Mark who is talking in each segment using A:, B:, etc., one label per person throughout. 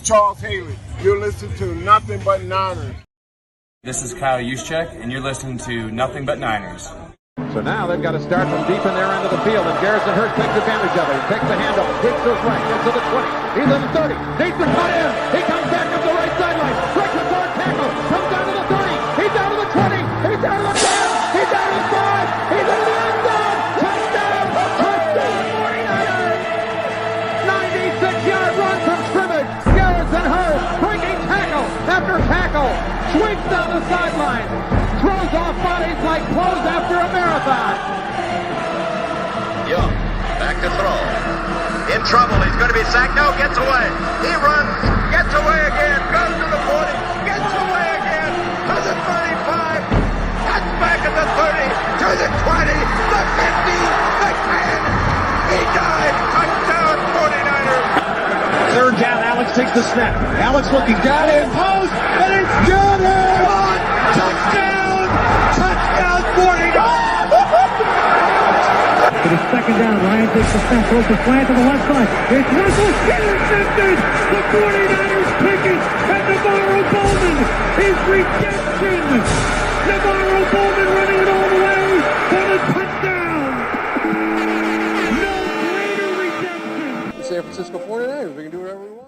A: Charles Haley. You're listening to Nothing But Niners.
B: This is Kyle Juszczyk, and you're listening to Nothing But Niners.
C: So now they've got to start from deep in their end of the field, and Garrison Hurst takes advantage of it. He takes the handoff, hits to his right, gets to the 20. He's in the 30, needs to cut in. He comes back up the right sideline, breaks the forward tackle, comes down to the 30. He's down to the 20. He's down to the 10. He's down to the 5. He's into the end zone. Touchdown! Touchdown! 49ers! 96-yard run from scrimmage. Garrison Hurst breaking tackle after tackle, sweeps down the sideline. Throws off bodies like clothes after a marathon.
D: Young, back to throw. In trouble, he's going to be sacked. No, gets away. He runs, gets away again, goes to the 40, gets away again, to the 35, cuts back at the 30, to the 20, the 50, the 10. He died. Touchdown, 49ers.
E: Third down, Alex takes the snap. Alex looking down in post, and it's good. Touchdown! Touchdown, 49ers!
F: It is second down. Ryan takes the snap, throws the slant to the left side. It's Russell intercepted. The 49ers pick it, and Navarro Bowman is redemption. Navarro Bowman running it all the way for the touchdown. No greater redemption.
G: The San Francisco 49ers. We can do whatever we want.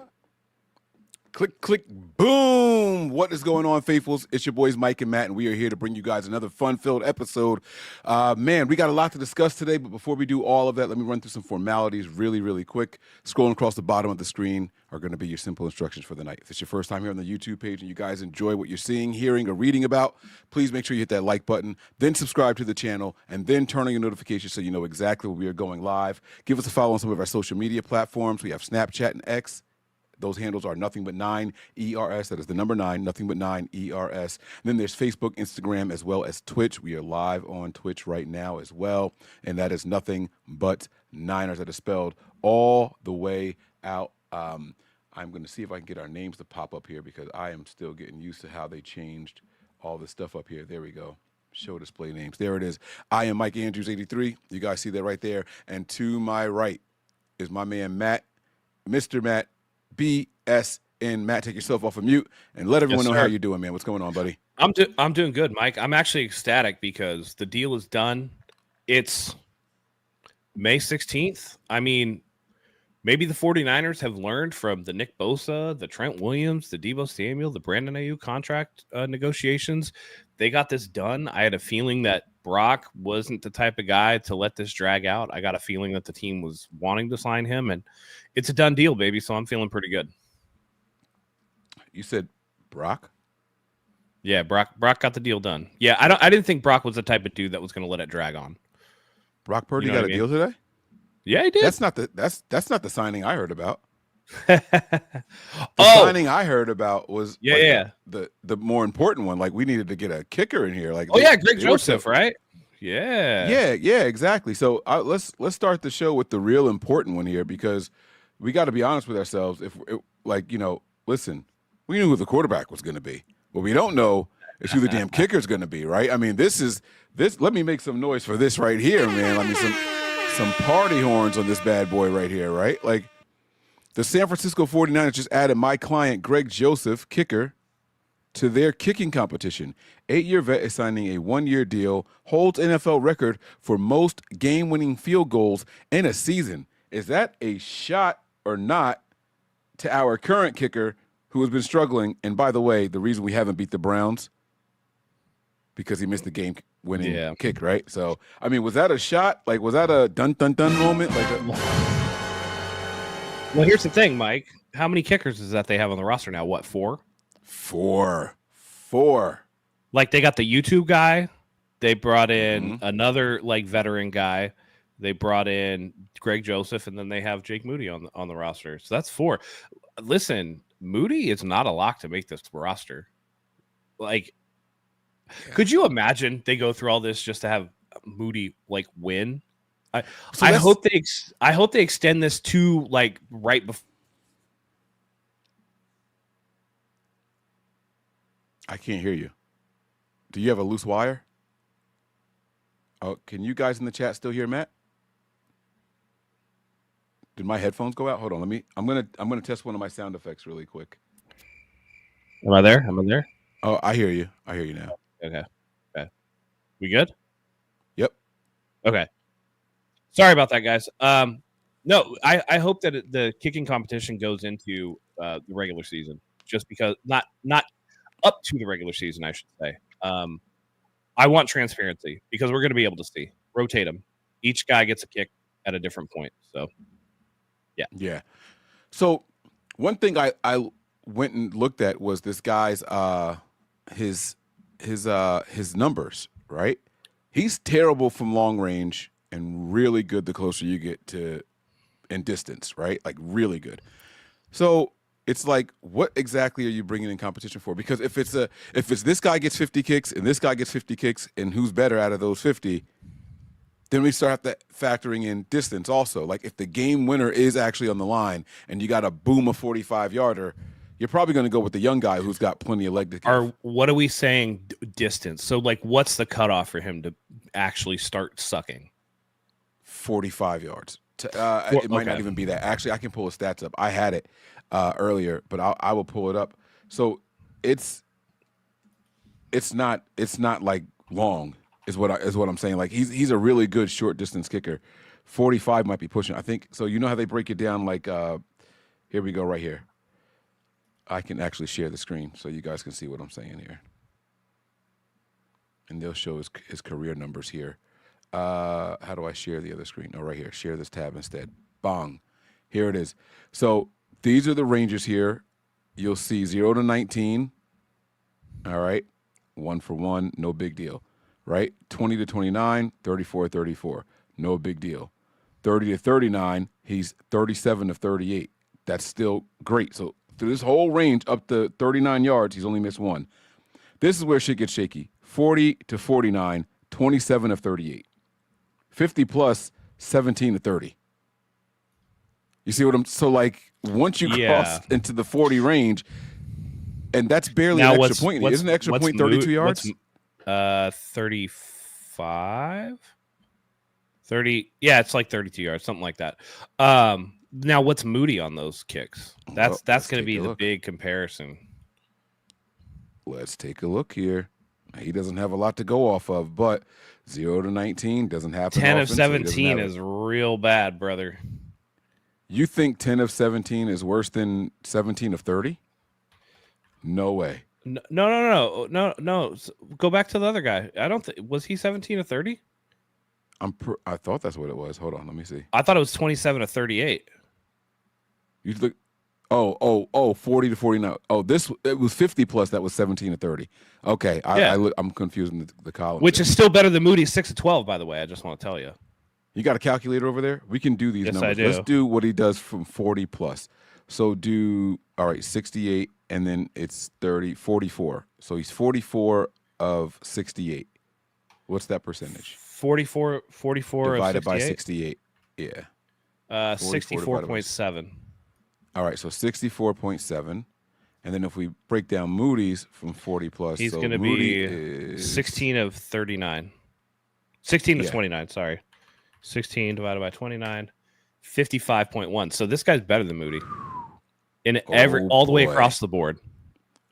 H: Click, click, boom. What is going on, faithfuls? It's your boys, Mike and Matt, and we are here to bring you guys another fun-filled episode. Man, we got a lot to discuss today, but before we do all of that, let me run through some formalities really, really quick. Scrolling across the bottom of the screen are going to be your simple instructions for the night. If it's your first time here on the YouTube page and you guys enjoy what you're seeing, hearing, or reading about, please make sure you hit that like button, then subscribe to the channel, and then turn on your notifications so you know exactly when we are going live. Give us a follow on some of our social media platforms. We have Snapchat and X. Those handles are Nothing But 9 ERS. That is the number 9, Nothing But 9 ERS. And then there's Facebook, Instagram, as well as Twitch. We are live on Twitch right now as well. And that is Nothing But Niners. That is spelled all the way out. I'm going to see if I can get our names to pop up here because I am still getting used to how they changed all this stuff up here. There we go. Show display names. There it is. I am Mike Andrews, 83. You guys see that right there. And to my right is my man Matt, Mr. Matt, BS, and Matt. Take yourself off of mute and let everyone know how you're doing, man. What's going on, buddy?
I: I'm doing good, Mike. I'm actually ecstatic because the deal is done. It's May 16th. I mean, maybe the 49ers have learned from the Nick Bosa, the Trent Williams, the Deebo Samuel, the Brandon Ayuk contract negotiations. They got this done. I had a feeling that Brock wasn't the type of guy to let this drag out. I got a feeling that the team was wanting to sign him, and it's a done deal, baby, so I'm feeling pretty good.
H: You said Brock?
I: Yeah, Brock got the deal done. Yeah, I didn't think Brock was the type of dude that was going to let it drag on.
H: Brock Purdy got a deal today?
I: Yeah, he did.
H: That's not the signing I heard about. The signing I heard about was the more important one. Like, we needed to get a kicker in here. Like,
I: Greg Joseph, right? Yeah,
H: exactly. So let's start the show with the real important one here because we got to be honest with ourselves. Listen, we knew who the quarterback was going to be. What we don't know is who the damn kicker is going to be, right? I mean, this. Let me make some noise for this right here, man. I mean, some party horns on this bad boy right here, right? Like, the San Francisco 49ers just added my client, Greg Joseph, kicker, to their kicking competition. 8-year vet is signing a 1-year deal, holds NFL record for most game-winning field goals in a season. Is that a shot or not to our current kicker who has been struggling? And by the way, the reason we haven't beat the Browns, because he missed the game-winning kick, right? So, I mean, was that a shot? Like, was that a dun-dun-dun moment?
I: Well, here's the thing, Mike. How many kickers is that they have on the roster now? What, 4?
H: Four.
I: Like, they got the YouTube guy. They brought in another, veteran guy. They brought in Greg Joseph, and then they have Jake Moody on the roster. So that's 4. Listen, Moody is not a lock to make this roster. Could you imagine they go through all this just to have Moody, win? I hope they extend this to right before.
H: I can't hear you. Do you have a loose wire? Oh, can you guys in the chat still hear Matt? Did my headphones go out? Hold on. I'm gonna test one of my sound effects really quick.
I: Am I there? Am I there?
H: Oh, I hear you. I hear you now.
I: Okay. We good?
H: Yep.
I: Okay. Sorry about that, guys. No, I hope that the kicking competition goes into the regular season, just because not up to the regular season, I should say. I want transparency because we're going to be able to see. Rotate them. Each guy gets a kick at a different point. So, yeah.
H: Yeah. So one thing I went and looked at was this guy's his numbers, right? He's terrible from long range and really good the closer you get to in distance, right? Like really good. So it's like, what exactly are you bringing in competition for? Because if it's this guy gets 50 kicks and this guy gets 50 kicks, and who's better out of those 50, then we start factoring in distance also. Like if the game winner is actually on the line and you got a boom of 45-yarder, you're probably going to go with the young guy who's got plenty of leg to give.
I: What are we saying distance? So like, what's the cutoff for him to actually start sucking?
H: 45 yards. It might not even be that. Actually, I can pull his stats up. I had it earlier, but I will pull it up. So it's not like long is what I'm saying. Like he's a really good short distance kicker. 45 might be pushing. I think so. You know how they break it down? Like here we go right here. I can actually share the screen so you guys can see what I'm saying here, and they'll show his career numbers here. How do I share the other screen? Oh, right here. Share this tab instead. Bong. Here it is. So these are the ranges here. You'll see 0 to 19. All right. 1 for 1. No big deal. Right? 20 to 29, 34, 34. No big deal. 30 to 39, he's 37 to 38. That's still great. So through this whole range up to 39 yards, he's only missed one. This is where shit gets shaky. 40 to 49, 27 of 38. 50 plus, 17 to 30. You see what I'm... So, like, once you cross into the 40 range, and that's barely an extra point. Isn't an extra point 32 yards?
I: 35? 30... Yeah, it's like 32 yards, something like that. Now, what's Moody on those kicks? That's going to be the big comparison.
H: Let's take a look here. He doesn't have a lot to go off of, but 0 to 19 doesn't happen.
I: 10 of 17 is real bad, brother.
H: You think 10 of 17 is worse than 17 of 30? No way.
I: No. Go back to the other guy. I don't think was he 17 of 30?
H: I thought that's what it was. Hold on, let me see.
I: I thought it was 27 of 38.
H: You look. 40 to 49. Oh, it was 50 plus. That was 17 to 30. Okay, I'm confusing the column.
I: Which is still better than Moody's 6 to 12, by the way. I just want to tell you.
H: You got a calculator over there? We can do these numbers.
I: I do.
H: Let's do what he does from 40 plus. So do 68, and then it's 44. So he's 44 of 68. What's that percentage?
I: 44
H: divided
I: of 68?
H: by 68. Yeah.
I: 64.7.
H: All right, so 64.7. And then if we break down Moody's from 40 plus,
I: he's going to be 16 of 39. 16 of 29, sorry. 16 divided by 29, 55.1. So this guy's better than Moody in all the way across the board.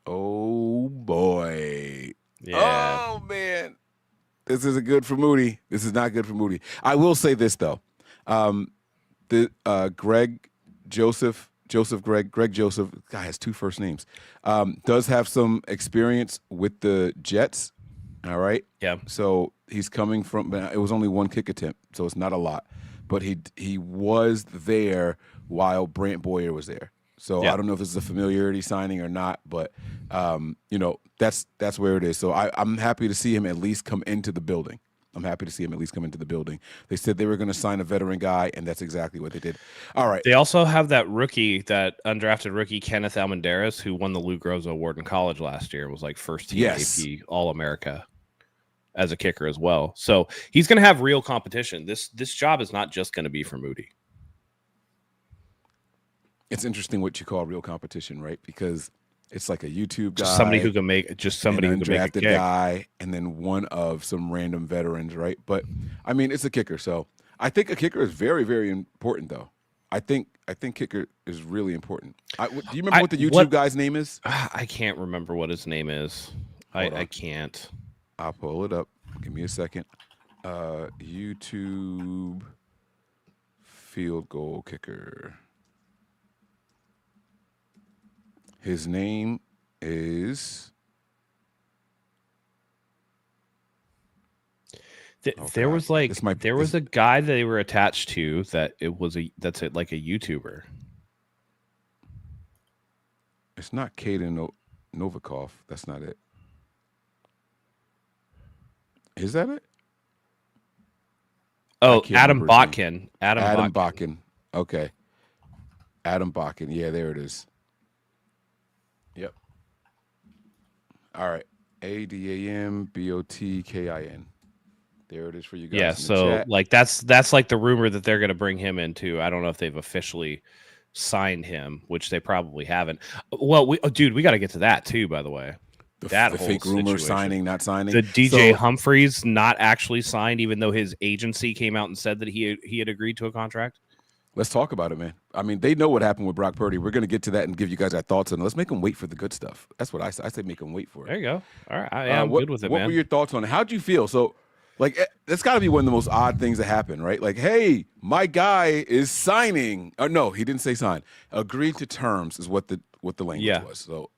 H: Oh, boy.
I: Yeah.
H: Oh, man. This isn't good for Moody. This is not good for Moody. I will say this, though. Greg Joseph, guy has two first names, does have some experience with the Jets. All right.
I: Yeah.
H: So he's coming from, it was only one kick attempt, so it's not a lot, but he was there while Brant Boyer was there. So I don't know if this is a familiarity signing or not, but that's where it is. So I'm happy to see him at least come into the building. They said they were going to sign a veteran guy, and that's exactly what they did. All right.
I: They also have that undrafted rookie, Kenneth Almendarez, who won the Lou Groza Award in college last year. Was like first team AP All-America as a kicker as well. So he's going to have real competition. This job is not just going to be for Moody.
H: It's interesting what you call real competition, right? Because it's like a YouTube guy,
I: somebody who can make a kick.
H: Guy, and then one of some random veterans, right? But I mean, it's a kicker, so I think a kicker is very, very important, though. I think kicker is really important. Do you remember what the YouTube guy's name is?
I: I can't remember what his name is. I can't.
H: I'll pull it up. Give me a second. YouTube field goal kicker. His name is.
I: There was a guy that they were attached to like a YouTuber.
H: It's not Kaden Novikov. That's not it. Is that it?
I: Oh, Adam Botkin. Adam
H: Botkin. Okay. Adam Botkin. Yeah, there it is. Yep. All right. ADAMBOTKIN. There it is for you guys.
I: Yeah, so like that's like the rumor that they're going to bring him into. I don't know if they've officially signed him, which they probably haven't. Well, we got to get to that too, by the way.
H: The fake rumor signing, not signing.
I: The DJ Humphries not actually signed, even though his agency came out and said that he had agreed to a contract.
H: Let's talk about it, man. I mean, they know what happened with Brock Purdy. We're going to get to that and give you guys our thoughts on it. Let's make them wait for the good stuff. That's what I say. I say make them wait for it.
I: There you go. All right. I'm good with it, man.
H: What were your thoughts on it? How'd you feel? So, like, that's got to be one of the most odd things that happen, right? Like, hey, my guy is signing. No, he didn't say sign. Agreed to terms is what the language was. So,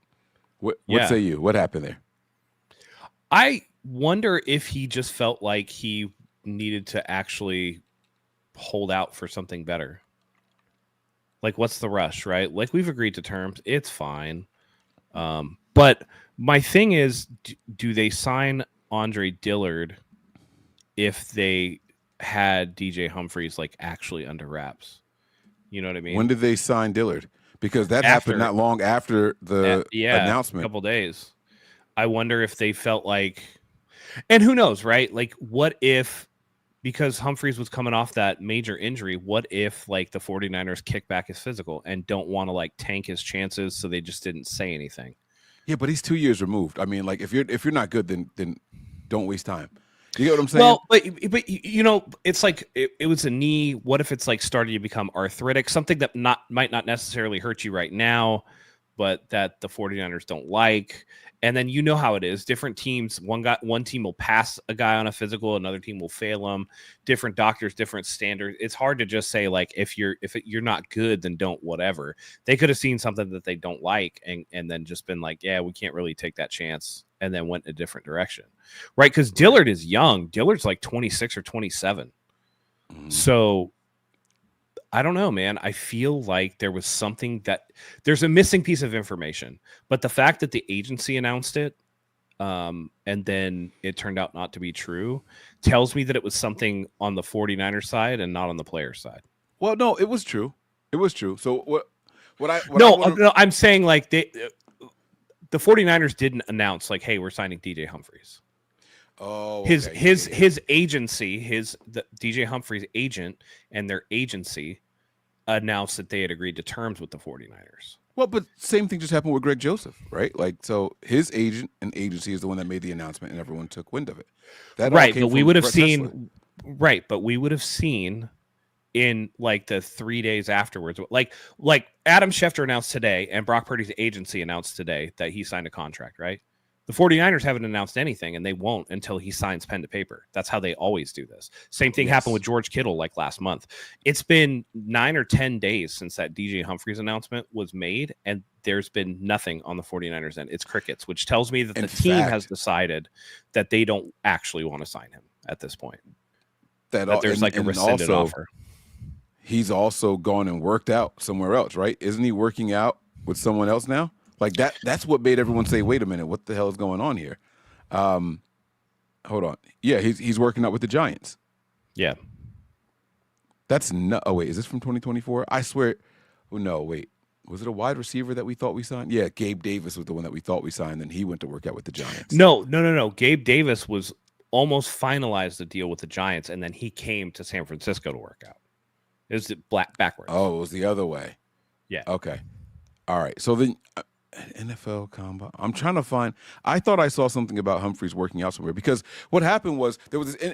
H: what say you? What happened there?
I: I wonder if he just felt like he needed to actually hold out for something better. Like, what's the rush, right? Like, we've agreed to terms. It's fine. But my thing is, do they sign Andre Dillard if they had DJ Humphries, like, actually under wraps? You know what I mean?
H: When did they sign Dillard? Because that happened not long after the announcement.
I: A couple days. I wonder if they felt like, and who knows, right? Like, what if, because Humphries was coming off that major injury, what if like the 49ers kick back his physical and don't want to like tank his chances, so they just didn't say anything?
H: Yeah, but he's 2 years removed. I mean, like if you're not good, then don't waste time. You get what I'm saying?
I: Well, but you know, it's like it was a knee. What if it's like starting to become arthritic, something that might not necessarily hurt you right now, but that the 49ers don't like? And then you know how it is. Different teams, one team will pass a guy on a physical, another team will fail him. Different doctors, different standards. It's hard to just say like if you're not good, then don't whatever. They could have seen something that they don't like and then just been like, yeah, we can't really take that chance, and then went in a different direction, right? Because Dillard is young. Dillard's like 26 or 27. So I don't know, man. I feel like there was something there's a missing piece of information, but the fact that the agency announced it, and then it turned out not to be true, tells me that it was something on the 49ers side and not on the player side.
H: Well, no, it was true. It was true. So
I: I'm saying like the 49ers didn't announce like, hey, we're signing DJ Humphries.
H: Oh,
I: his agency, the DJ Humphries agent and their agency announced that they had agreed to terms with the 49ers.
H: Well, but same thing just happened with Greg Joseph, right? Like, so his agent and agency is the one that made the announcement, and everyone took wind of it.
I: But we would have seen in like the 3 days afterwards, like Adam Schefter announced today, and Brock Purdy's agency announced today that he signed a contract, right? The 49ers haven't announced anything, and they won't until he signs pen to paper. That's how they always do this. Same thing happened with George Kittle like last month. It's been 9 or 10 days since that DJ Humphries announcement was made, and there's been nothing on the 49ers end. It's crickets, which tells me that the team has decided that they don't actually want to sign him at this point. That there's like a rescinded offer.
H: He's also gone and worked out somewhere else, right? Isn't he working out with someone else now? Like that's what made everyone say, wait a minute, what the hell is going on here? Hold on. Yeah, he's working out with the Giants.
I: Yeah.
H: That's no. Oh, wait, is this from 2024? I swear. Oh, no, wait. Was it a wide receiver that we thought we signed? Yeah, Gabe Davis was the one that we thought we signed, and he went to work out with the Giants.
I: No. Gabe Davis was almost finalized the deal with the Giants, and then he came to San Francisco to work out. It was backwards.
H: Oh, it was the other way.
I: Yeah.
H: Okay. All right. So then NFL Combine. I'm trying to find. I thought I saw something about Humphries working out somewhere, because what happened was there was this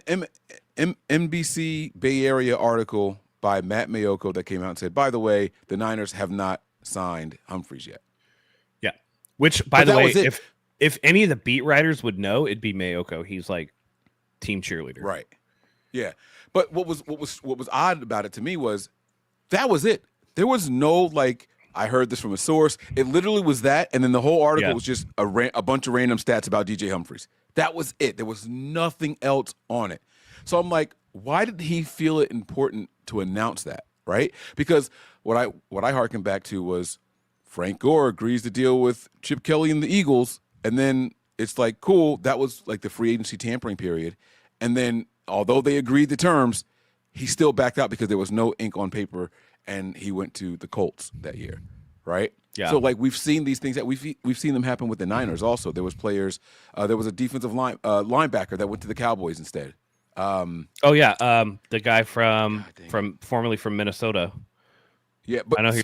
H: NBC Bay Area article by Matt Mayoko that came out and said, by the way, the Niners have not signed Humphries yet.
I: Yeah. Which, by the way, if any of the beat writers would know, it'd be Mayoko. He's like team cheerleader.
H: Right. Yeah. But what was odd about it to me was that was it. There was no like, I heard this from a source. It literally was that, and then the whole article was just a bunch of random stats about DJ Humphries. That was it. There was nothing else on it. So I'm like, why did he feel it important to announce that, right? Because what I harken back to was Frank Gore agrees to deal with Chip Kelly and the Eagles, and then it's like, cool, that was like the free agency tampering period. And then although they agreed the terms, he still backed out because there was no ink on paper, and he went to the Colts that year, right?
I: Yeah.
H: So like we've seen these things that we've seen them happen with the Niners. Also, there was players. There was a defensive linebacker that went to the Cowboys instead.
I: The guy from formerly from Minnesota.
H: Yeah, but
I: I know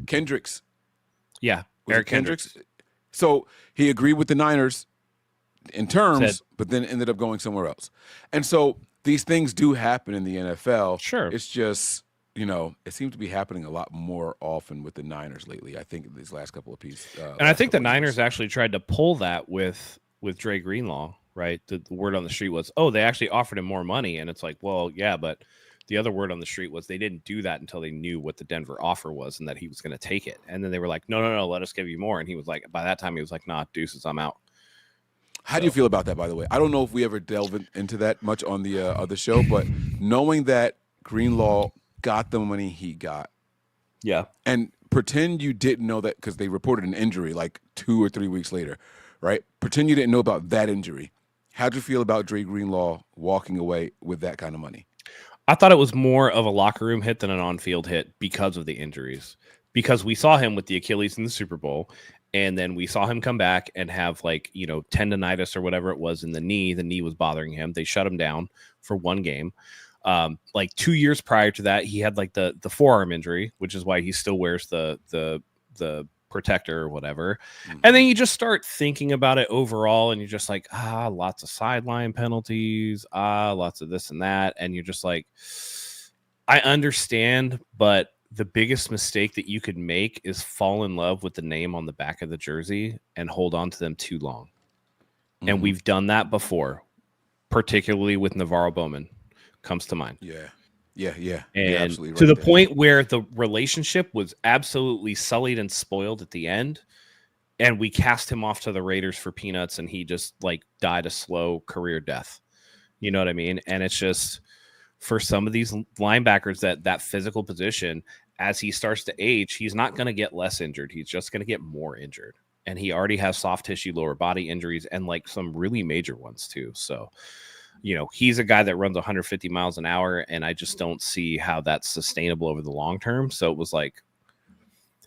H: Kendricks.
I: Yeah,
H: Eric Kendricks. So he agreed with the Niners in terms, but then ended up going somewhere else. And so these things do happen in the NFL.
I: Sure,
H: it's just. It seems to be happening a lot more often with the Niners lately. I think these last couple of pieces.
I: And I think the Niners actually tried to pull that with Dre Greenlaw, right? The word on the street was, oh, they actually offered him more money. And it's like, well, yeah, but the other word on the street was they didn't do that until they knew what the Denver offer was and that he was going to take it. And then they were like, no, let us give you more. And he was like, by that time, he was like, nah, deuces, I'm out.
H: How do you feel about that, by the way? I don't know if we ever delve into that much on the other show, but knowing that Greenlaw got the money he got.
I: Yeah.
H: And pretend you didn't know that because they reported an injury like 2 or 3 weeks later, right? Pretend you didn't know about that injury. How'd you feel about Dre Greenlaw walking away with that kind of money?
I: I thought it was more of a locker room hit than an on-field hit because of the injuries. Because we saw him with the Achilles in the Super Bowl, and then we saw him come back and have tendonitis or whatever it was in the knee. The knee was bothering him. They shut him down for one game. 2 years prior to that, he had the forearm injury, which is why he still wears the protector or whatever. Mm-hmm. And then you just start thinking about it overall, and you're just like, lots of sideline penalties, lots of this and that. And you're just like, I understand, but the biggest mistake that you could make is fall in love with the name on the back of the jersey and hold on to them too long. Mm-hmm. And we've done that before, particularly with Navarro Bowman. Comes to mind.
H: Yeah.
I: And to the point where the relationship was absolutely sullied and spoiled at the end, and we cast him off to the Raiders for peanuts, and he just died a slow career death. You know what I mean? And it's just for some of these linebackers that physical position, as he starts to age, he's not going to get less injured. He's just going to get more injured. And he already has soft tissue, lower body injuries, and some really major ones too. So, he's a guy that runs 150 miles an hour, and I just don't see how that's sustainable over the long term. So it was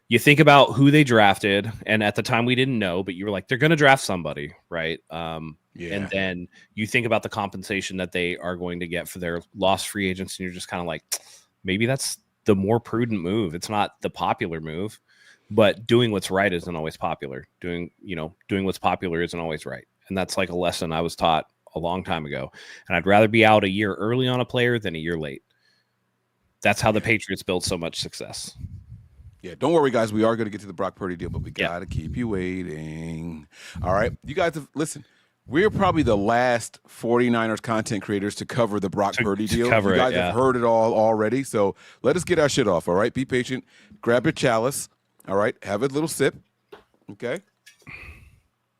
I: you think about who they drafted, and at the time we didn't know, but you were like, they're going to draft somebody, right? And then you think about the compensation that they are going to get for their lost free agents, and you're just kind of like, maybe that's the more prudent move. It's not the popular move, but doing what's right isn't always popular. Doing what's popular isn't always right. And that's a lesson I was taught a long time ago, and I'd rather be out a year early on a player than a year late. That's how the Patriots built so much success.
H: Yeah, don't worry, guys. We are going to get to the Brock Purdy deal, but we got to keep you waiting. All right, you guys listen. We're probably the last 49ers content creators to cover the Brock Purdy deal. You guys have heard it all already, so let us get our shit off, all right? Be patient. Grab your chalice, all right? Have a little sip, okay?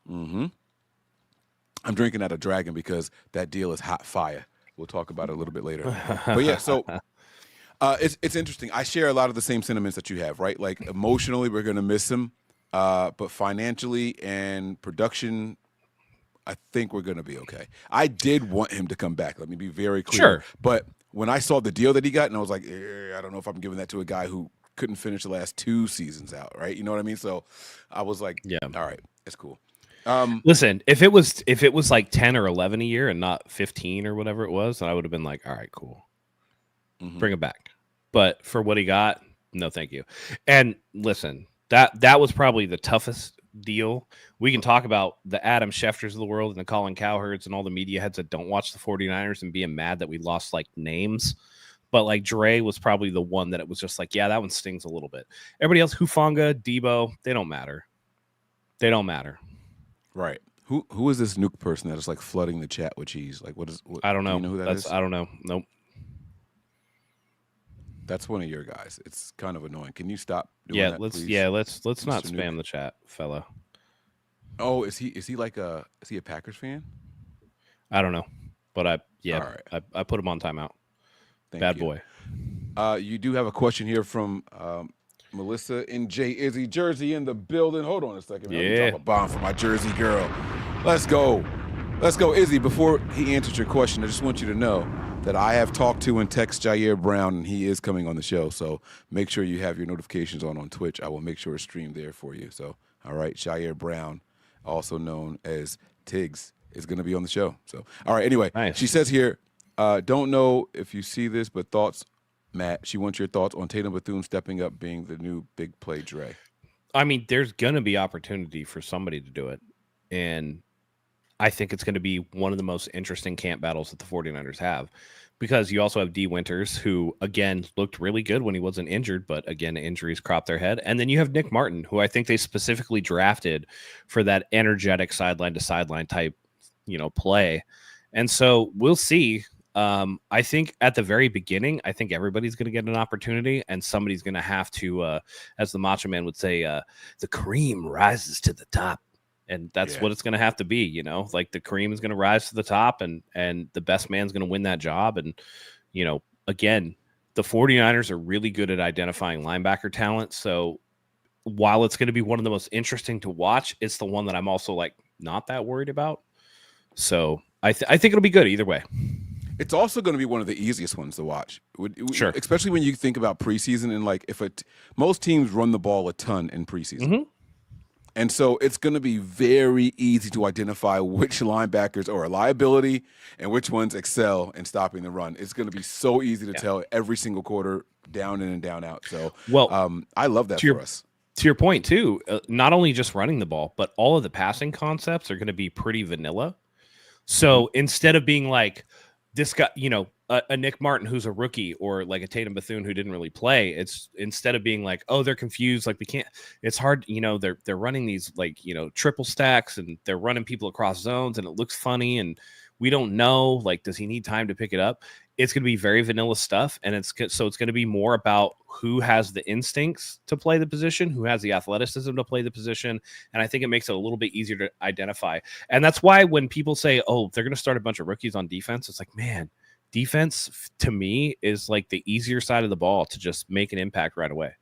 H: Mm-hmm. I'm drinking out of Dragon because that deal is hot fire. We'll talk about it a little bit later. But yeah, so it's interesting. I share a lot of the same sentiments that you have, right? Emotionally, we're going to miss him. But financially and production, I think we're going to be okay. I did want him to come back. Let me be very clear.
I: Sure.
H: But when I saw the deal that he got, and I was like, I don't know if I'm giving that to a guy who couldn't finish the last 2 seasons out, right? You know what I mean? So I was like, all right, it's cool.
I: Listen, if it was 10 or 11 a year and not 15 or whatever it was, then I would have been like, all right, cool. Mm-hmm. Bring him back. But for what he got, no, thank you. And listen, that was probably the toughest deal. We can talk about the Adam Schefters of the world and the Colin Cowherds and all the media heads that don't watch the 49ers and being mad that we lost names. But like Dre was probably the one that it was just like, yeah, that one stings a little bit. Everybody else, Hufanga, Debo, they don't matter. They don't matter.
H: Right. Who is this nuke person that is like flooding the chat with cheese? Like, what?
I: I don't know.
H: Do you know who that is?
I: I don't know. Nope.
H: That's one of your guys. It's kind of annoying. Can you stop doing that, please?
I: Let's not spam the chat, fella.
H: Oh, is he a Packers fan?
I: I don't know. But
H: All right.
I: I put him on timeout.
H: Thank
I: Bad
H: you.
I: boy.
H: You do have a question here from Melissa in J Izzy Jersey in the building. Hold on a second. Man.
I: Yeah.
H: Drop a bomb for my Jersey girl. Let's go, Izzy. Before he answers your question, I just want you to know that I have talked to and text Jair Brown, and he is coming on the show. So make sure you have your notifications on Twitch. I will make sure it's streamed there for you. So, all right, Jair Brown, also known as Tiggs, is going to be on the show. So, all right, anyway,
I: nice.
H: She says here, don't know if you see this, but thoughts, Matt. She wants your thoughts on Tatum Bethune stepping up, being the new big play Dre.
I: I mean, there's going to be opportunity for somebody to do it. And I think it's going to be one of the most interesting camp battles that the 49ers have, because you also have D Winters, who, again, looked really good when he wasn't injured, but again, injuries crop their head. And then you have Nick Martin, who I think they specifically drafted for that energetic sideline to sideline type, play. And so we'll see. I think at the very beginning, I think everybody's going to get an opportunity, and somebody's going to have to, as the Macho Man would say, the cream rises to the top. And that's what it's going to have to be, like the cream is going to rise to the top, and the best man's going to win that job. And, again, the 49ers are really good at identifying linebacker talent. So while it's going to be one of the most interesting to watch, it's the one that I'm also like not that worried about. So I think it'll be good either way.
H: It's also going to be one of the easiest ones to watch.
I: Sure.
H: Especially when you think about preseason, and like most teams run the ball a ton in preseason.
I: Mm-hmm.
H: And so it's going to be very easy to identify which linebackers are a liability and which ones excel in stopping the run. It's going to be so easy to tell every single quarter, down in and down out. So, I love that for us.
I: To your point, too, not only just running the ball, but all of the passing concepts are going to be pretty vanilla. So instead of being like this guy, a Nick Martin who's a rookie, or like a Tatum Bethune who didn't really play, it's instead of being like, oh, they're confused, like we can't, it's hard, they're running these like, triple stacks, and they're running people across zones, and it looks funny, and we don't know, like, does he need time to pick it up? It's going to be very vanilla stuff, and it's going to be more about who has the instincts to play the position, who has the athleticism to play the position, and I think it makes it a little bit easier to identify. And that's why when people say, oh, they're going to start a bunch of rookies on defense, it's like, man, defense to me is like the easier side of the ball to just make an impact right away.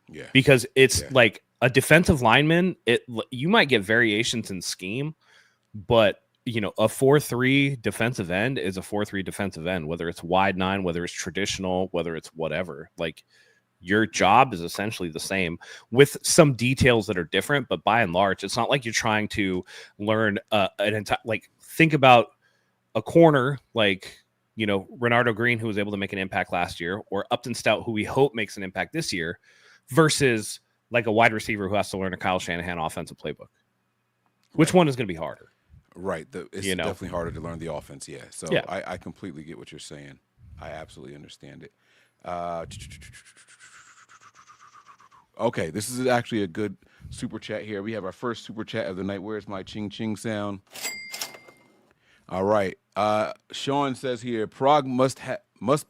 H: Yeah.
I: Because it's like a defensive lineman, you might get variations in scheme, but a 4-3 defensive end is a 4-3 defensive end, whether it's wide 9, whether it's traditional, whether it's whatever. Like, your job is essentially the same with some details that are different, but by and large, it's not like you're trying to learn an entire, like, think about a corner, like, Renardo Green, who was able to make an impact last year, or Upton Stout, who we hope makes an impact this year, versus like a wide receiver who has to learn a Kyle Shanahan offensive playbook. Which one is going to be harder?
H: Right. It's definitely harder to learn the offense. Yeah. So I completely get what you're saying. I absolutely understand it. Okay. This is actually a good super chat here. We have our first super chat of the night. Where's my ching ching sound? All right. Sean says here, Prague must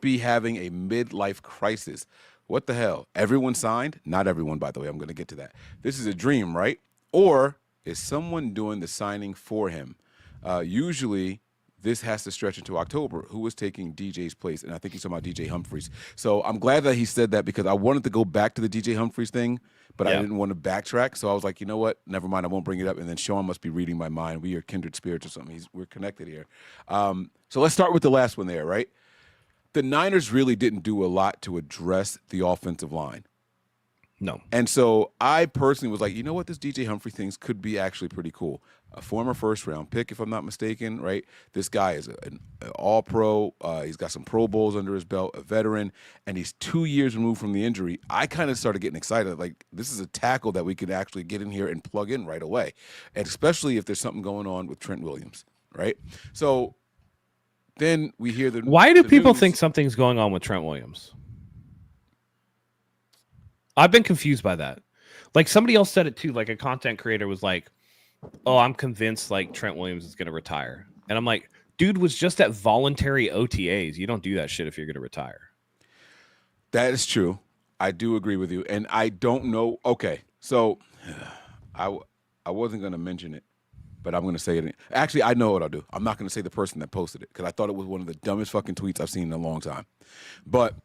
H: be having a midlife crisis. What the hell? Everyone signed? Not everyone, by the way. I'm going to get to that. This is a dream, right? Or is someone doing the signing for him? Usually, this has to stretch into October. Who was taking DJ's place? And I think he's talking about DJ Humphries. So I'm glad that he said that, because I wanted to go back to the DJ Humphries thing, but I didn't want to backtrack. So I was like, you know what? Never mind. I won't bring it up. And then Sean must be reading my mind. We are kindred spirits or something. We're connected here. So let's start with the last one there, right? The Niners really didn't do a lot to address the offensive line.
I: No.
H: And so I personally was like, you know what? This DJ Humphrey things could be actually pretty cool. A former first-round pick, if I'm not mistaken, right? This guy is an all-pro. He's got some Pro Bowls under his belt, a veteran, and he's 2 years removed from the injury. I kind of started getting excited. Like, this is a tackle that we could actually get in here and plug in right away, and especially if there's something going on with Trent Williams, right? So then we hear the.
I: Why do
H: the
I: people
H: news.
I: think something's going on with Trent Williams? I've been confused by that. Like somebody else said it too. Like a content creator was like, "Oh, I'm convinced like Trent Williams is going to retire," and I'm like, "Dude was just at voluntary OTAs. You don't do that shit if you're going to retire."
H: That is true. I do agree with you, and I don't know. Okay, so I wasn't going to mention it, but I'm going to say it. Actually, I know what I'll do. I'm not going to say the person that posted it because I thought it was one of the dumbest fucking tweets I've seen in a long time. But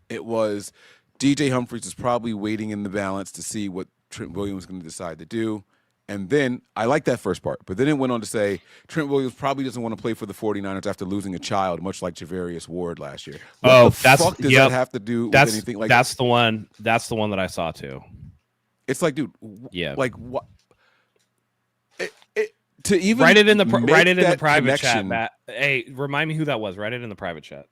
H: it was DJ Humphries is probably waiting in the balance to see what Trent Williams is going to decide to do. And then I like that first part, but then it went on to say Trent Williams probably doesn't want to play for the 49ers after losing a child, much like Javarius Ward last year. What the fuck does that have to do with anything? Like
I: that's the one. That's the one that I saw too.
H: It's like, dude,
I: yeah,
H: like what? To even
I: write it in the private
H: connection,
I: chat, Matt. Hey, remind me who that was. Write it in the private chat.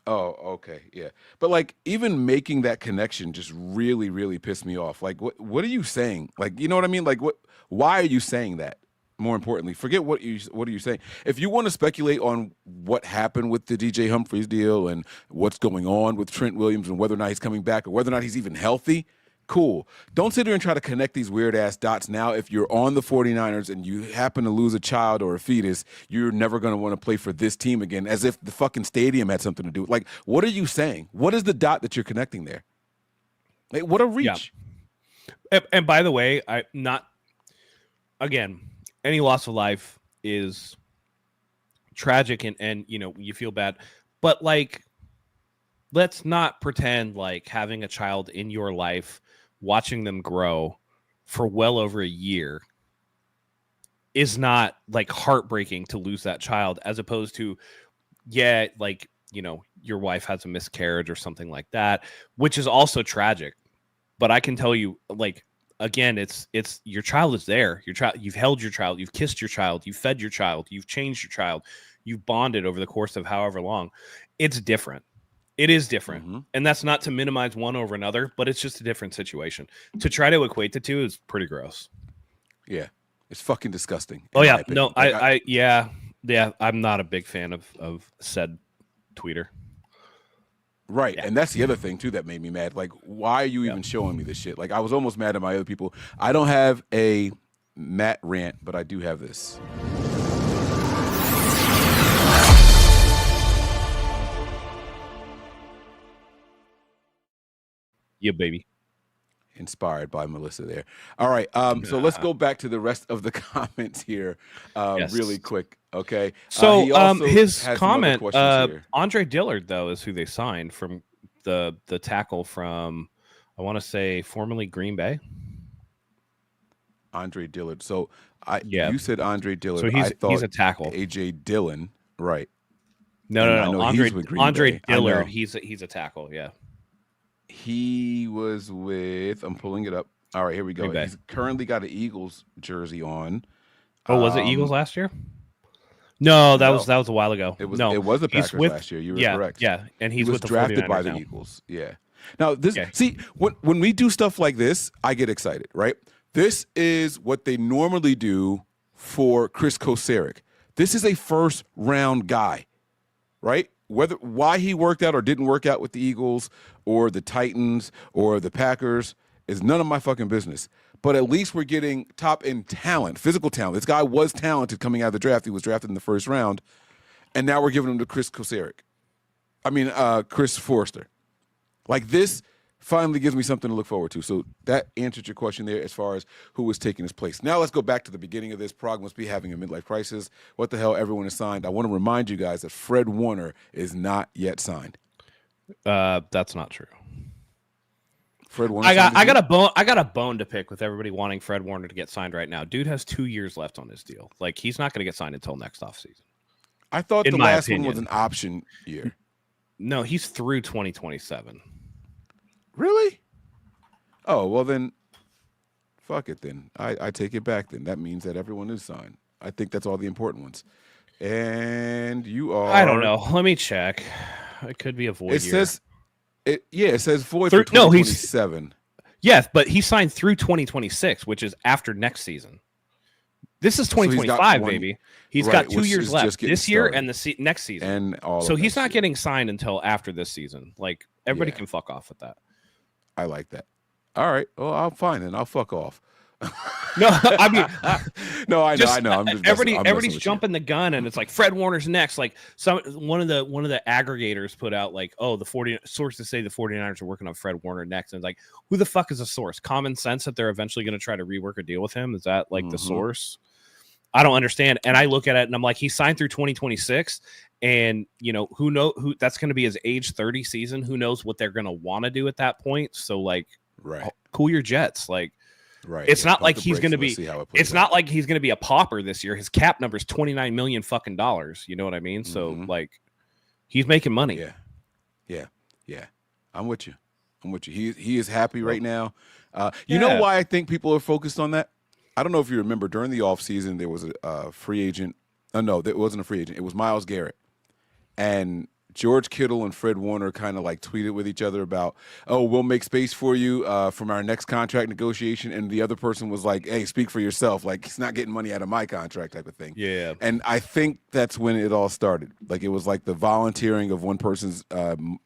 H: Oh, okay, yeah. But like even making that connection just really, really pissed me off. Like, what are you saying? Like, you know what I mean? Like, why are you saying that? More importantly, forget what are you saying. If you want to speculate on what happened with the DJ Humphries deal and what's going on with Trent Williams and whether or not he's coming back or whether or not he's even healthy, cool. Don't sit there and try to connect these weird-ass dots now. If you're on the 49ers and you happen to lose a child or a fetus, you're never going to want to play for this team again, as if the fucking stadium had something to do with it. Like, what are you saying? What is the dot that you're connecting there? Like, what a reach.
I: Yeah. And by the way, again, any loss of life is tragic and you know, you feel bad. But, like, let's not pretend like having a child in your life, watching them grow for well over a year is not like heartbreaking to lose that child, as opposed to, yeah, like, you know, your wife has a miscarriage or something like that, which is also tragic. But I can tell you, like, again, it's your child is there. Your child, you've held your child, you've kissed your child, you've fed your child, you've changed your child, you've bonded over the course of however long. It's different. It is different. Mm-hmm. And that's not to minimize one over another, but it's just a different situation. To try to equate the two is pretty gross.
H: Yeah. It's fucking disgusting.
I: Oh, yeah. No, yeah, I'm not a big fan of said tweeter.
H: Right.
I: Yeah.
H: And that's the other thing, too, that made me mad. Like, why are you even showing me this shit? Like, I was almost mad at my other people. I don't have a Matt rant, but I do have this.
I: Yeah, baby.
H: Inspired by Melissa there. All right. So let's go back to the rest of the comments here really quick. Okay.
I: So his comment, Andre Dillard, though, is who they signed from the tackle from, I want to say, formerly Green Bay.
H: Andre Dillard. So you said Andre Dillard.
I: So he's a tackle.
H: AJ Dillon. Right.
I: No. Andre Dillard. He's a tackle. Yeah.
H: He was with, I'm pulling it up. All right, here we go. He's currently got an Eagles jersey on.
I: Oh, was it Eagles last year? No, that was a while ago.
H: It was the Packers last year. You were correct.
I: Yeah, and he
H: was drafted by the Eagles. Yeah. Now see, when we do stuff like this, I get excited, right? This is what they normally do for Chris Kosaric. This is a first round guy, right? Why he worked out or didn't work out with the Eagles or the Titans or the Packers is none of my fucking business. But at least we're getting top end talent, physical talent. This guy was talented coming out of the draft. He was drafted in the first round. And now we're giving him to Chris Forrester. Like, this finally gives me something to look forward to. So that answered your question there as far as who was taking his place. Now let's go back to the beginning of this. Prague must be having a midlife crisis. What the hell? Everyone is signed. I want to remind you guys that Fred Warner is not yet signed.
I: That's not true.
H: Fred Warner.
I: I got a bone to pick with everybody wanting Fred Warner to get signed right now. Dude has 2 years left on his deal. Like, he's not going to get signed until next offseason.
H: I thought the last one was an option year.
I: No, he's through 2027.
H: Really? Oh, well then, fuck it then. I take it back then. That means that everyone is signed. I think that's all the important ones. And you are...
I: I don't know. Let me check. It could be a void year.
H: It says void for 2027.
I: Yes, but he signed through 2026, which is after next season. This is 2025, baby. He's
H: right,
I: got 2 years left this year
H: started.
I: and the next season.
H: And all
I: so
H: of
I: he's
H: that
I: not
H: shit.
I: getting signed until after this season. Like, everybody
H: Yeah.
I: can fuck off with that.
H: I like that. All right. Well, I'm fine then. I'll fuck off.
I: No, I mean,
H: no, I know,
I: just,
H: I know. I'm just
I: everybody's jumping the gun, and it's like Fred Warner's next. Like one of the aggregators put out like, oh, sources say the 49ers are working on Fred Warner next, and it's like, who the fuck is a source? Common sense that they're eventually going to try to rework a deal with him. Is that like the source? I don't understand. And I look at it and I'm like, he signed through 2026, and who that's going to be his age 30 season. Who knows what they're going to want to do at that point? So like,
H: right,
I: cool your jets, like.
H: Right.
I: It's not like he's going to be. It's not like he's going to be a pauper this year. His cap number is $29 million fucking dollars. You know what I mean? So like, he's making money.
H: Yeah. I'm with you. He is happy right now. You know why I think people are focused on that? I don't know if you remember during the offseason, there was a free agent. No, it wasn't a free agent. It was Myles Garrett, and George Kittle and Fred Warner kind of like tweeted with each other about, oh, we'll make space for you from our next contract negotiation. And the other person was like, hey, speak for yourself. Like, he's not getting money out of my contract type of thing.
I: Yeah.
H: And I think that's when it all started. Like, it was like the volunteering of one person's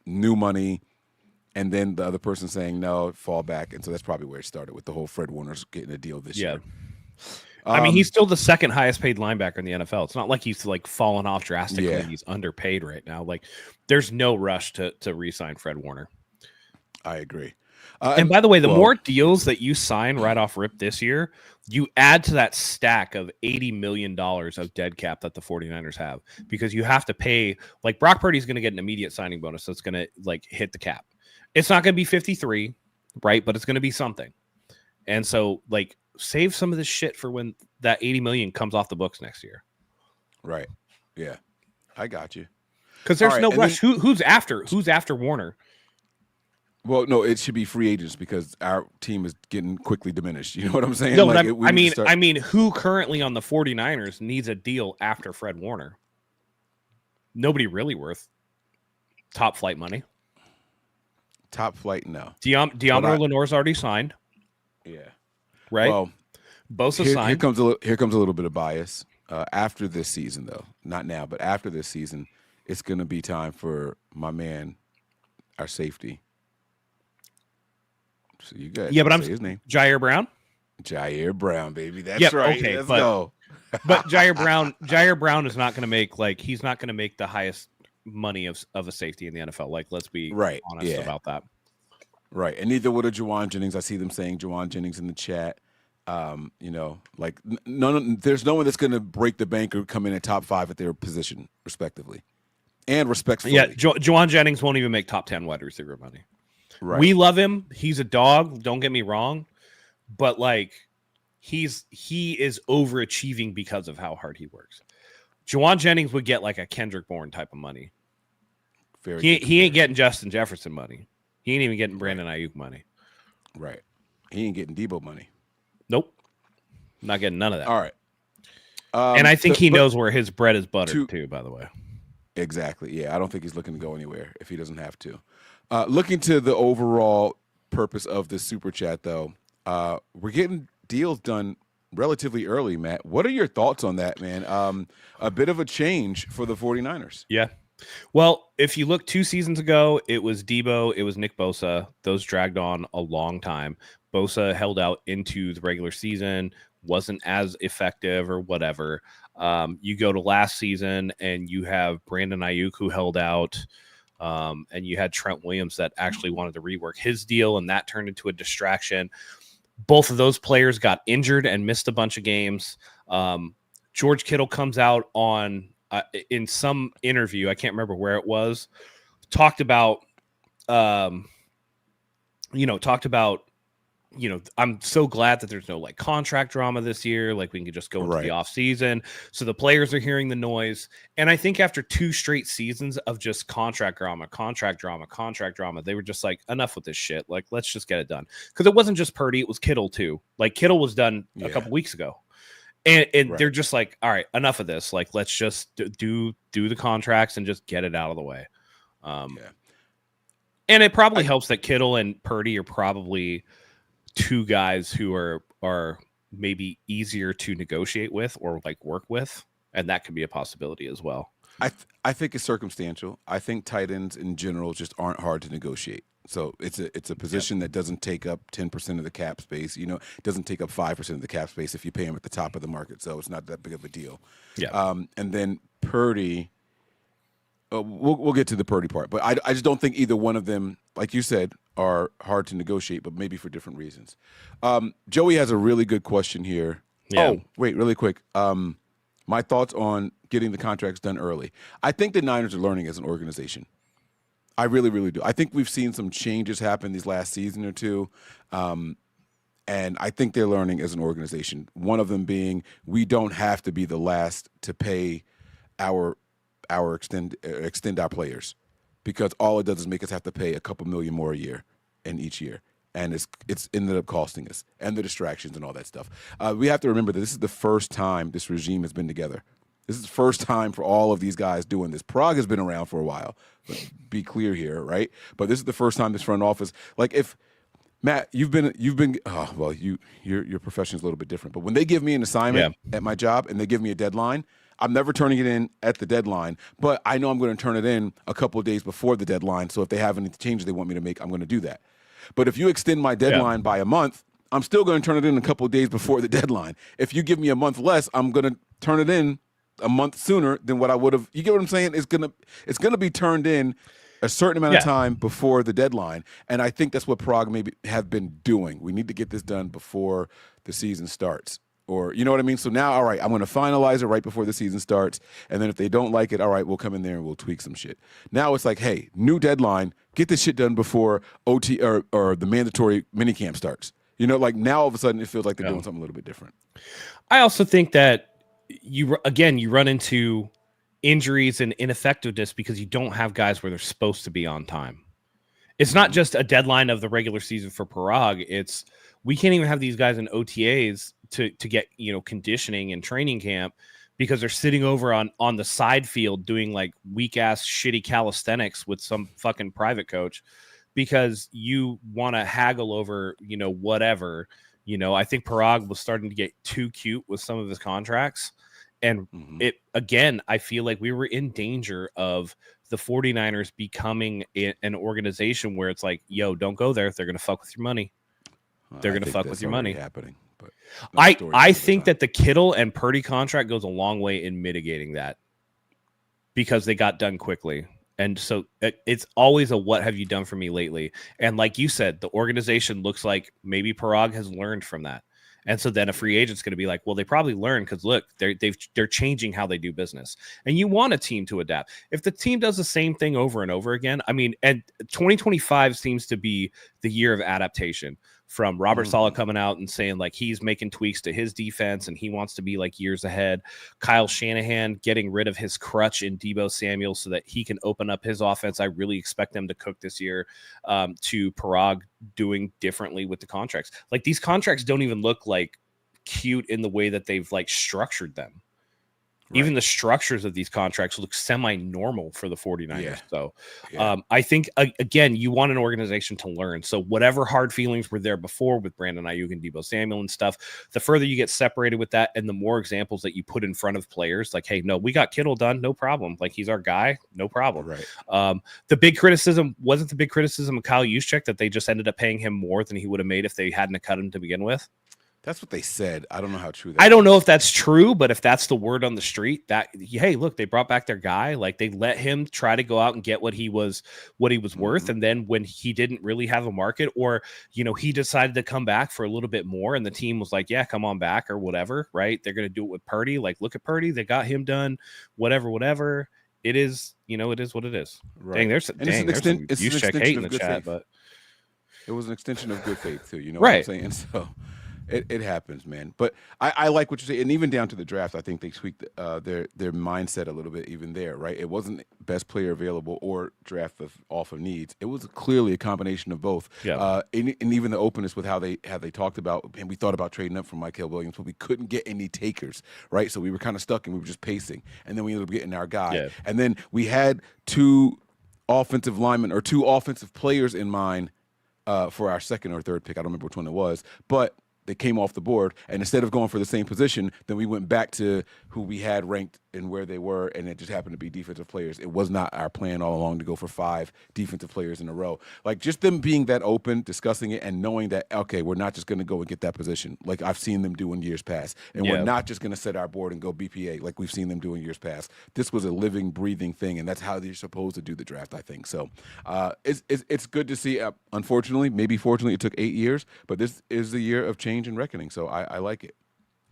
H: new money and then the other person saying, no, fall back. And so that's probably where it started with the whole Fred Warner's getting a deal this year.
I: I mean, he's still the second highest paid linebacker in the NFL. It's not like he's like fallen off drastically.
H: Yeah.
I: He's underpaid right now. Like, there's no rush to re-sign Fred Warner.
H: I agree.
I: And by the way, the more deals that you sign right off rip this year, you add to that stack of $80 million of dead cap that the 49ers have, because you have to pay. Like, Brock Purdy's going to get an immediate signing bonus that's going to like hit the cap. It's not going to be 53, right? But it's going to be something. And so, like, save some of this shit for when that 80 million comes off the books next year.
H: Right. Yeah. I got you.
I: Because there's no rush. Who's after Warner?
H: Well, no, it should be free agents because our team is getting quickly diminished. You know what I'm saying?
I: No,
H: like,
I: but I mean, who currently on the 49ers needs a deal after Fred Warner? Nobody really worth top flight money.
H: Top flight, no.
I: Deommodore Lenoir's already signed.
H: Yeah.
I: Right.
H: Well,
I: Bosa signed.
H: Here comes a little bit of bias. After this season, though, not now, but after this season, it's going to be time for my man, our safety. So you got
I: but I'm
H: his name.
I: Jair Brown.
H: Jair Brown, baby. That's right.
I: Okay,
H: Let's go.
I: But Jair Brown is not going to make he's not going to make the highest money of a safety in the NFL. Like, let's be honest about that.
H: Right, and neither would a Juwan Jennings. I see them saying Juwan Jennings in the chat. Like there's no one that's going to break the bank or come in at top 5 at their position, respectively, and respectfully.
I: Yeah, Juwan Jennings won't even make top 10 wide receiver money.
H: Right.
I: We love him. He's a dog. Don't get me wrong, but like he is overachieving because of how hard he works. Juwan Jennings would get like a Kendrick Bourne type of money. He ain't getting Justin Jefferson money. He ain't even getting Brandon Ayuk money.
H: Right. He ain't getting Debo money.
I: Nope. Not getting none of that.
H: All right.
I: And I think he knows where his bread is buttered too, by the way.
H: Exactly. Yeah. I don't think he's looking to go anywhere if he doesn't have to. Looking to the overall purpose of this super chat, though, we're getting deals done relatively early, Matt. What are your thoughts on that, man? A bit of a change for the 49ers.
I: Yeah. Well, if you look 2 seasons ago, it was Debo, it was Nick Bosa. Those dragged on a long time. Bosa held out into the regular season, wasn't as effective or whatever. You go to last season and you have Brandon Ayuk who held out, and you had Trent Williams that actually wanted to rework his deal, and that turned into a distraction. Both of those players got injured and missed a bunch of games. George Kittle comes out on in some interview, I can't remember where it was, talked about, I'm so glad that there's no like contract drama this year. Like, we can just go into the off season. So the players are hearing the noise. And I think after 2 straight seasons of just contract drama, they were just like, enough with this shit. Like, let's just get it done. Because it wasn't just Purdy, it was Kittle too. Like, Kittle was done a couple weeks ago. And they're just like, all right, enough of this. Like, let's just do the contracts and just get it out of the way. And it probably helps that Kittle and Purdy are probably 2 guys who are maybe easier to negotiate with or like work with, and that could be a possibility as well.
H: I think it's circumstantial. I think tight ends in general just aren't hard to negotiate. So it's a position that doesn't take up 10% of the cap space. You know, it doesn't take up 5% of the cap space if you pay him at the top of the market. So it's not that big of a deal.
I: Yeah.
H: And then Purdy, we'll get to the Purdy part, but I just don't think either one of them, like you said, are hard to negotiate, but maybe for different reasons. Joey has a really good question here.
I: Yeah.
H: Oh, wait, really quick. My thoughts on getting the contracts done early. I think the Niners are learning as an organization. I really, really do. I think we've seen some changes happen these last season or two, and I think they're learning as an organization. One of them being we don't have to be the last to pay our extend our players, because all it does is make us have to pay a couple million more a year and each year. And it's ended up costing us, and the distractions and all that stuff. We have to remember that this is the first time this regime has been together. This is the first time for all of these guys doing this. Prague has been around for a while. Let's be clear here, right? But this is the first time this front office, like if Matt, you've been your profession is a little bit different. But when they give me an assignment at my job and they give me a deadline, I'm never turning it in at the deadline, but I know I'm going to turn it in a couple of days before the deadline. So if they have any changes they want me to make, I'm going to do that. But if you extend my deadline by a month, I'm still going to turn it in a couple of days before the deadline. If you give me a month less, I'm going to turn it in a month sooner than what I would have. You get what I'm saying? It's gonna be turned in a certain amount of time before the deadline, and I think that's what Prague maybe have been doing. We need to get this done before the season starts, or you know what I mean. So now, all right, I'm going to finalize it right before the season starts, and then if they don't like it, all right, we'll come in there and we'll tweak some shit. Now it's like, hey, new deadline, get this shit done before OT or the mandatory minicamp starts. You know, like now all of a sudden it feels like they're doing something a little bit different.
I: I also think that you run into injuries and ineffectiveness because you don't have guys where they're supposed to be on time. It's not just a deadline of the regular season for Prague. It's we can't even have these guys in OTAs to get, you know, conditioning and training camp because they're sitting over on the side field doing like weak ass shitty calisthenics with some fucking private coach because you want to haggle over, you know, whatever. You know, I think Prague was starting to get too cute with some of his contracts. And it, again, I feel like we were in danger of the 49ers becoming an organization where it's like, yo, don't go there. They're going to fuck with your money. They're going to fuck with your money.
H: Happening, but
I: I think that the Kittle and Purdy contract goes a long way in mitigating that because they got done quickly. And so it's always a what have you done for me lately? And like you said, the organization looks like maybe Prague has learned from that. And so then a free agent's going to be like, well, they probably learned because look, they're changing how they do business. And you want a team to adapt. If the team does the same thing over and over again, I mean, and 2025 seems to be the year of adaptation. From Robert Saleh coming out and saying like he's making tweaks to his defense and he wants to be like years ahead. Kyle Shanahan getting rid of his crutch in Deebo Samuel so that he can open up his offense. I really expect them to cook this year. To Prague doing differently with the contracts. Like these contracts don't even look like cute in the way that they've like structured them. Right. Even the structures of these contracts look semi-normal for the 49ers. Yeah. So I think, again, you want an organization to learn. So whatever hard feelings were there before with Brandon Ayuk and Deebo Samuel and stuff, the further you get separated with that and the more examples that you put in front of players, like, hey, no, we got Kittle done. No problem. Like, he's our guy. No problem. Right. The big criticism wasn't the big criticism of Kyle Juszczyk that they just ended up paying him more than he would have made if they hadn't cut him to begin with.
H: That's what they said. I don't know how true that
I: I don't know if that's true, but if that's the word on the street, that hey, look, they brought back their guy. Like they let him try to go out and get what he was worth. And then when he didn't really have a market, or you know, he decided to come back for a little bit more, and the team was like, yeah, come on back or whatever, right? They're gonna do it with Purdy. Like, look at Purdy, they got him done, whatever. It is, you know, it is what it is. Right. Dang, there's some Juszczyk hate in the chat, but
H: it was an extension of good faith too, you know what I'm saying? So It happens, man. But I like what you say, and even down to the draft, I think they tweaked their mindset a little bit even there, right? It wasn't best player available or draft off of needs. It was clearly a combination of both. Yeah. And even the openness with how they talked about, and we thought about trading up for Michael Williams, but we couldn't get any takers, right? So we were kind of stuck, and we were just pacing, and then we ended up getting our guy. Yeah. And then we had two offensive linemen or two offensive players in mind for our second or third pick. I don't remember which one it was, but they came off the board, and instead of going for the same position, then we went back to who we had ranked and where they were, and it just happened to be defensive players. It was not our plan all along to go for 5 defensive players in a row. Like, just them being that open, discussing it, and knowing that, okay, we're not just going to go and get that position like I've seen them do in years past, and we're not just going to set our board and go BPA like we've seen them do in years past. This was a living, breathing thing, and that's how they're supposed to do the draft, I think. So it's good to see. Unfortunately, maybe fortunately, it took 8 years, but this is the year of change and reckoning. So I like it.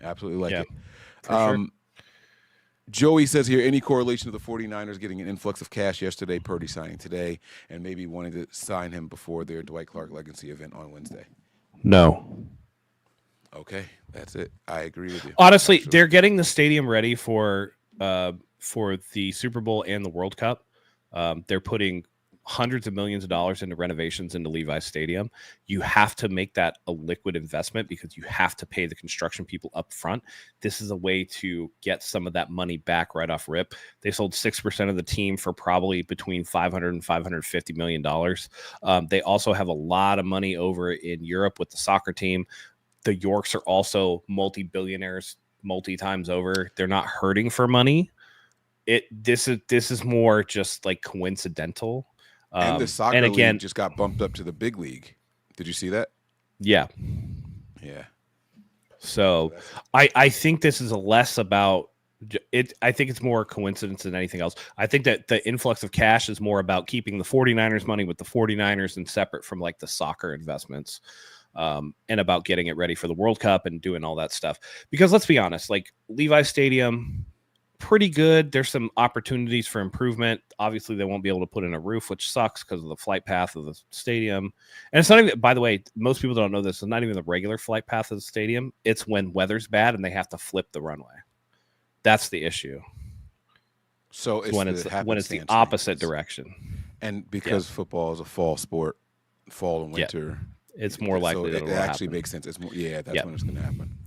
H: Absolutely like it.
I: Sure.
H: Joey says here, any correlation to the 49ers getting an influx of cash yesterday, Purdy signing today, and maybe wanting to sign him before their Dwight Clark legacy event on Wednesday?
I: No.
H: Okay, that's it. I agree with you.
I: Honestly, they're getting the stadium ready for the Super Bowl and the World Cup. They're putting hundreds of millions of dollars into renovations into Levi's Stadium. You have to make that a liquid investment because you have to pay the construction people up front. This is a way to get some of that money back right off rip. They sold 6% of the team for probably between $500 and $550 million. They also have a lot of money over in Europe with the soccer team. The Yorks are also multi-billionaires multi-times over. They're not hurting for money. This is more just like coincidental.
H: And the soccer league just got bumped up to the big league. Did you see that?
I: Yeah.
H: Yeah.
I: So I think this is less about it. I think it's more coincidence than anything else. I think that the influx of cash is more about keeping the 49ers money with the 49ers and separate from like the soccer investments, and about getting it ready for the World Cup and doing all that stuff. Because let's be honest, like Levi's Stadium, pretty good. There's some opportunities for improvement. Obviously, they won't be able to put in a roof, which sucks because of the flight path of the stadium. And it's not even, by the way, most people don't know this, it's not even the regular flight path of the stadium. It's when weather's bad and they have to flip the runway. That's the issue.
H: So it's
I: when it's the opposite direction.
H: And because football is a fall sport, fall and winter,
I: it's more likely that it
H: actually
I: happen.
H: makes sense. It's more, that's when it's going to happen.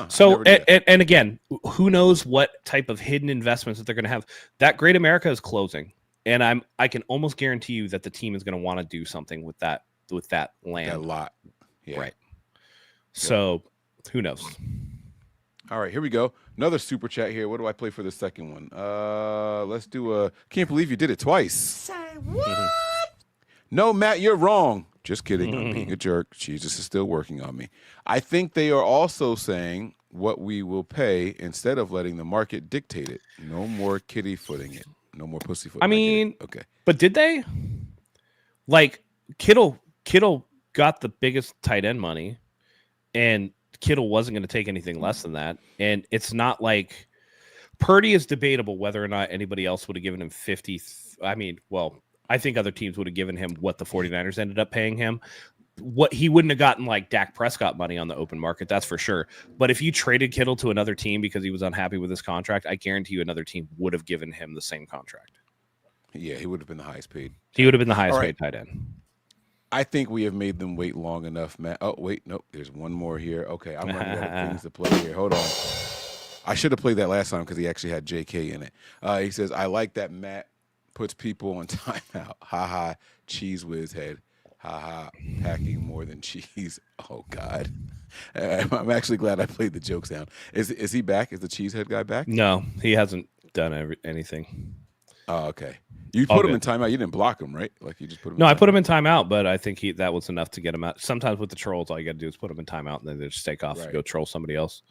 I: So, and again, who knows what type of hidden investments that they're going to have. That Great America is closing, and I can almost guarantee you that the team is going to want to do something with that land.
H: That lot. Yeah.
I: Right. So, who knows?
H: All right, here we go. Another super chat here. What do I play for the second one? Let's do can't believe you did it twice.
A: Say what?
H: No, Matt, you're wrong. Just kidding. I'm being a jerk. Jesus is still working on me. I think they are also saying what we will pay instead of letting the market dictate it. No more kitty footing it. No more pussy footing.
I: I mean,
H: okay.
I: But did they? Like Kittle got the biggest tight end money, and Kittle wasn't going to take anything less than that. And it's not like Purdy is debatable whether or not anybody else would have given him 50. I mean, well, I think other teams would have given him what the 49ers ended up paying him. What he wouldn't have gotten like Dak Prescott money on the open market, that's for sure. But if you traded Kittle to another team because he was unhappy with his contract, I guarantee you another team would have given him the same contract.
H: Yeah, he would have been the highest paid.
I: He would have been the highest paid tight end.
H: I think we have made them wait long enough, Matt. Oh, wait, nope. There's one more here. Okay, I'm running out of things to play here. Hold on. I should have played that last time because he actually had JK in it. He says, I like that Matt puts people on timeout. Ha ha, cheese whiz head. Ha ha, packing more than cheese. Oh, God. I'm actually glad I played the joke sound. Is he back? Is the cheesehead guy back?
I: No, he hasn't done anything.
H: Oh, okay. You put him in timeout. You didn't block him, right? Like you just put him.
I: No, I put him in timeout, but I think that was enough to get him out. Sometimes with the trolls, all you got to do is put him in timeout, and then they just take off and go troll somebody else.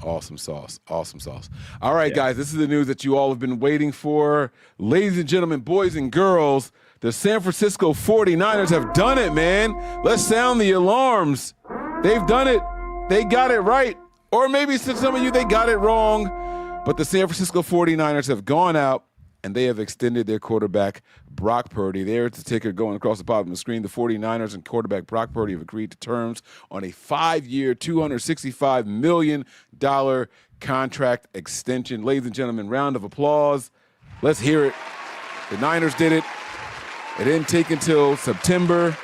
H: Awesome sauce. Awesome sauce. All right, guys, this is the news that you all have been waiting for. Ladies and gentlemen, boys and girls, the San Francisco 49ers have done it, man. Let's sound the alarms. They've done it. They got it right. Or maybe some of you, they got it wrong. But the San Francisco 49ers have gone out and they have extended their quarterback, Brock Purdy. There's the ticker going across the bottom of the screen. The 49ers and quarterback Brock Purdy have agreed to terms on a 5-year, $265 million contract extension. Ladies and gentlemen, round of applause. Let's hear it. The Niners did it. It didn't take until September.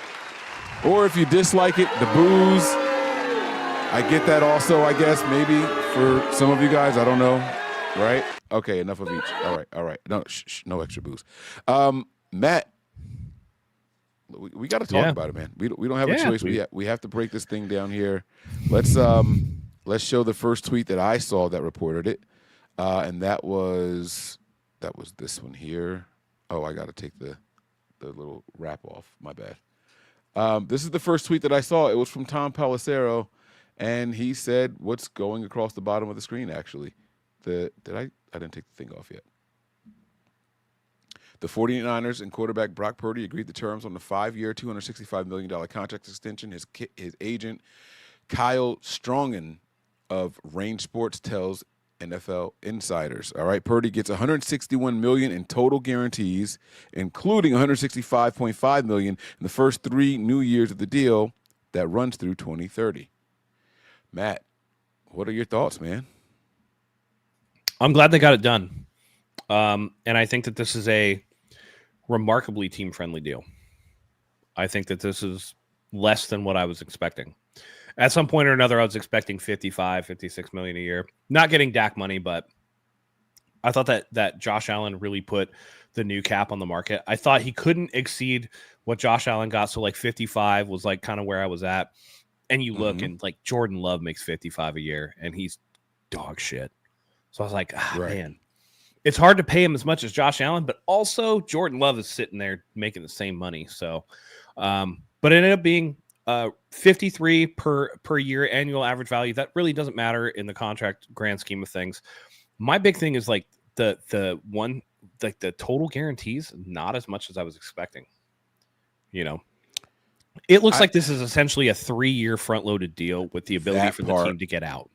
H: Or if you dislike it, the boos. I get that also, I guess, maybe for some of you guys. I don't know. Right? Okay, enough of each. All right. No, no extra booze. Matt, We got to talk about it, man. We don't have a choice. We have to break this thing down here. Let's show the first tweet that I saw that reported it, and that was this one here. Oh, I got to take the little wrap off. My bad. This is the first tweet that I saw. It was from Tom Pelissero, and he said what's going across the bottom of the screen. Actually, I didn't take the thing off yet. The 49ers and quarterback Brock Purdy agreed to terms on the 5-year, $265 million contract extension. His agent, Kyle Strongen of Range Sports, tells NFL insiders. All right, Purdy gets $161 million in total guarantees, including $165.5 million in the first 3 new years of the deal that runs through 2030. Matt, what are your thoughts, man?
I: I'm glad they got it done. And I think that this is a remarkably team-friendly deal. I think that this is less than what I was expecting. At some point or another, I was expecting $56 million a year. Not getting Dak money, but I thought that Josh Allen really put the new cap on the market. I thought he couldn't exceed what Josh Allen got, so like 55 was like kind of where I was at. And you look and like Jordan Love makes 55 a year, and he's dog shit. So I was like, man. It's hard to pay him as much as Josh Allen, but also Jordan Love is sitting there making the same money. So, but it ended up being 53 per year annual average value. That really doesn't matter in the contract grand scheme of things. My big thing is like the total guarantees, not as much as I was expecting. You know, it looks like this is essentially a 3-year front loaded deal with the ability for the team to get out.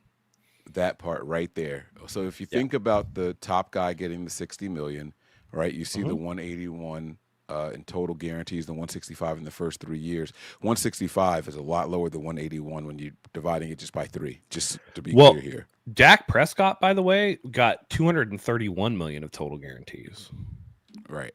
H: That part right there. So if you think about the top guy getting the $60 million, right? You see the 181 in total guarantees, the 165 in the first 3 years. 165 is a lot lower than 181 when you're dividing it just by 3. Just to be clear here.
I: Dak Prescott, by the way, got $231 million of total guarantees.
H: Right.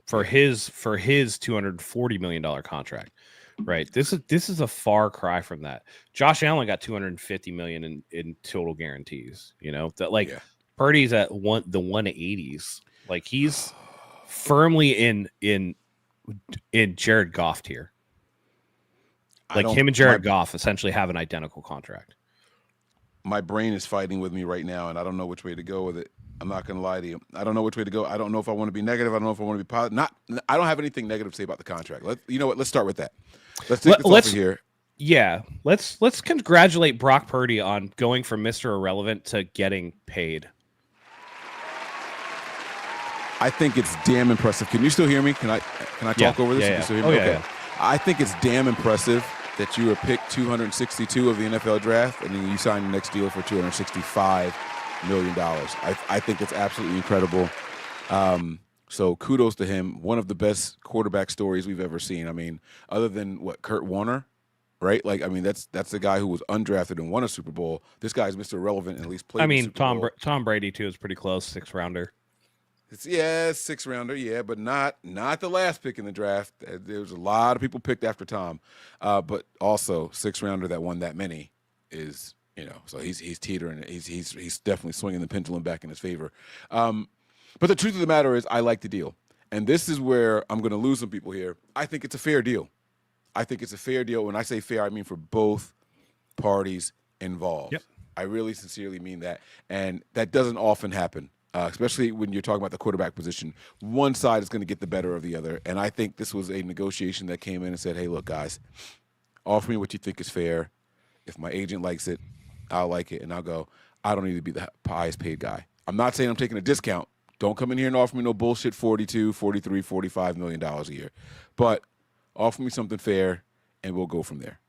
I: For his $240 million contract. Right. This is a far cry from that. Josh Allen got $250 million in total guarantees. You know, that Purdy's at the 180s. Like he's firmly in Jared Goff tier. Like him and Jared Goff essentially have an identical contract.
H: My brain is fighting with me right now, and I don't know which way to go with it. I'm not going to lie to you. I don't know which way to go. I don't know if I want to be negative. I don't know if I want to be positive. I don't have anything negative to say about the contract. You know what? Let's start with that. Let's take this off of here.
I: Yeah, let's congratulate Brock Purdy on going from Mr. Irrelevant to getting paid.
H: I think it's damn impressive. Can you still hear me? Can I talk over this?
I: Yeah,
H: Can you still hear me? Okay. I think it's damn impressive that you were picked 262 of the NFL draft, and then you signed the next deal for $265 million. I think it's absolutely incredible. So kudos to him. One of the best quarterback stories we've ever seen. I mean, other than Kurt Warner, right? Like, I mean, that's the guy who was undrafted and won a Super Bowl. This guy's Mr. Relevant and at least played. I mean,
I: Tom Brady too is pretty close, 6th rounder.
H: Yeah, 6th rounder, yeah, but not the last pick in the draft. There was a lot of people picked after Tom, but also 6th rounder that won that many is, you know, so he's teetering. He's definitely swinging the pendulum back in his favor. But the truth of the matter is, I like the deal, and this is where I'm going to lose some people here. I think it's a fair deal. I think it's a fair deal. When I say fair, I mean for both parties involved. Yep. I really sincerely mean that, and that doesn't often happen. Especially when you're talking about the quarterback position. One side is going to get the better of the other. And I think this was a negotiation that came in and said, hey, look, guys, offer me what you think is fair. If my agent likes it, I'll like it. And I'll go, I don't need to be the highest paid guy. I'm not saying I'm taking a discount. Don't come in here and offer me no bullshit $42, $43, $45 million a year. But offer me something fair, and we'll go from there.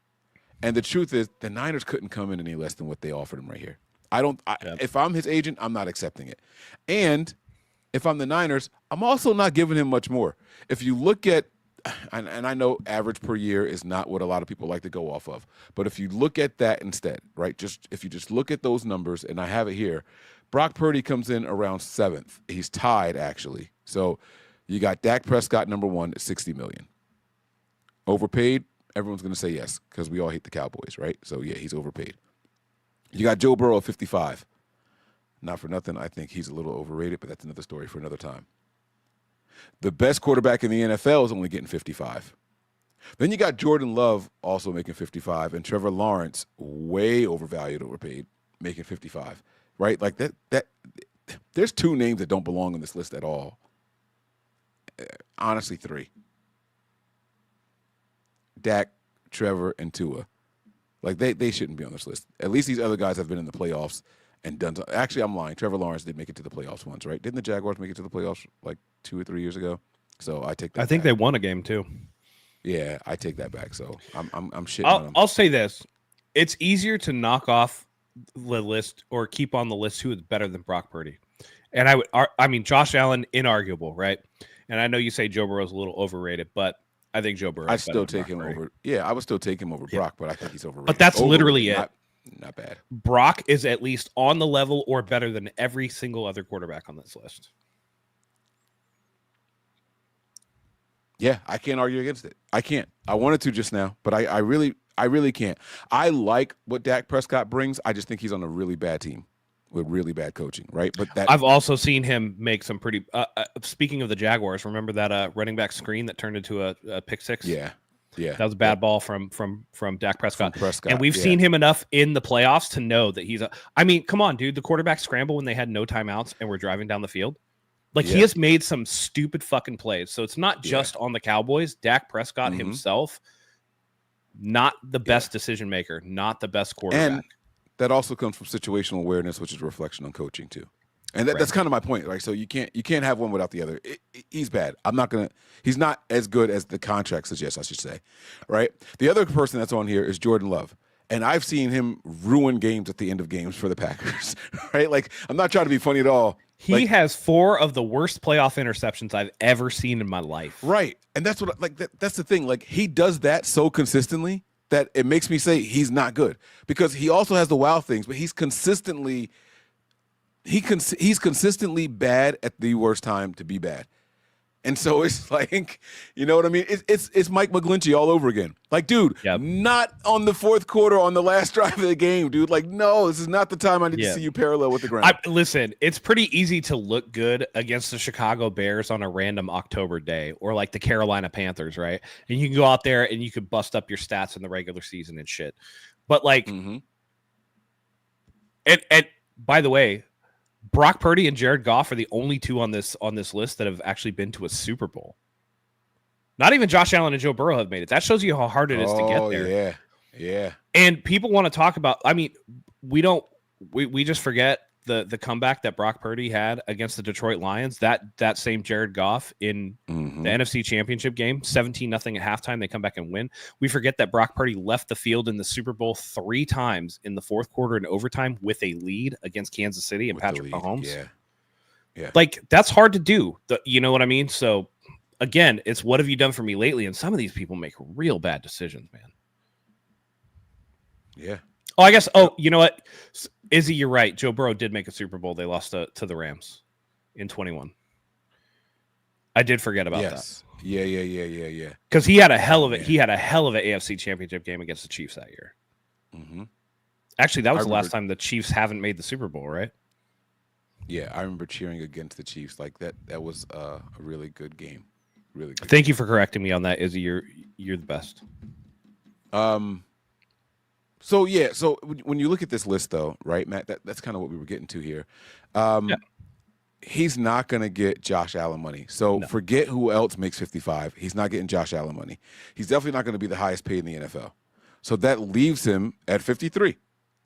H: And the truth is, the Niners couldn't come in any less than what they offered him right here. If I'm his agent, I'm not accepting it. And if I'm the Niners, I'm also not giving him much more. If you look at, and I know average per year is not what a lot of people like to go off of, but if you look at that instead, right, if you just look at those numbers, and I have it here, Brock Purdy comes in around 7th. He's tied, actually. So you got Dak Prescott, number 1, at $60 million. Overpaid? Everyone's going to say yes, because we all hate the Cowboys, right? So, yeah, he's overpaid. You got Joe Burrow at 55. Not for nothing, I think he's a little overrated, but that's another story for another time. The best quarterback in the NFL is only getting 55. Then you got Jordan Love also making 55, and Trevor Lawrence, way overvalued, overpaid, making 55. Right? Like that there's two names that don't belong on this list at all. Honestly, three. Dak, Trevor, and Tua. Like they shouldn't be on this list. At least these other guys have been in the playoffs and done. Actually, I'm lying. Trevor Lawrence did make it to the playoffs once, right? Didn't the Jaguars make it to the playoffs like 2 or 3 years ago? So I take that.
I: I think they won a game too.
H: Yeah, I take that back. So I'm shitting on them.
I: I'll say this: it's easier to knock off the list or keep on the list who is better than Brock Purdy. And I mean, Josh Allen, inarguable, right? And I know you say Joe Burrow's a little overrated, but I think Joe Burrow.
H: I still take him over. Yeah, I would still take him over Brock, but I think he's overrated.
I: But that's literally it.
H: Not bad.
I: Brock is at least on the level or better than every single other quarterback on this list.
H: Yeah, I can't argue against it. I can't. I wanted to just now, but I really can't. I like what Dak Prescott brings. I just think he's on a really bad team with really bad coaching, right? But
I: I've also seen him make some pretty. Speaking of the Jaguars, remember that running back screen that turned into a pick six?
H: Yeah,
I: that was a bad ball from Dak Prescott. And we've
H: yeah.
I: seen him enough in the playoffs to know that he's I mean, come on, dude. The quarterback scramble when they had no timeouts and were driving down the field. Like, he has made some stupid fucking plays. So it's not just on the Cowboys. Dak Prescott himself, not the best decision maker, not the best quarterback.
H: And that also comes from situational awareness, which is a reflection on coaching too. And that's kind of my point, right? So you can't have one without the other. He's bad. He's not as good as the contract suggests, I should say, right? The other person that's on here is Jordan Love. And I've seen him ruin games at the end of games for the Packers, right? Like, I'm not trying to be funny at all.
I: He has 4 of the worst playoff interceptions I've ever seen in my life.
H: Right. And that's what, that's the thing. Like, he does that so consistently that it makes me say he's not good, because he also has the wow things, but he's consistently bad at the worst time to be bad. And so it's like, you know what I mean? It's Mike McGlinchey all over again. Like, dude, not on the fourth quarter on the last drive of the game, dude. Like, no, this is not the time I need to see you parallel with the ground.
I: Listen, it's pretty easy to look good against the Chicago Bears on a random October day, or like the Carolina Panthers, right? And you can go out there and you could bust up your stats in the regular season and shit. But like, and by the way, Brock Purdy and Jared Goff are the only two on this list that have actually been to a Super Bowl. Not even Josh Allen and Joe Burrow have made it. That shows you how hard it is to get there.
H: Yeah.
I: And people want to talk about, I mean, we just forget the comeback that Brock Purdy had against the Detroit Lions. That same Jared Goff in the NFC Championship game, 17-0 at halftime. They come back and win. We forget that Brock Purdy left the field in the Super Bowl 3 times in the fourth quarter and overtime with a lead against Kansas City and with Patrick Mahomes. Yeah. Like, that's hard to do. You know what I mean? So again, it's what have you done for me lately? And some of these people make real bad decisions, man.
H: Yeah.
I: Oh, I guess. Oh, you know what? Izzy, you're right. Joe Burrow did make a Super Bowl. They lost to the Rams in 21. I did forget about that.
H: Yeah.
I: Because he had a hell of it. He had a hell of an AFC Championship game against the Chiefs that year. Actually, that was the last time the Chiefs haven't made the Super Bowl, right?
H: Yeah, I remember cheering against the Chiefs. Like that was a really good game. Really good.
I: Thank you for correcting me on that, Izzy. You're the best.
H: So when you look at this list, though, right, Matt, that's kind of what we were getting to here. He's not going to get Josh Allen money. So forget who else makes 55. He's not getting Josh Allen money. He's definitely not going to be the highest paid in the NFL. So that leaves him at 53.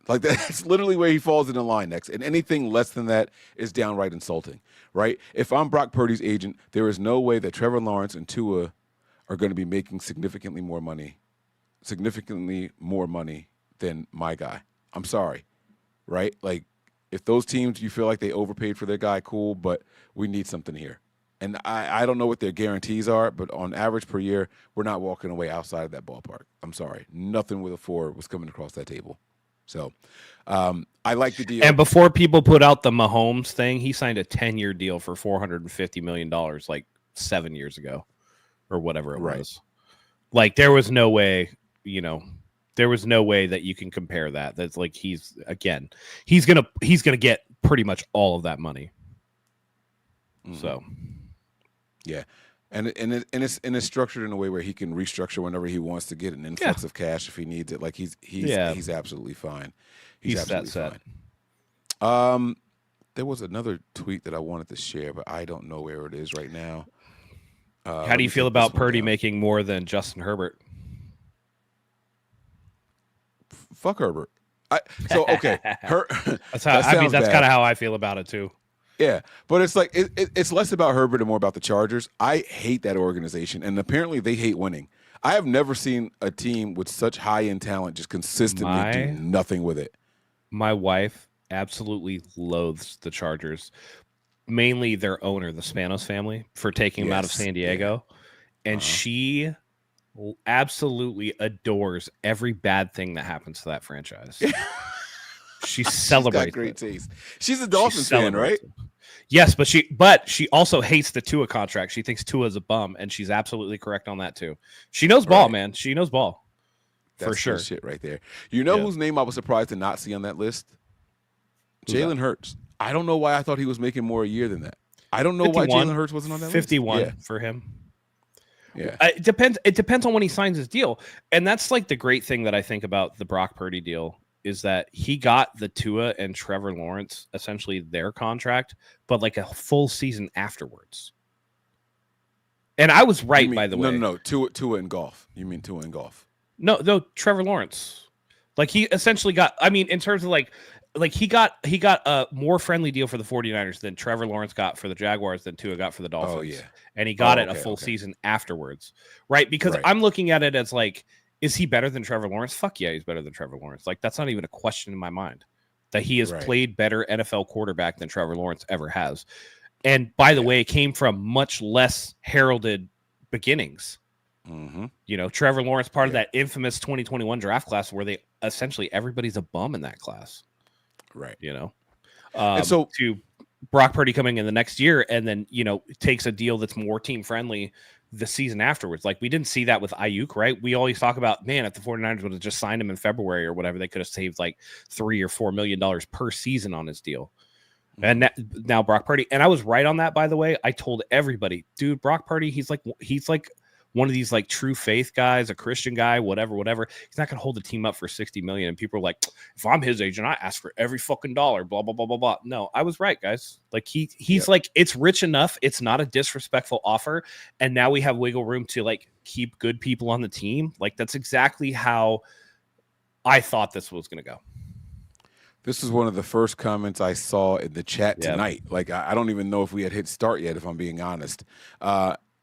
H: Like, that's literally where he falls in the line next. And anything less than that is downright insulting, right? If I'm Brock Purdy's agent, there is no way that Trevor Lawrence and Tua are going to be making significantly more money than my guy. I'm sorry, right? Like, if those teams, you feel like they overpaid for their guy, cool, but we need something here. And I don't know what their guarantees are, but on average per year, we're not walking away outside of that ballpark. I'm sorry. Nothing with a 4 was coming across that table. So I like the deal.
I: And before people put out the Mahomes thing, he signed a 10-year deal for $450 million like 7 years ago or whatever it was. Like, there was no way, there was no way that you can compare that. That's like, he's gonna get pretty much all of that money. So
H: Yeah. And it's structured in a way where he can restructure whenever he wants to get an influx of cash if he needs it. Like he's absolutely fine. He's absolutely fine. There was another tweet that I wanted to share, but I don't know where it is right now.
I: How do you feel about Purdy making more than Justin Herbert?
H: Fuck Herbert. Okay.
I: That's kind of how I feel about it too.
H: Yeah, but it's like it's less about Herbert and more about the Chargers. I hate that organization, and apparently they hate winning. I have never seen a team with such high-end talent just consistently do nothing with it.
I: My wife absolutely loathes the Chargers, mainly their owner, the Spanos family, for taking him out of San Diego, and she absolutely adores every bad thing that happens to that franchise. She celebrates.
H: She's got great taste. She's a Dolphins fan, right?
I: Yes, but she also hates the Tua contract. She thinks Tua is a bum, and she's absolutely correct on that too. She knows ball, man. She knows ball.
H: That's
I: for sure.
H: Shit right there. You know whose name I was surprised to not see on that list? Jalen Hurts. I don't know why I thought he was making more a year than that. I don't know why Jalen Hurts wasn't on that
I: 51
H: list. 51
I: for him.
H: Yeah.
I: It depends on when he signs his deal. And that's like the great thing that I think about the Brock Purdy deal is that he got the Tua and Trevor Lawrence, essentially their contract, but like a full season afterwards. And I was right, by the way.
H: No. Tua in golf. You mean Tua in golf?
I: No, Trevor Lawrence. Like he essentially got, I mean, in terms of like he got a more friendly deal for the 49ers than Trevor Lawrence got for the Jaguars than Tua got for the Dolphins.
H: Oh, yeah.
I: And he got it a full season afterwards. Right? Because I'm looking at it as like, is he better than Trevor Lawrence? Fuck yeah, he's better than Trevor Lawrence. Like, that's not even a question in my mind. That he has played better NFL quarterback than Trevor Lawrence ever has. And by the way, it came from much less heralded beginnings.
H: Mm-hmm.
I: You know, Trevor Lawrence, part of that infamous 2021 draft class where they essentially everybody's a bum in that class.
H: Right.
I: You know,
H: and so
I: to Brock Purdy coming in the next year and then, you know, takes a deal that's more team friendly the season afterwards. Like we didn't see that with Ayuk, right? We always talk about, man, if the 49ers would have just signed him in February or whatever, they could have saved like $3 or $4 million per season on his deal. And now Brock Purdy, and I was right on that, by the way. I told everybody, dude, Brock Purdy, he's like one of these like true faith guys, a Christian guy, whatever. He's not going to hold the team up for $60 million. And people are like, if I'm his agent, I ask for every fucking dollar, blah, blah, blah, blah, blah. No, I was right, guys. Like he's like, it's rich enough. It's not a disrespectful offer. And now we have wiggle room to like keep good people on the team. Like that's exactly how I thought this was going to go.
H: This is one of the first comments I saw in the chat tonight. Like, I don't even know if we had hit start yet, if I'm being honest.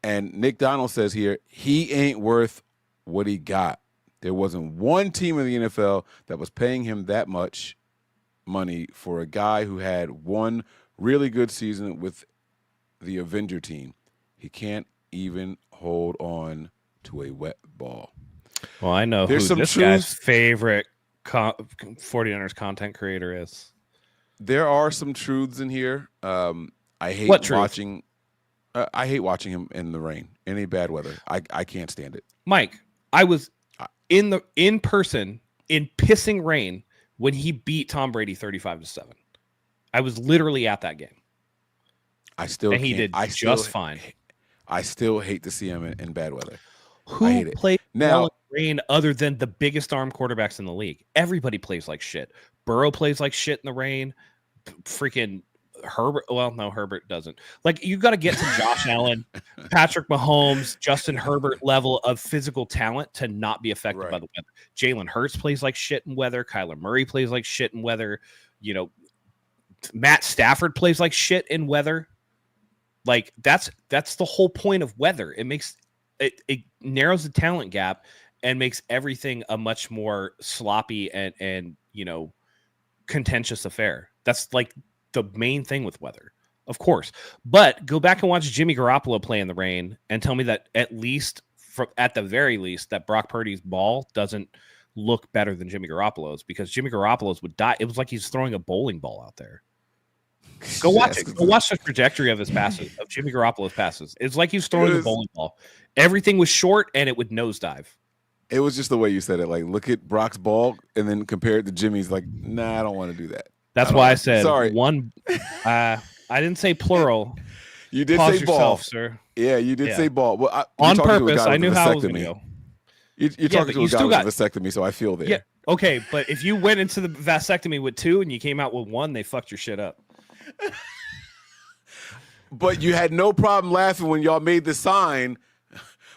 H: And Nick Donald says here, he ain't worth what he got. There wasn't one team in the NFL that was paying him that much money for a guy who had one really good season with the Avenger team. He can't even hold on to a wet ball.
I: Well, I know who this guy's favorite 49ers content creator is.
H: There are some truths in here. I hate watching. I hate watching him in the rain, any bad weather. I can't stand it.
I: Mike, I was in person in pissing rain when he beat Tom Brady 35-7. I was literally at that game. And he did just fine.
H: I still hate to see him in bad weather.
I: Who plays well in rain other than the biggest arm quarterbacks in the league? Everybody plays like shit. Burrow plays like shit in the rain. Freaking Herbert. Well, no, Herbert doesn't. Like, you got to get to Josh Allen, Patrick Mahomes, Justin Herbert level of physical talent to not be affected by the weather. Jalen Hurts plays like shit in weather. Kyler Murray plays like shit in weather. You know, Matt Stafford plays like shit in weather. Like, that's the whole point of weather. It makes it narrows the talent gap and makes everything a much more sloppy and you know, contentious affair. That's like the main thing with weather, of course. But go back and watch Jimmy Garoppolo play in the rain and tell me that at the very least, that Brock Purdy's ball doesn't look better than Jimmy Garoppolo's, because Jimmy Garoppolo's would die. It was like he's throwing a bowling ball out there. Go watch it. Go watch the trajectory of his passes, of Jimmy Garoppolo's passes. It's like he's throwing a bowling ball. Everything was short and it would nosedive. It
H: was just the way you said it. Like, look at Brock's ball and then compare it to Jimmy's. Like, nah, I don't want to do that.
I: That's why I said one. I didn't say plural.
H: You did
I: Pause
H: say ball,
I: yourself, sir.
H: Yeah, you did say ball. Well,
I: on purpose. I knew how it was going to go.
H: You're talking to a guy with a vasectomy, so I feel there.
I: Yeah. Okay, but if you went into the vasectomy with 2 and you came out with 1, they fucked your shit up.
H: But you had no problem laughing when y'all made the sign,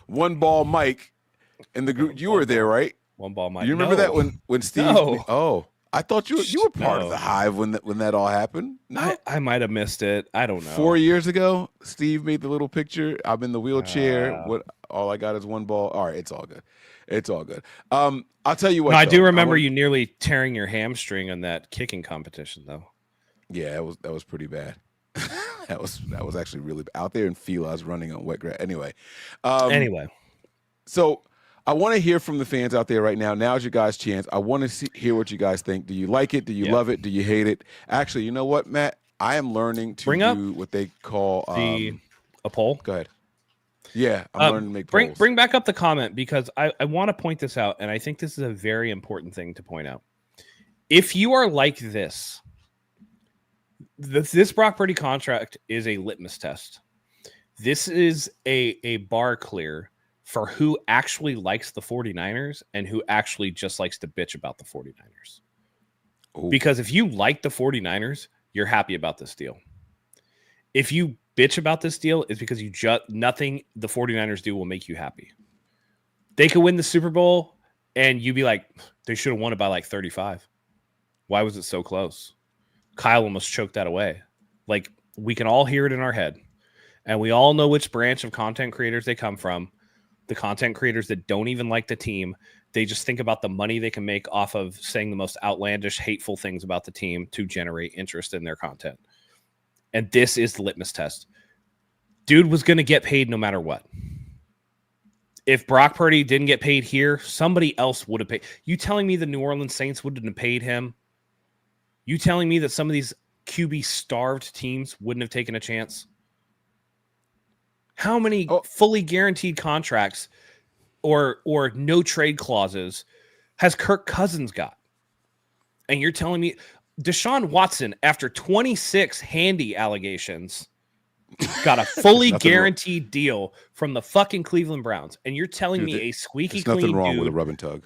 H: one ball Mike, in the group. You were there, right?
I: One ball Mike.
H: You remember that when Steve?
I: No.
H: Oh, I thought you were part of the Hive when that all happened. No?
I: I might have missed it. I don't know.
H: 4 years ago, Steve made the little picture. I'm in the wheelchair. What? All I got is one ball. All right, it's all good. It's all good. I'll tell you what.
I: No, I do remember you nearly tearing your hamstring on that kicking competition, though.
H: Yeah, that was pretty bad. that was actually really out there in field. I was running on wet grass. Anyway. So I want to hear from the fans out there right now. Now's your guys' chance. I want to hear what you guys think. Do you like it? Do you love it? Do you hate it? Actually, you know what, Matt? I am learning to do what they call
I: a poll.
H: Go ahead. Yeah, I'm learning to make polls.
I: Bring back up the comment because I want to point this out, and I think this is a very important thing to point out. If you are like this Brock Purdy contract is a litmus test. This is a bar clear for who actually likes the 49ers and who actually just likes to bitch about the 49ers. Ooh. Because if you like the 49ers, you're happy about this deal. If you bitch about this deal, it's because nothing the 49ers do will make you happy. They could win the Super Bowl and you'd be like, they should have won it by like 35. Why was it so close? Kyle almost choked that away. Like, we can all hear it in our head. And we all know which branch of content creators they come from. The content creators that don't even like the team. They just think about the money they can make off of saying the most outlandish, hateful things about the team to generate interest in their content. And this is the litmus test. Dude was going to get paid no matter what. If Brock Purdy didn't get paid here, somebody else would have paid. You telling me the New Orleans Saints wouldn't have paid him? You telling me that some of these QB-starved teams wouldn't have taken a chance? How many fully guaranteed contracts or no trade clauses has Kirk Cousins got? And you're telling me Deshaun Watson, after 26 handy allegations, got a fully guaranteed deal from the fucking Cleveland Browns. And you're telling me a squeaky clean
H: nothing wrong
I: dude
H: with a rub and tug.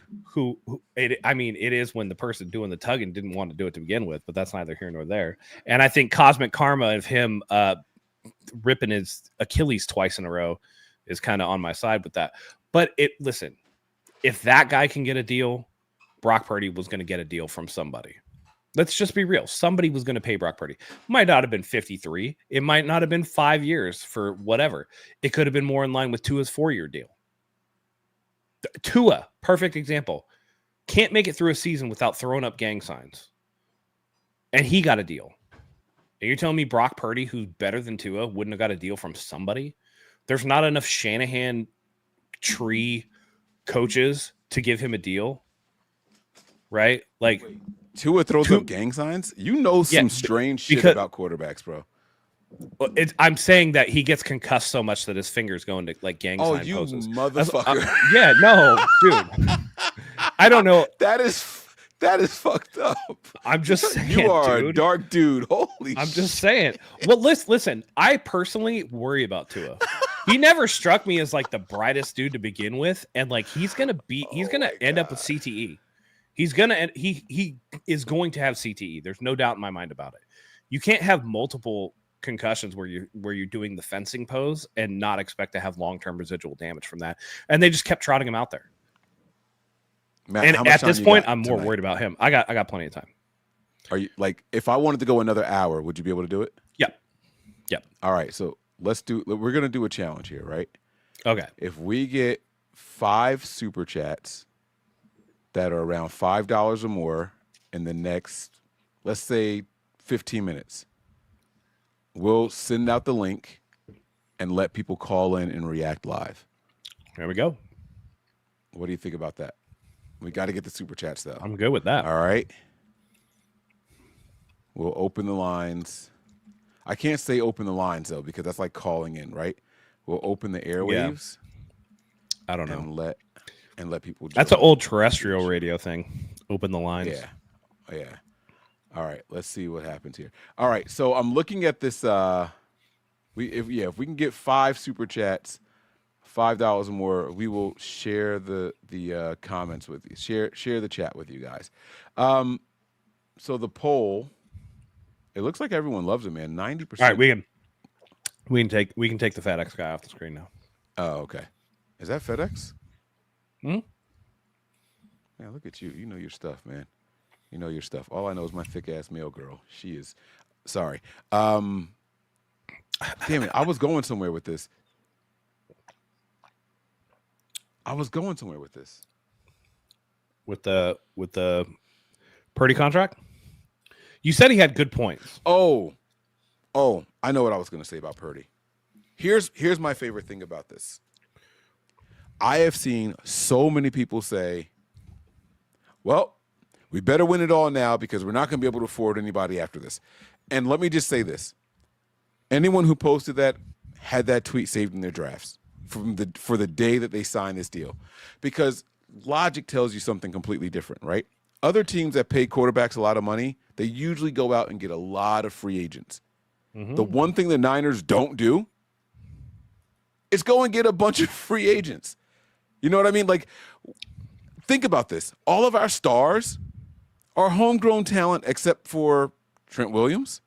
I: It is when the person doing the tugging didn't want to do it to begin with, but that's neither here nor there. And I think cosmic karma of him ripping his Achilles twice in a row is kind of on my side with that. But listen, if that guy can get a deal, Brock Purdy was going to get a deal from somebody. Let's just be real. Somebody was going to pay Brock Purdy. Might not have been 53. It might not have been 5 years for whatever. It could have been more in line with Tua's 4-year deal. Tua, perfect example. Can't make it through a season without throwing up gang signs. And he got a deal. And you're telling me Brock Purdy, who's better than Tua, wouldn't have got a deal from somebody? There's not enough Shanahan tree coaches to give him a deal. Right? Like,
H: Tua throws up gang signs? You know some strange shit about quarterbacks, bro.
I: I'm saying that he gets concussed so much that his fingers go into like gang sign poses.
H: Oh, you motherfucker.
I: Yeah, no, dude. I don't know.
H: That is fucked up.
I: I'm just saying,
H: you are
I: dude.
H: A dark dude. Holy shit.
I: I'm just saying. Well, listen, I personally worry about Tua. He never struck me as like the brightest dude to begin with. And like, he's going to end up with CTE. He is going to have CTE. There's no doubt in my mind about it. You can't have multiple concussions where you're doing the fencing pose and not expect to have long-term residual damage from that. And they just kept trotting him out there.
H: Matt,
I: and at this point, I'm more worried about him. I got plenty of time.
H: Are you like, if I wanted to go another hour, would you be able to do it?
I: Yep.
H: All right. So we're going to do a challenge here, right?
I: Okay.
H: If we get 5 super chats that are around $5 or more in the next, let's say, 15 minutes, we'll send out the link and let people call in and react live.
I: There we go.
H: What do you think about that? We got to get the super chats, though.
I: I'm good with that.
H: All right. We'll open the lines. I can't say open the lines, though, because that's like calling in, right? We'll open the airwaves.
I: Yeah. I don't know.
H: And let people.
I: That's an old terrestrial radio thing. Open the lines.
H: Yeah. All right. Let's see what happens here. All right. So I'm looking at this If we can get 5 super chats, $5 or more, we will share the comments with you. Share the chat with you guys. So the poll, it looks like everyone loves it, man. 90%.
I: All right, we can take the FedEx guy off the screen now.
H: Oh, okay. Is that FedEx?
I: Hmm?
H: Man, look at you. You know your stuff, man. You know your stuff. All I know is my thick ass mail girl. She is sorry. Damn it. I was going somewhere with this.
I: With the Purdy contract? You said he had good points.
H: Oh, I know what I was going to say about Purdy. Here's my favorite thing about this. I have seen so many people say, well, we better win it all now because we're not going to be able to afford anybody after this. And let me just say this. Anyone who posted that had that tweet saved in their drafts for the day that they signed this deal. Because logic tells you something completely different, right? Other teams that pay quarterbacks a lot of money, they usually go out and get a lot of free agents. Mm-hmm. The one thing the Niners don't do is go and get a bunch of free agents. You know what I mean? Like, think about this. All of our stars are homegrown talent except for Trent Williams.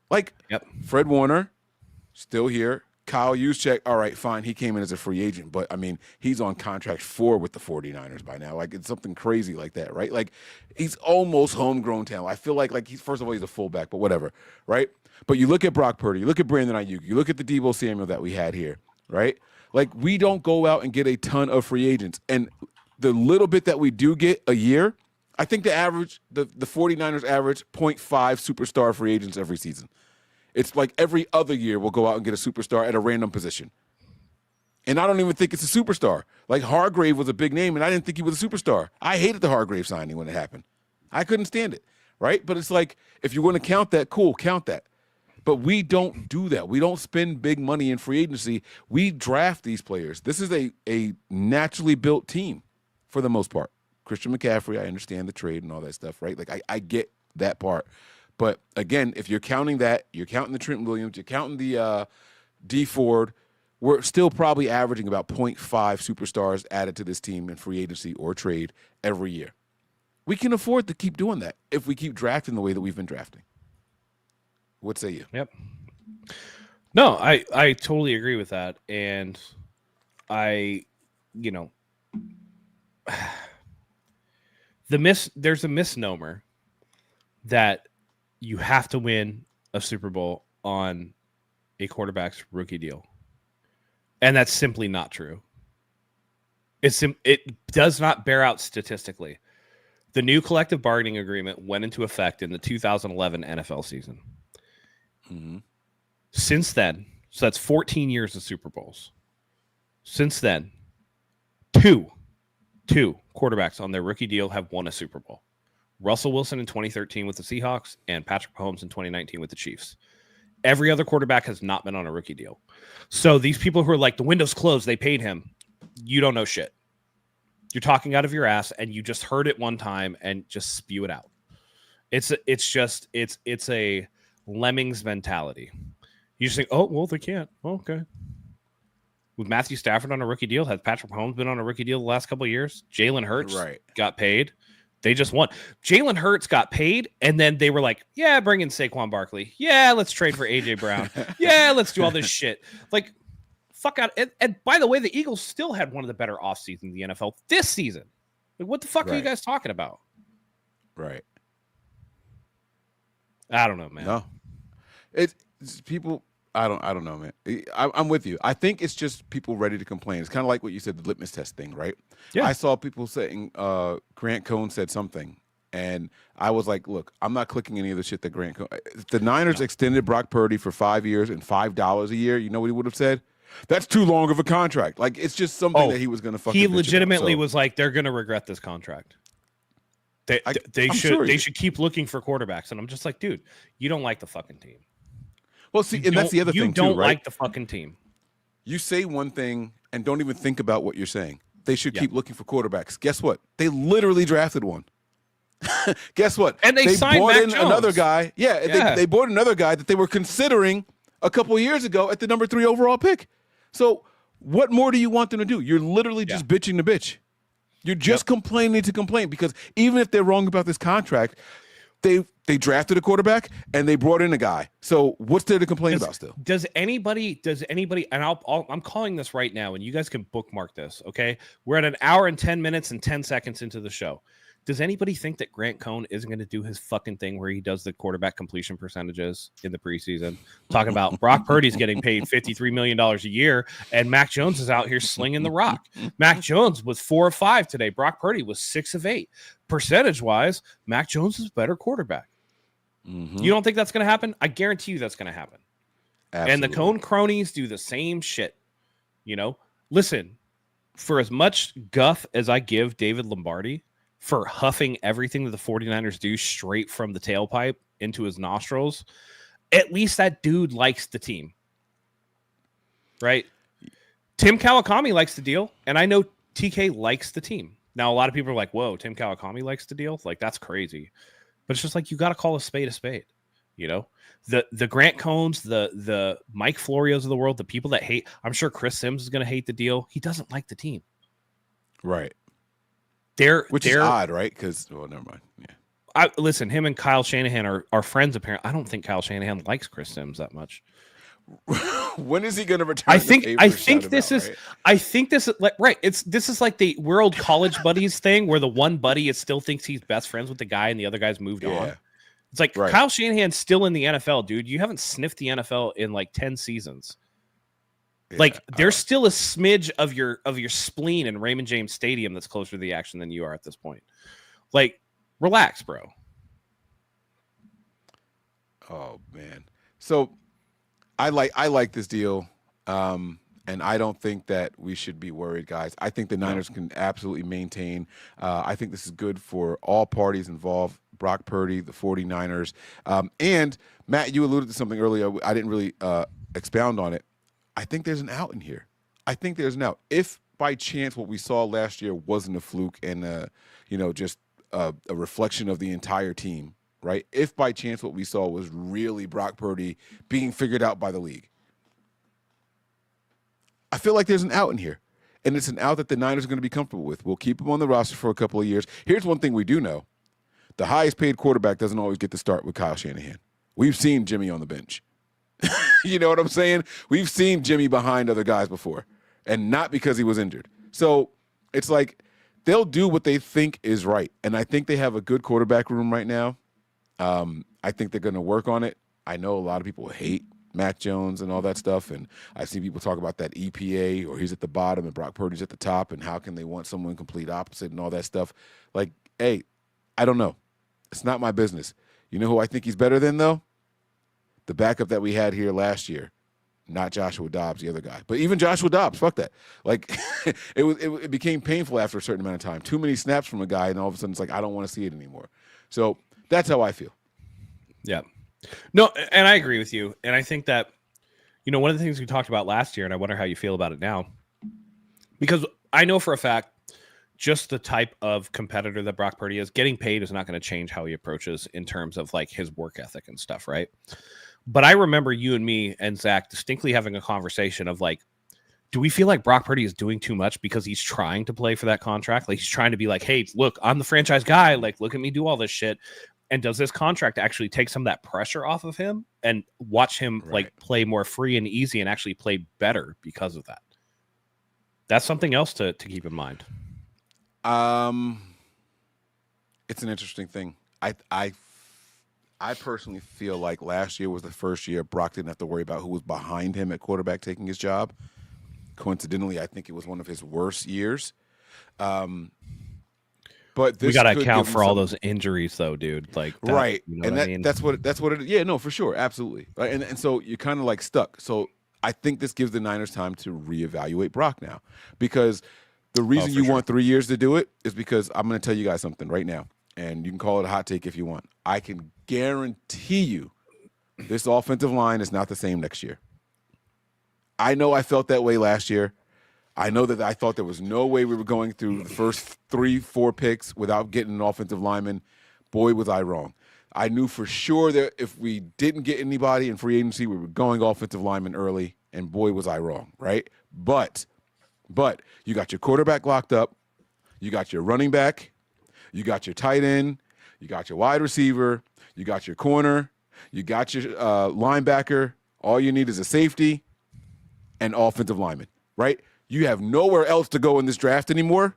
H: Like,
I: yep.
H: Fred Warner, still here. Kyle Juszczyk, all right, fine. He came in as a free agent, but, I mean, he's on contract 4 with the 49ers by now. Like, it's something crazy like that, right? Like, he's almost homegrown talent. I feel like he's, first of all, he's a fullback, but whatever, right? But you look at Brock Purdy, you look at Brandon Ayuk, you look at the Deebo Samuel that we had here, right? Like, we don't go out and get a ton of free agents. And the little bit that we do get a year, I think the 49ers average 0.5 superstar free agents every season. It's like every other year we'll go out and get a superstar at a random position. And I don't even think it's a superstar. Like, Hargrave was a big name, and I didn't think he was a superstar. I hated the Hargrave signing when it happened. I couldn't stand it, right? But it's like, if you want to count that, cool, count that. But we don't do that. We don't spend big money in free agency. We draft these players. This is a naturally built team for the most part. Christian McCaffrey, I understand the trade and all that stuff, right? Like, I get that part. But, again, if you're counting that, you're counting the Trent Williams, you're counting the D Ford, we're still probably averaging about 0.5 superstars added to this team in free agency or trade every year. We can afford to keep doing that if we keep drafting the way that we've been drafting. What say you?
I: Yep. No, I totally agree with that. And there's a misnomer that you have to win a Super Bowl on a quarterback's rookie deal. And that's simply not true. It does not bear out statistically. The new collective bargaining agreement went into effect in the 2011 NFL season.
H: Mm-hmm.
I: Since then, so that's 14 years of Super Bowls. Since then, two quarterbacks on their rookie deal have won a Super Bowl. Russell Wilson in 2013 with the Seahawks and Patrick Mahomes in 2019 with the Chiefs. Every other quarterback has not been on a rookie deal. So these people who are like, the window's closed, they paid him. You don't know shit. You're talking out of your ass, and you just heard it one time and just spew it out. It's a lemmings mentality. You just think, oh, well, they can't. Oh, okay. With Matthew Stafford on a rookie deal, has Patrick Mahomes been on a rookie deal the last couple of years? Jalen Hurts got paid. They just won. Jalen Hurts got paid, and then they were like, yeah, bring in Saquon Barkley. Yeah, let's trade for A.J. Brown. Yeah, let's do all this shit. Like, fuck out. And by the way, the Eagles still had one of the better off seasons in the NFL this season. Like, what the fuck are you guys talking about?
H: Right.
I: I don't know, man.
H: No. It's people. I don't know, man. I'm with you. I think it's just people ready to complain. It's kind of like what you said, the litmus test thing, right?
I: Yeah.
H: I saw people saying Grant Cohn said something, and I was like, look, I'm not clicking any of the shit that Grant Cohn. If the Niners extended Brock Purdy for 5 years and $5 a year, you know what he would have said? That's too long of a contract. Like, it's just something that he was going to fucking.
I: He legitimately was like, they're going to regret this contract. They should keep looking for quarterbacks, and I'm just like, dude, you don't like the fucking team.
H: Well, see, and that's the other thing too, right?
I: You don't like the fucking team.
H: You say one thing and don't even think about what you're saying. They should keep looking for quarterbacks. Guess what? They literally drafted one. Guess what?
I: And they signed
H: brought
I: Mac
H: in
I: Jones.
H: another guy. Yeah,
I: Yeah.
H: They brought another guy that they were considering a couple of years ago at the number 3 overall pick. So what more do you want them to do? You're literally just bitching to bitch. You're just complaining to complain, because even if they're wrong about this contract, they drafted a quarterback and they brought in a guy. So what's there to complain about still?
I: Does anybody, and I'm calling this right now, and you guys can bookmark this, okay? We're at an hour and 10 minutes and 10 seconds into the show. Does anybody think that Grant Cohn isn't going to do his fucking thing where he does the quarterback completion percentages in the preseason? Talking about Brock Purdy's getting paid $53 million a year, and Mac Jones is out here slinging the rock. Mac Jones was 4 of 5 today. Brock Purdy was 6 of 8. Percentage-wise, Mac Jones is a better quarterback.
H: Mm-hmm.
I: You don't think that's going to happen? I guarantee you that's going to happen.
H: Absolutely.
I: And the Cohn cronies do the same shit. You know, listen, for as much guff as I give David Lombardi for huffing everything that the 49ers do straight from the tailpipe into his nostrils, at least that dude likes the team. Right? Tim Kawakami likes the deal, and I know TK likes the team. Now, a lot of people are like, whoa, Tim Kawakami likes the deal? Like, that's crazy. But it's just like, you got to call a spade, you know? The Grant Cohns, the Mike Florios of the world, the people that hate, I'm sure Chris Sims is going to hate the deal. He doesn't like the team.
H: Right. Which
I: They're
H: is odd, right? Because, well, never mind. Yeah.
I: Listen, him and Kyle Shanahan are friends, apparently. I don't think Kyle Shanahan likes Chris Sims that much.
H: When is he going to return?
I: I think this is like right. This is like the World College Buddies thing, where the one buddy still thinks he's best friends with the guy, and the other guy's moved on. It's like Kyle Shanahan's still in the NFL, dude. You haven't sniffed the NFL in like 10 seasons. Yeah, like there's still a smidge of your spleen in Raymond James Stadium that's closer to the action than you are at this point. Like, relax, bro.
H: Oh man. So I like this deal. And I don't think that we should be worried, guys. I think the Niners can absolutely maintain. I think this is good for all parties involved. Brock Purdy, the 49ers. And Matt, you alluded to something earlier. I didn't really expound on it. I think there's an out in here. I think there's an out. If by chance what we saw last year wasn't a fluke and just a reflection of the entire team, right? If by chance what we saw was really Brock Purdy being figured out by the league, I feel like there's an out in here. And it's an out that the Niners are going to be comfortable with. We'll keep him on the roster for a couple of years. Here's one thing we do know. The highest paid quarterback doesn't always get to start with Kyle Shanahan. We've seen Jimmy on the bench. You know what I'm saying? We've seen Jimmy behind other guys before, and not because he was injured. So it's like they'll do what they think is right. And I think they have a good quarterback room right now. I think they're going to work on it. I know a lot of people hate Mac Jones and all that stuff, and I've seen people talk about that EPA, or he's at the bottom and Brock Purdy's at the top, and how can they want someone complete opposite and all that stuff. Like, hey, I don't know. It's not my business. You know who I think he's better than, though? The backup that we had here last year. Not Joshua Dobbs, the other guy. But even Joshua Dobbs, fuck that. Like, it became painful after a certain amount of time. Too many snaps from a guy, and all of a sudden it's like, I don't want to see it anymore. So that's how I feel.
I: Yeah. No, and I agree with you. And I think that, one of the things we talked about last year, and I wonder how you feel about it now, because I know for a fact, just the type of competitor that Brock Purdy is, getting paid is not going to change how he approaches in terms of like his work ethic and stuff, right? But I remember you and me and Zach distinctly having a conversation of like, do we feel like Brock Purdy is doing too much because he's trying to play for that contract? Like he's trying to be like, hey, look, I'm the franchise guy. Like, look at me do all this shit. And does this contract actually take some of that pressure off of him and watch him like play more free and easy and actually play better because of that? That's something else to keep in mind.
H: It's an interesting thing. I personally feel like last year was the first year Brock didn't have to worry about who was behind him at quarterback taking his job. Coincidentally, I think it was one of his worst years. But this
I: we got to account for all those injuries, though, dude. Like, that,
H: right,
I: you know
H: and
I: what I mean?
H: that's what it is. Yeah, no, for sure, absolutely. Right? And so you're kind of like stuck. So I think this gives the Niners time to reevaluate Brock now, because the reason you want 3 years to do it is because I'm going to tell you guys something right now, and you can call it a hot take if you want. I can guarantee you this offensive line is not the same next year. I know I felt that way last year. I know that I thought there was no way we were going through the first 3-4 picks without getting an offensive lineman. boy, was I wrong. I knew for sure that if we didn't get anybody in free agency, we were going offensive lineman early, and boy, was I wrong, right? But you got your quarterback locked up, you got your running back, you got your tight end, you got your wide receiver, you got your corner, you got your linebacker. All you need is a safety and offensive lineman, right? You have nowhere else to go in this draft anymore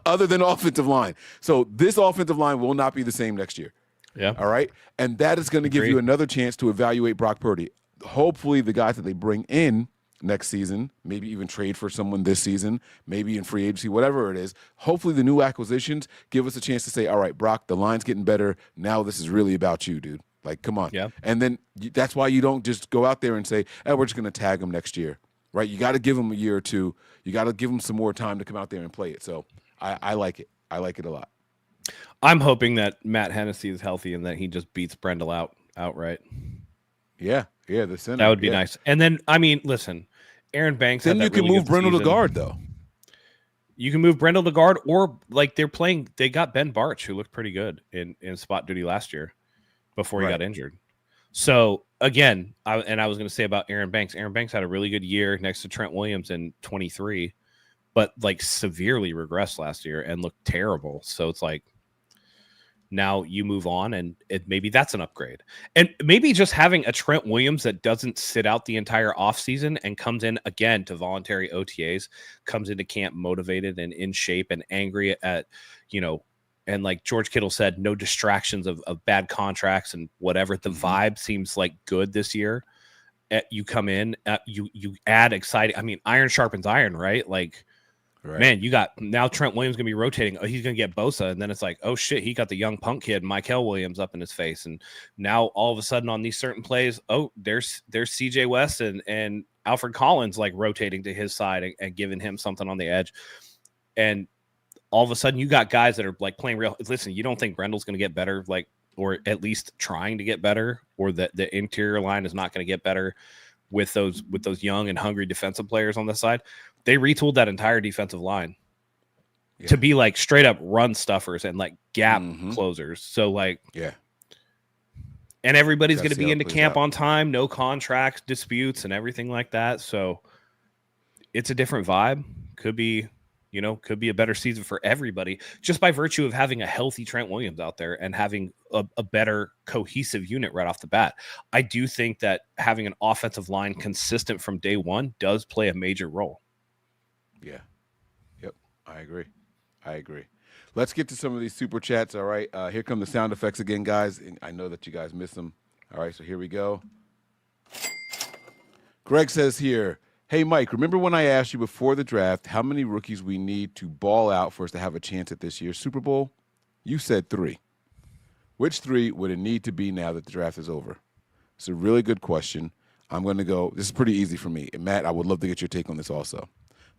H: other than offensive line. So this offensive line will not be the same next year.
I: Yeah.
H: All right? And that is going to give you another chance to evaluate Brock Purdy. Hopefully the guys that they bring in next season, maybe even trade for someone this season, maybe in free agency, whatever it is, hopefully the new acquisitions give us a chance to say, all right, Brock, the line's getting better. Now this is really about you, dude. Like, come on.
I: Yeah.
H: And then that's why you don't just go out there and say, we're just going to tag him next year, right? You got to give him a year or two. You got to give him some more time to come out there and play it. So I like it. I like it a lot.
I: I'm hoping that Matt Hennessy is healthy and that he just beats Brendel outright.
H: Yeah, the center.
I: That would be nice. And then, I mean, listen, Aaron Banks.
H: Then you can move Brendel to guard, though.
I: You can move Brendel to guard, or like they got Ben Barch, who looked pretty good in spot duty last year before he got injured. So again, I was going to say about Aaron Banks. Aaron Banks had a really good year next to Trent Williams in 23, but like severely regressed last year and looked terrible. So it's like, now you move on, and maybe that's an upgrade. And maybe just having a Trent Williams that doesn't sit out the entire offseason and comes in again to voluntary OTAs, comes into camp motivated and in shape and angry at, and like George Kittle said, no distractions of bad contracts and whatever. The vibe seems like good this year. You come in, you add exciting. I mean, iron sharpens iron, right? Like, man, you got now Trent Williams going to be rotating. Oh, he's going to get Bosa. And then it's like, oh, shit, he got the young punk kid, Mykel Williams, up in his face. And now all of a sudden on these certain plays, oh, there's CJ West and Alfred Collins like rotating to his side and giving him something on the edge. And all of a sudden you got guys that are like playing real. Listen, you don't think Brendel's going to get better, like, or at least trying to get better, or that the interior line is not going to get better with those young and hungry defensive players on the side. They retooled that entire defensive line to be like straight up run stuffers and like gap closers. So like, and everybody's going to be into camp on time, no contract disputes and everything like that. So it's a different vibe. Could be a better season for everybody just by virtue of having a healthy Trent Williams out there and having a better cohesive unit right off the bat. I do think that having an offensive line consistent from day one does play a major role.
H: Yeah. Yep. I agree. Let's get to some of these super chats. All right. Here come the sound effects again, guys. I know that you guys miss them. All right. So here we go. Greg says here, hey, Mike, remember when I asked you before the draft how many rookies we need to ball out for us to have a chance at this year's Super Bowl? You said 3. Which 3 would it need to be now that the draft is over? It's a really good question. I'm going to go. This is pretty easy for me. And Matt, I would love to get your take on this also.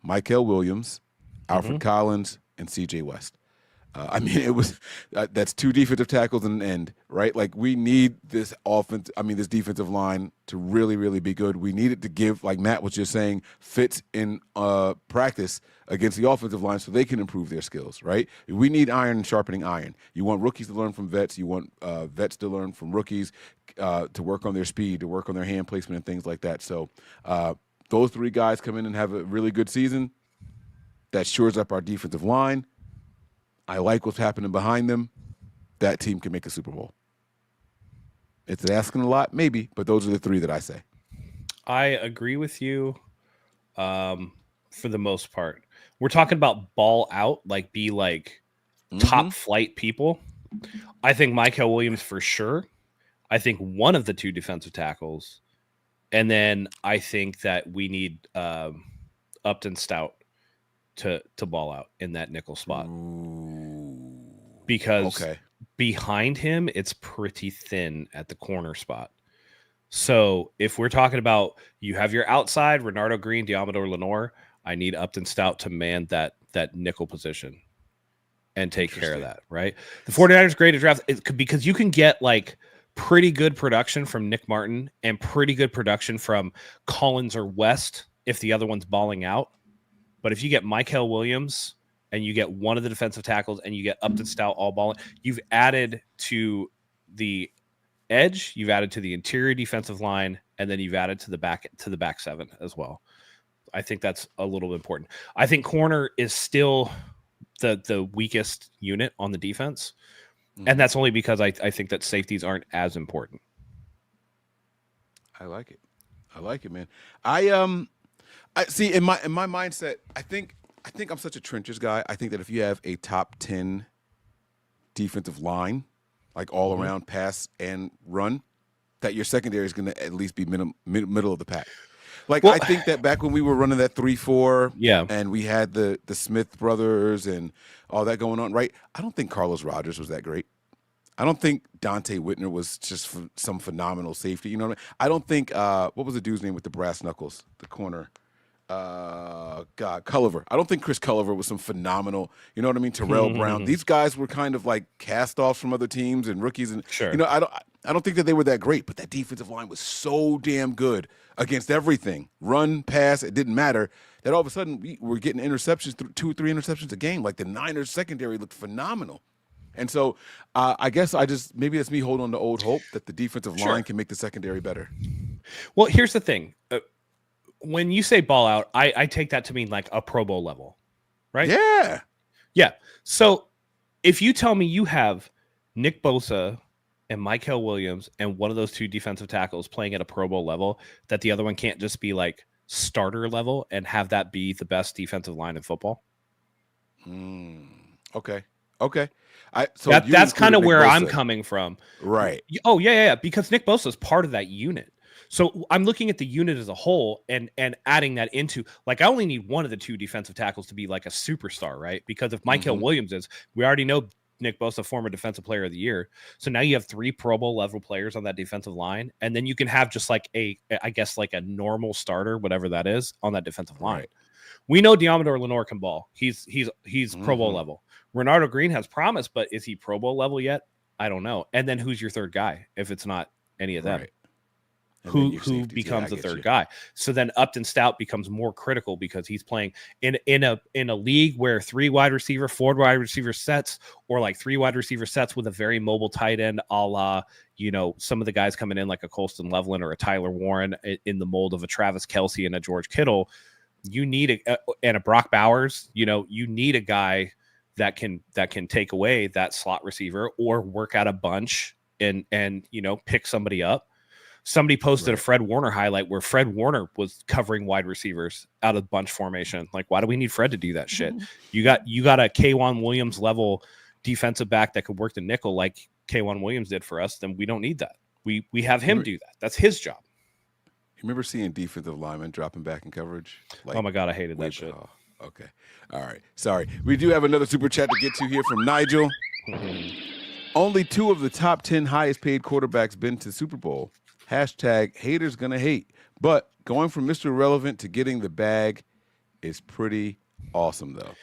H: Mykel Williams, Alfred Collins, and C.J. West. I mean, it was that's 2 defensive tackles and an end, right? Like, we need this this defensive line to really, really be good. We need it to give, like Matt was just saying, fits in practice against the offensive line so they can improve their skills, right? We need iron and sharpening iron. You want rookies to learn from vets. You want vets to learn from rookies, to work on their speed, to work on their hand placement and things like that. So those 3 guys come in and have a really good season. That shores up our defensive line. I like what's happening behind them. That team can make a Super Bowl. It's asking a lot, maybe, but those are the 3 that I say.
I: I agree with you for the most part. We're talking about ball out, like be like top flight people. I think Mykel Williams for sure. I think one of the 2 defensive tackles. And then I think that we need Upton Stout to ball out in that nickel spot. Because behind him, it's pretty thin at the corner spot. So if we're talking about you have your outside, Renardo Green, Diamador Lenore, I need Upton Stout to man that nickel position and take care of that, right? The 49ers great at draft because you can get like pretty good production from Nick Martin and pretty good production from Collins or West if the other one's balling out. But if you get Mykel Williams and you get one of the defensive tackles, and you get Upton Stout all balling. You've added to the edge, you've added to the interior defensive line, and then you've added to the back seven as well. I think that's a little important. I think corner is still the weakest unit on the defense, and that's only because I think that safeties aren't as important.
H: I like it, man. I see in my mindset, I think I'm such a trenches guy. I think that if you have a top 10 defensive line, like all around pass and run, that your secondary is going to at least be middle of the pack. Like, I think that back when we were running that 3-4, and we had the Smith brothers and all that going on, right? I don't think Carlos Rogers was that great. I don't think Dante Whitner was just some phenomenal safety. You know what I mean? I don't think what was the dude's name with the brass knuckles, the corner? Culliver. I don't think Chris Culliver was some phenomenal, you know what I mean? Terrell Brown. These guys were kind of like cast-offs from other teams and rookies, and you know, I don't think that they were that great, but that defensive line was so damn good against everything. Run, pass, it didn't matter. That all of a sudden we were getting interceptions, 2 or 3 interceptions a game. Like the Niners secondary looked phenomenal. And so I guess maybe that's me holding on to old hope that the defensive line can make the secondary better.
I: Well, here's the thing. When you say ball out, I take that to mean like a Pro Bowl level, right?
H: Yeah.
I: Yeah. So if you tell me you have Nick Bosa and Mykel Williams and one of those 2 defensive tackles playing at a Pro Bowl level, that the other one can't just be like starter level and have that be the best defensive line in football.
H: Okay. So
I: that's kind of where I'm coming from.
H: Right.
I: Oh, yeah. Because Nick Bosa is part of that unit. So I'm looking at the unit as a whole and adding that into, like, I only need one of the 2 defensive tackles to be like a superstar, right? Because if Mykel Williams is, we already know Nick Bosa, former defensive player of the year. So now you have 3 Pro Bowl level players on that defensive line. And then you can have just like a normal starter, whatever that is, on that defensive line. Right. We know Diamador Lenore can ball. He's Pro Bowl level. Renardo Green has promise, but is he Pro Bowl level yet? I don't know. And then who's your third guy if it's not any of them? Right. Who becomes the third guy? So then Upton Stout becomes more critical because he's playing in a league where 4 wide receiver sets, or like 3 wide receiver sets with a very mobile tight end, a la, you know, some of the guys coming in like a Colston Loveland or a Tyler Warren in the mold of a Travis Kelce and a George Kittle. You need and a Brock Bowers. You know, you need a guy that can take away that slot receiver or work out a bunch and you know, pick somebody up. Somebody posted a Fred Warner highlight where Fred Warner was covering wide receivers out of bunch formation. Like, why do we need Fred to do that shit? You got a K'Wan Williams level defensive back that could work the nickel like K'Wan Williams did for us. Then we don't need that. We have him do that. That's his job.
H: You remember seeing defensive linemen dropping back in coverage? Like,
I: oh my God, I hated that shit.
H: Oh, okay. All right. Sorry. We do have another super chat to get to here from Nigel. Only 2 of the top 10 highest paid quarterbacks been to Super Bowl. Hashtag haters gonna hate. But going from Mr. Irrelevant to getting the bag is pretty awesome, though.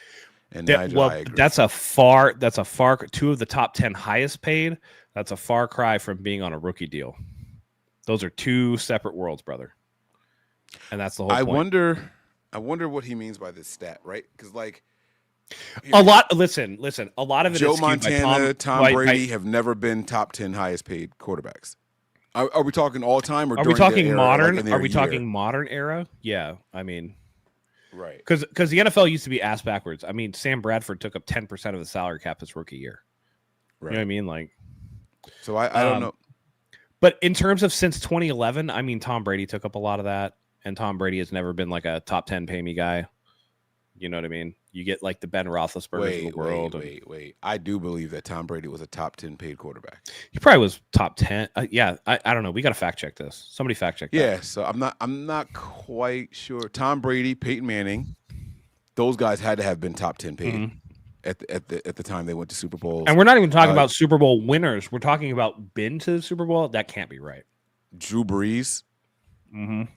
H: And Nigel, I agree.
I: That's a far 2 of the top 10 highest paid. That's a far cry from being on a rookie deal. Those are 2 separate worlds, brother. And that's the whole point.
H: I wonder what he means by this stat, right? Because like
I: listen, a lot of it
H: Joe
I: is
H: Montana, Tom Brady have never been top 10 highest paid quarterbacks. Are we talking all time, or
I: are we talking modern? Are we talking modern era? Yeah, I mean,
H: right?
I: Because the NFL used to be ass backwards. I mean, Sam Bradford took up 10% of the salary cap his rookie year. Right. You know what I mean? Like,
H: so I don't know.
I: But in terms of since 2011, I mean, Tom Brady took up a lot of that, and Tom Brady has never been like a top 10 pay me guy. You know what I mean? You get like the Ben Roethlisberger of the world.
H: Wait. I do believe that Tom Brady was a top 10 paid quarterback.
I: He probably was top 10. Yeah, I don't know. We got to fact check this. Somebody fact check that.
H: Yeah, so I'm not quite sure. Tom Brady, Peyton Manning, those guys had to have been top 10 paid at the time they went to Super Bowl.
I: And we're not even talking about Super Bowl winners. We're talking about been to the Super Bowl. That can't be right.
H: Drew Brees. I'm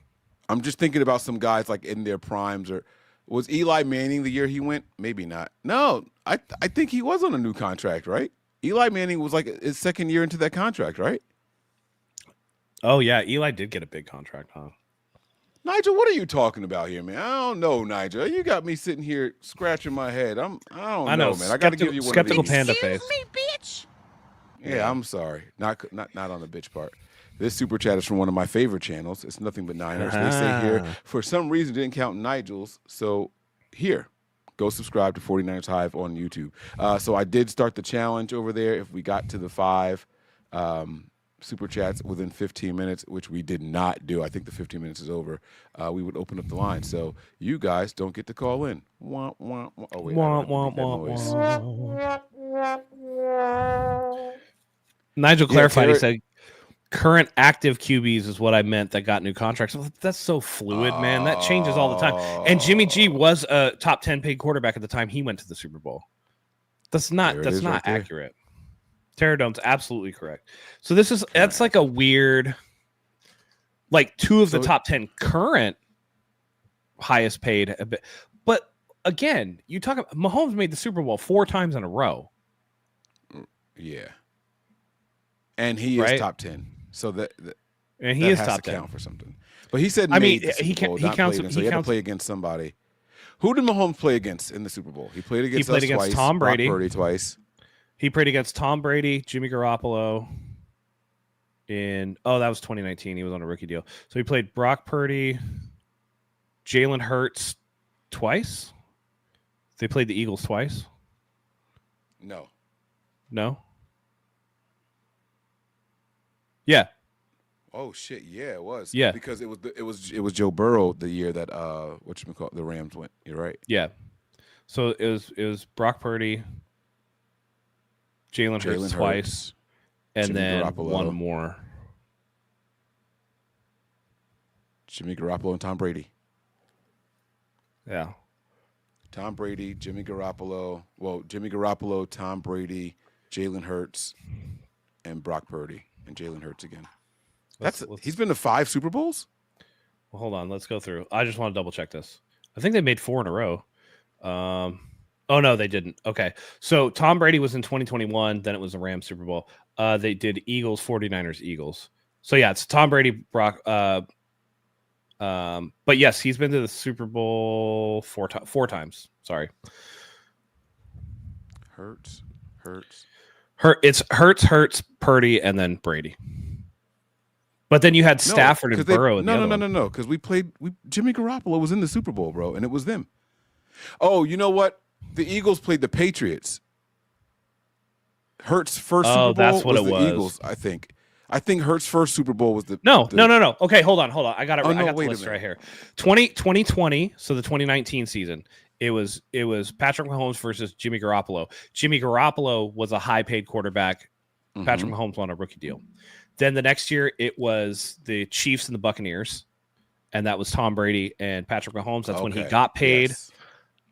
H: just thinking about some guys like in their primes. Or was Eli Manning the year he went? Maybe not. No, I think he was on a new contract, right? Eli Manning was like his second year into that contract, right?
I: Oh, yeah. Eli did get a big contract, huh?
H: Nigel, what are you talking about here, man? I don't know, Nigel. You got me sitting here scratching my head. I don't know, man. I got to give you one
I: skeptical
H: of these.
I: panda face.
H: Yeah, I'm sorry. Not on the bitch part. This super chat is from one of my favorite channels. It's Nothing But Niners. They say here, for some reason, didn't count Nigel's. So here, go subscribe to 49ersHive on YouTube. So I did start the challenge over there. If we got to the 5 super chats within 15 minutes, which we did not do, I think the 15 minutes is over, we would open up the line. So you guys don't get to call in. Wah, wah, wah. Oh, wait.
I: Nigel clarified. He said, current active QBs is what I meant that got new contracts. That's so fluid, man. That changes all the time. And Jimmy G was a top 10 paid quarterback at the time he went to the Super Bowl. That's not accurate. Terradome's absolutely correct. So that's like a weird, like 2 of the top 10 current highest paid. But again, you talk about Mahomes made the Super Bowl 4 times in a row.
H: Yeah. And he is top 10. So
I: and he is
H: has
I: top
H: to
I: 10
H: count for something. But he said,
I: he
H: counts. So he had to play against somebody. Who did Mahomes play against in the Super Bowl? He played against twice,
I: Tom Brady.
H: Brock Purdy twice.
I: He played against Tom Brady, Jimmy Garoppolo. That was 2019. He was on a rookie deal. So he played Brock Purdy, Jalen Hurts twice. They played the Eagles twice.
H: No.
I: Yeah.
H: Oh shit! Yeah, it was.
I: Yeah,
H: because it was Joe Burrow the year that the Rams went. You're right.
I: Yeah. So it was Brock Purdy, Jalen Hurts twice, and Jimmy then Garoppolo. One more.
H: Jimmy Garoppolo and Tom Brady.
I: Yeah.
H: Tom Brady, Jimmy Garoppolo. Well, Jimmy Garoppolo, Tom Brady, Jalen Hurts, and Brock Purdy, and Jalen Hurts again. He's been to 5 Super Bowls?
I: Well, hold on. Let's go through. I just want to double check this. I think they made 4 in a row. Oh, no, they didn't. Okay. So Tom Brady was in 2021. Then it was the Rams Super Bowl. They did Eagles, 49ers, Eagles. So, yeah, it's Tom Brady, Brock. But, yes, he's been to the Super Bowl 4 times. Sorry.
H: Hurts.
I: It's Hurts, Purdy, and then Brady. But then you had Stafford and Burrow.
H: No. Because Jimmy Garoppolo was in the Super Bowl, bro, and it was them. Oh, you know what? The Eagles played the Patriots. Hurts' first Super Bowl
I: that's what
H: was
I: it was.
H: The Eagles, I think. I think Hurts' first Super Bowl was the
I: No. Okay, hold on. I got it. I got the list right here. 2020, so the 2019 season. It was Patrick Mahomes versus Jimmy Garoppolo. Jimmy Garoppolo was a high-paid quarterback. Mm-hmm. Patrick Mahomes won a rookie deal. Then the next year, it was the Chiefs and the Buccaneers, and that was Tom Brady and Patrick Mahomes. That's when he got paid. Yes.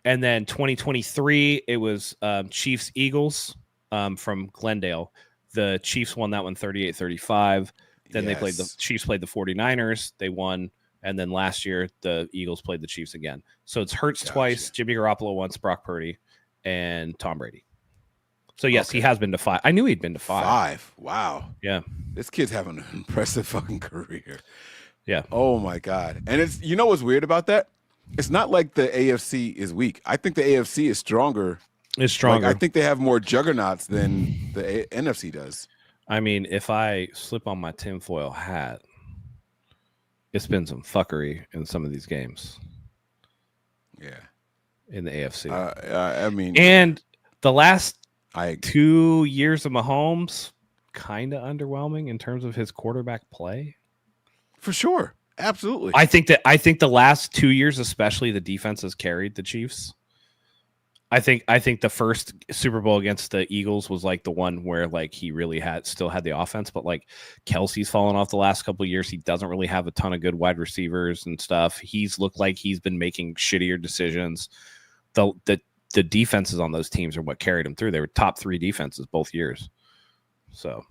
I: And then 2023, it was Chiefs-Eagles from Glendale. The Chiefs won that one 38-35. Then the Chiefs played the 49ers. They won. And then last year, the Eagles played the Chiefs again. So it's Hurts twice, Jimmy Garoppolo once, Brock Purdy, and Tom Brady. So, yes, he has been to 5. I knew he'd been to 5.
H: 5. Wow.
I: Yeah.
H: This kid's having an impressive fucking career.
I: Yeah.
H: Oh, my God. And you know what's weird about that? It's not like the AFC is weak. I think the AFC is stronger.
I: It's stronger.
H: I think they have more juggernauts than the NFC does.
I: I mean, if I slip on my tinfoil hat, it's been some fuckery in some of these games.
H: Yeah.
I: In the AFC.
H: I mean.
I: And the last 2 years of Mahomes, kind of underwhelming in terms of his quarterback play.
H: For sure. Absolutely.
I: I think the last 2 years, especially, the defense has carried the Chiefs. I think the first Super Bowl against the Eagles was like the one where like he really still had the offense, but like Kelsey's fallen off the last couple of years. He doesn't really have a ton of good wide receivers and stuff. He's looked like he's been making shittier decisions. The defenses on those teams are what carried him through. They were top 3 defenses both years. So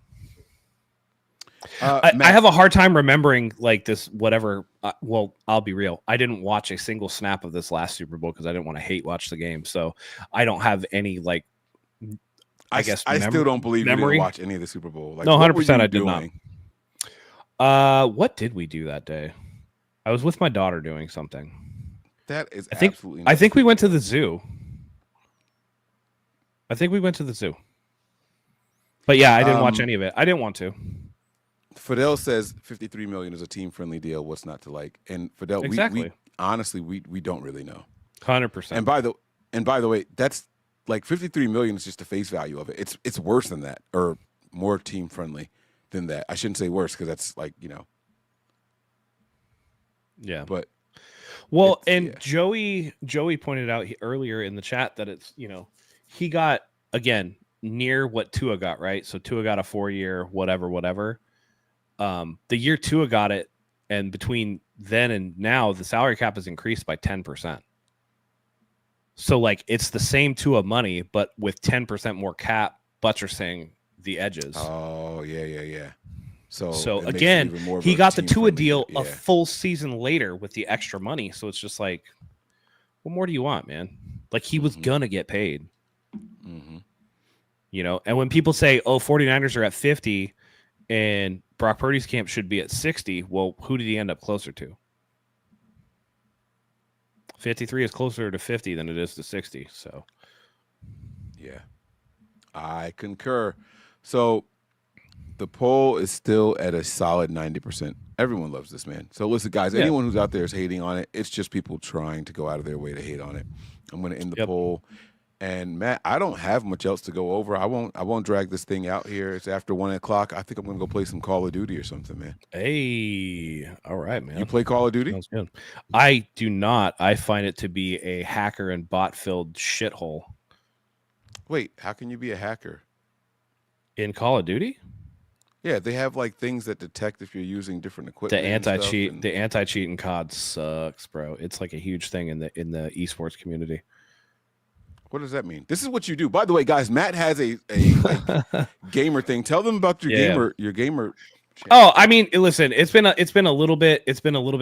I: I have a hard time remembering like this, whatever. Well, I'll be real. I didn't watch a single snap of this last Super Bowl because I didn't want to hate watch the game. So I don't have any like, I
H: still don't believe you didn't watch any of the Super Bowl. Like,
I: no, 100% I did not. What did we do that day? I was with my daughter doing something.
H: That is
I: absolutely. I think we went to the zoo. But yeah, I didn't watch any of it. I didn't want to.
H: Fidel says $53 million is a team-friendly deal. What's not to like? And Fidel,
I: exactly.
H: we honestly we don't really know.
I: 100%.
H: And by the way, that's like $53 million is just the face value of it. It's worse than that, or more team-friendly than that. I shouldn't say worse because that's like, you know.
I: Yeah.
H: But
I: Joey pointed out earlier in the chat that it's, you know, he got again near what Tua got, right? So Tua got a 4-year whatever. The year Tua got it, and between then and now, the salary cap has increased by 10%. So like it's the same Tua money, but with 10% more cap buttressing the edges.
H: Oh yeah.
I: So again, he got the Tua deal a full season later with the extra money. So it's just like, what more do you want, man? Like he was gonna get paid. You know, and when people say, oh, 49ers are at 50 and Brock Purdy's camp should be at 60, well, who did he end up closer to? 53 is closer to 50 than it is to 60. So,
H: yeah, I concur. So the poll is still at a solid 90%. Everyone loves this man. So listen, guys, anyone who's out there is hating on it, it's just people trying to go out of their way to hate on it. I'm going to end the poll. And Matt, I don't have much else to go over. I won't drag this thing out here. It's after 1 o'clock. I think I'm gonna go play some Call of Duty or something, man.
I: Hey, all right, man.
H: You play Call of Duty?
I: Sounds good. I do not. I find it to be a hacker and bot filled shithole.
H: Wait, how can you be a hacker
I: in Call of Duty?
H: Yeah, they have like things that detect if you're using different equipment.
I: The anti-cheat in COD sucks, bro. It's like a huge thing in the esports community.
H: What does that mean? This is what you do. By the way, guys, Matt has a like, gamer thing. Tell them about your gamer.
I: Oh, I mean, listen, it's been a little bit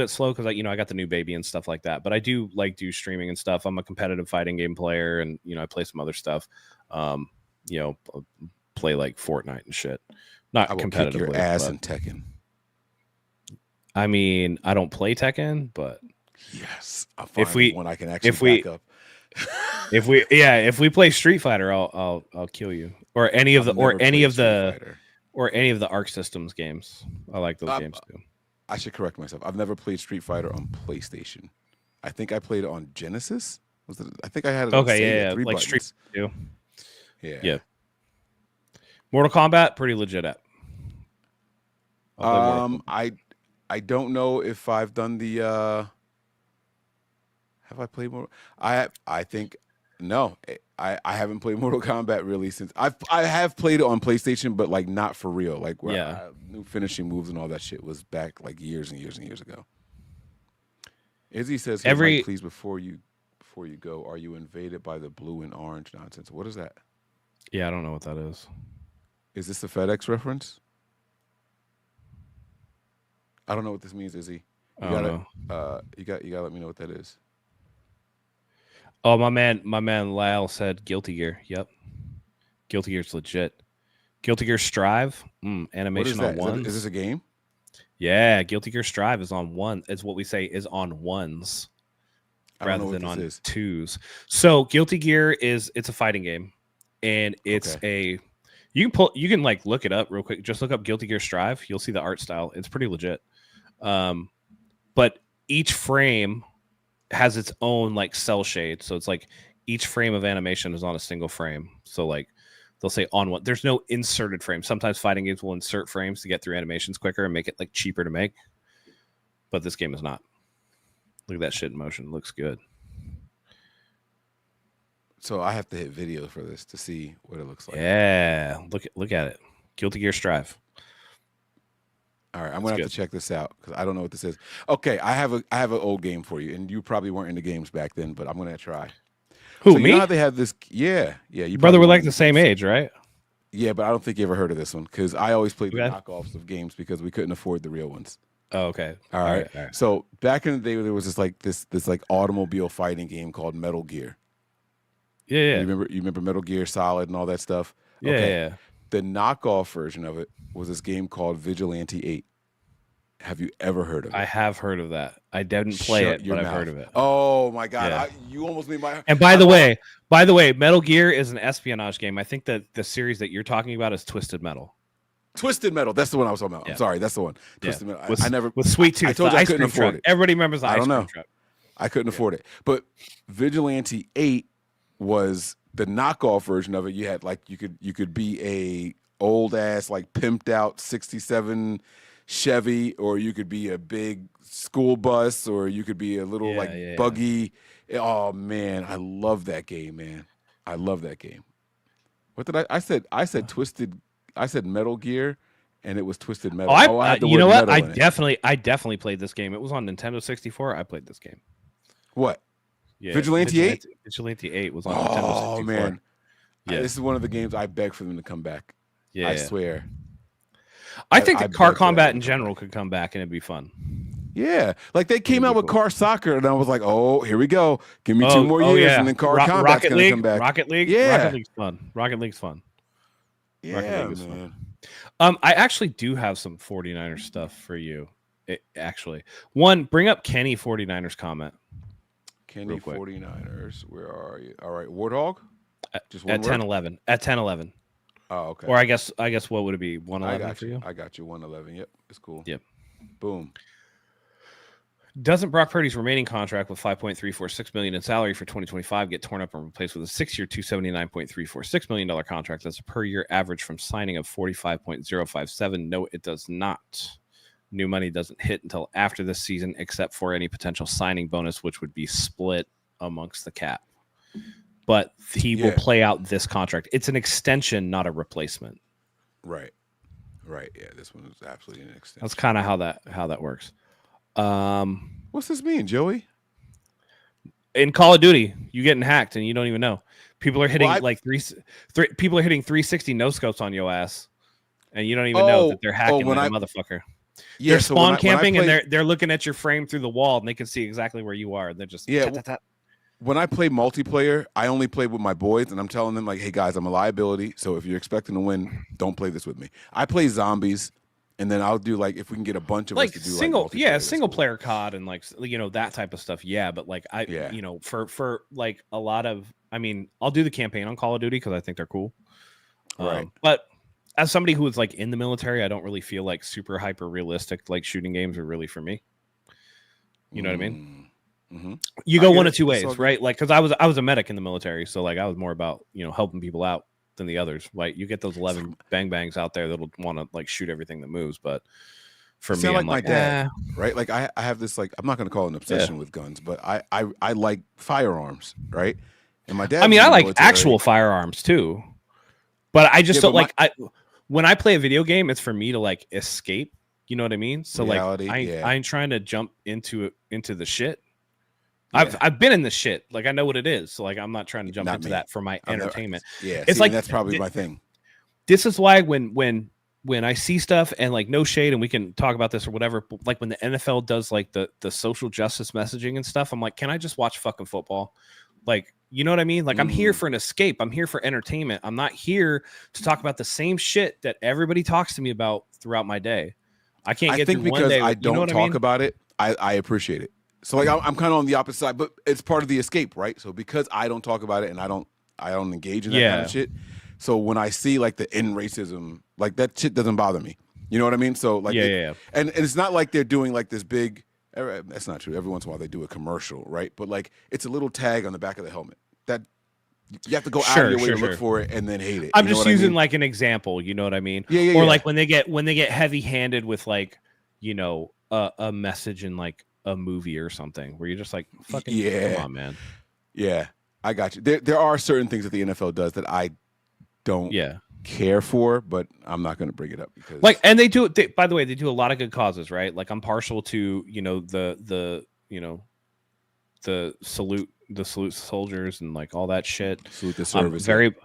I: slow because I got the new baby and stuff like that. But I do do streaming and stuff. I'm a competitive fighting game player, and I play some other stuff. Play like Fortnite and shit. Not competitively. Kick
H: your ass in Tekken.
I: I mean, I don't play Tekken, but
H: yes, I'll find one I can actually back up.
I: If we play Street Fighter, I'll kill you. Or any of the Arc Systems games. I like those games too.
H: I should correct myself. I've never played Street Fighter on PlayStation. I think I played it on Genesis. I think I had it on Sega, 3
I: like
H: buttons.
I: Street Fighter 2.
H: Yeah.
I: Mortal Kombat, pretty legit at.
H: I don't know if I've done the have I played Mortal? I think no. I haven't played Mortal Kombat really since I have played it on PlayStation, but like not for real. Like where I knew finishing moves and all that shit was back like years and years and years ago. Izzy says, hey, Mike, please before you go, are you invaded by the blue and orange nonsense? What is that?
I: Yeah, I don't know what that is.
H: Is this a FedEx reference? I don't know what this means, Izzy. You gotta let me know what that is.
I: Oh, my man Lyle said Guilty Gear. Yep. Guilty Gear's legit. Guilty Gear Strive, animation on ones.
H: Is this a game?
I: Yeah, Guilty Gear Strive is on one. Is what we say is on ones rather than on twos. So Guilty Gear it's a fighting game, and it's you can like look it up real quick. Just look up Guilty Gear Strive. You'll see the art style. It's pretty legit. But each frame has its own like cell shade, so it's like each frame of animation is on a single frame. So like they'll say on one. There's no inserted frame. Sometimes fighting games will insert frames to get through animations quicker and make it like cheaper to make. But this game is not. Look at that shit in motion. It looks good.
H: So I have to hit video for this to see what it looks like.
I: Yeah, look at it. Guilty Gear Strive.
H: All right, I'm gonna have to check this out because I don't know what this is. Okay, I have an old game for you, and you probably weren't into games back then, but I'm gonna try.
I: Who,
H: so
I: me?
H: You know how they have this? Yeah.
I: You brother, we're like the same age, right?
H: Yeah, but I don't think you ever heard of this one because I always played the knockoffs of games because we couldn't afford the real ones.
I: Oh, okay.
H: All right. So back in the day, there was this like automobile fighting game called Metal Gear.
I: Yeah.
H: You remember Metal Gear Solid and all that stuff?
I: Yeah.
H: The knockoff version of it was this game called Vigilante 8. Have you ever heard of it?
I: I have heard of that. I didn't play
H: Shut
I: it,
H: your
I: but I've
H: mouth.
I: heard of it.
H: Oh my god,
I: Yeah.
H: you almost made my.
I: And by the way, Metal Gear is an espionage game. I think that the series that you're talking about is Twisted Metal.
H: Twisted Metal. That's the one I was talking about.
I: Yeah.
H: I'm sorry, that's the one. Twisted Metal. I never
I: with Sweet Tooth.
H: I told you I couldn't afford it.
I: Everybody remembers the
H: I
I: ice
H: don't
I: cream
H: know.
I: truck.
H: I couldn't afford it. But Vigilante 8 was the knockoff version of it. You had like you could be a old ass like pimped out 67 Chevy, or you could be a big school bus, or you could be a little buggy. Oh man, I love that game, man. I love that game. What did I said Twisted. I said Metal Gear, and it was Twisted Metal.
I: I you know what? I definitely played this game. It was on Nintendo 64. I played this game.
H: What?
I: Yeah,
H: Vigilante 8?
I: Vigilante 8 was on Nintendo 64.
H: Oh man.
I: Yeah.
H: This is one of the games I beg for them to come back.
I: Yeah.
H: I swear.
I: I think that car combat in general could come back and it'd be fun.
H: Yeah. Like they came out with car soccer, and I was like, oh, here we go. Give me 2 more years, and then car combat's going to come back.
I: Rocket League?
H: Yeah.
I: Rocket League's fun. Rocket League's fun.
H: Yeah,
I: Rocket League is
H: man.
I: fun. I actually do have some 49ers stuff for you. Actually. One, bring up Kenny 49ers comment.
H: Kenny 49ers, where are you? All right, Warthog? Just one
I: at 10-11. At 10-11.
H: Oh, okay.
I: Or I guess what would it be? 111 for you?
H: I got you. 111. Yep, it's cool.
I: Yep.
H: Boom.
I: Doesn't Brock Purdy's remaining contract with $5.346 million in salary for 2025 get torn up and replaced with a 6-year, $279.346 million contract? That's a per-year average from signing of $45.057. No, it does not. New money doesn't hit until after this season, except for any potential signing bonus, which would be split amongst the cap. But he will play out this contract. It's an extension, not a replacement.
H: Right. Yeah, this one is absolutely an extension.
I: That's kind of how that works.
H: What's this mean, Joey?
I: In Call of Duty, you getting hacked and you don't even know. People are hitting people are hitting 360 no scopes on your ass, and you don't even know that they're hacking like a motherfucker.
H: Yeah,
I: they're spawn camping and they're looking at your frame through the wall and they can see exactly where you are. They're just
H: When I play multiplayer, I only play with my boys, and I'm telling them like, "Hey guys, I'm a liability. So if you're expecting to win, don't play this with me." I play zombies, and then I'll do like if we can get a bunch of us to do
I: single player COD and like that type of stuff. Yeah, but like for like a lot of, I mean, I'll do the campaign on Call of Duty because I think they're cool.
H: Right,
I: but as somebody who is like in the military, I don't really feel like super hyper realistic like shooting games are really for me. You know what I mean?
H: Mm-hmm.
I: You go one of two ways, right? Like, because I was a medic in the military, so like I was more about helping people out than the others. Like, you get those 11 bang bangs out there that'll want to like shoot everything that moves, but for me, I'm
H: my dad, right? Like I have this like I'm not going to call it an obsession with guns, but I like firearms, right? And my dad.
I: I mean, I like actual firearms too, but I just don't like when I play a video game, it's for me to like escape. You know what I mean? So reality, like I ain't trying to jump into the shit. I've been in the shit. Like I know what it is. So like I'm not trying to jump into that for my entertainment. It's like
H: that's probably my thing.
I: This is why when I see stuff and like no shade, and we can talk about this or whatever, but like when the NFL does like the social justice messaging and stuff, I'm like, can I just watch fucking football? Like, you know what I mean? Like I'm here for an escape. I'm here for entertainment. I'm not here to talk about the same shit that everybody talks to me about throughout my day. I can't get through
H: because
I: one day.
H: I don't talk about it. I appreciate it. So like I'm kind of on the opposite side, but it's part of the escape, right? So because I don't talk about it and I don't engage in that kind of shit. So when I see like the end racism, like that shit doesn't bother me. You know what I mean? So like and it's not like they're doing like this big. That's not true. Every once in a while they do a commercial, right? But like it's a little tag on the back of the helmet that you have to go out of your way to look for it and then hate it.
I: I'm just using like an example. You know what I mean? Or like when they get heavy-handed with like a message in like a movie or something where you're just like, fucking come on, man.
H: Yeah, I got you. There are certain things that the NFL does that I don't care for, but I'm not going to bring it up because
I: like, and they do. By the way, they do a lot of good causes, right? Like I'm partial to the salute soldiers and like all that shit.
H: Salute the service.
I: Salute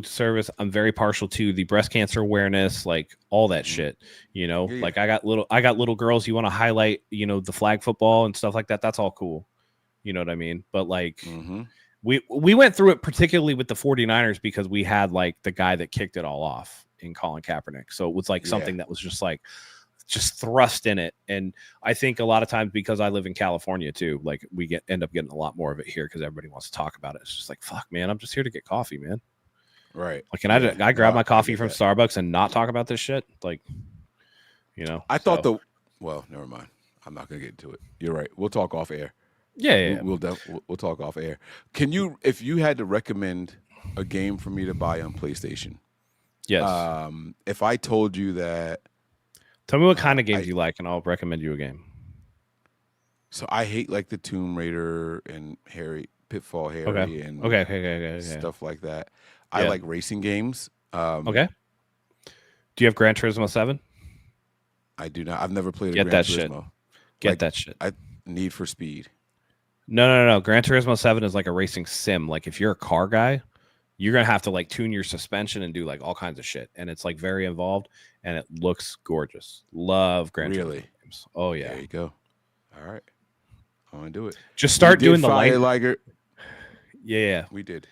I: the service. I'm very partial to the breast cancer awareness, like all that shit. Like I got little girls. You want to highlight, the flag football and stuff like that. That's all cool. You know what I mean? But like we went through it particularly with the 49ers because we had like the guy that kicked it all off in Colin Kaepernick. So it was like something that was just like just thrust in it. And I think a lot of times, because I live in California too, like we end up getting a lot more of it here because everybody wants to talk about it. It's just like, fuck, man, I'm just here to get coffee, man.
H: Right.
I: Like, can I grab my coffee from Starbucks and not talk about this shit? Like,
H: I thought well, never mind. I'm not gonna get into it. You're right. We'll talk off air.
I: Yeah.
H: We'll talk off air. Can you, if you had to recommend a game for me to buy on PlayStation?
I: Yes.
H: If I told you that,
I: tell me what kind of games you like, and I'll recommend you a game.
H: So I hate like the Tomb Raider and Pitfall Harry and stuff like that. I like racing games.
I: Okay. Do you have Gran Turismo 7?
H: I do not. I've never played a
I: Get
H: Gran
I: that
H: Turismo.
I: Get that shit.
H: Need for Speed.
I: No. Gran Turismo 7 is like a racing sim. Like, if you're a car guy, you're going to have to like tune your suspension and do like all kinds of shit. And it's like very involved and it looks gorgeous. Love Gran Turismo games. Oh, yeah.
H: There you go. All right. I want to do it.
I: Just start doing the
H: light.
I: Yeah.
H: We did.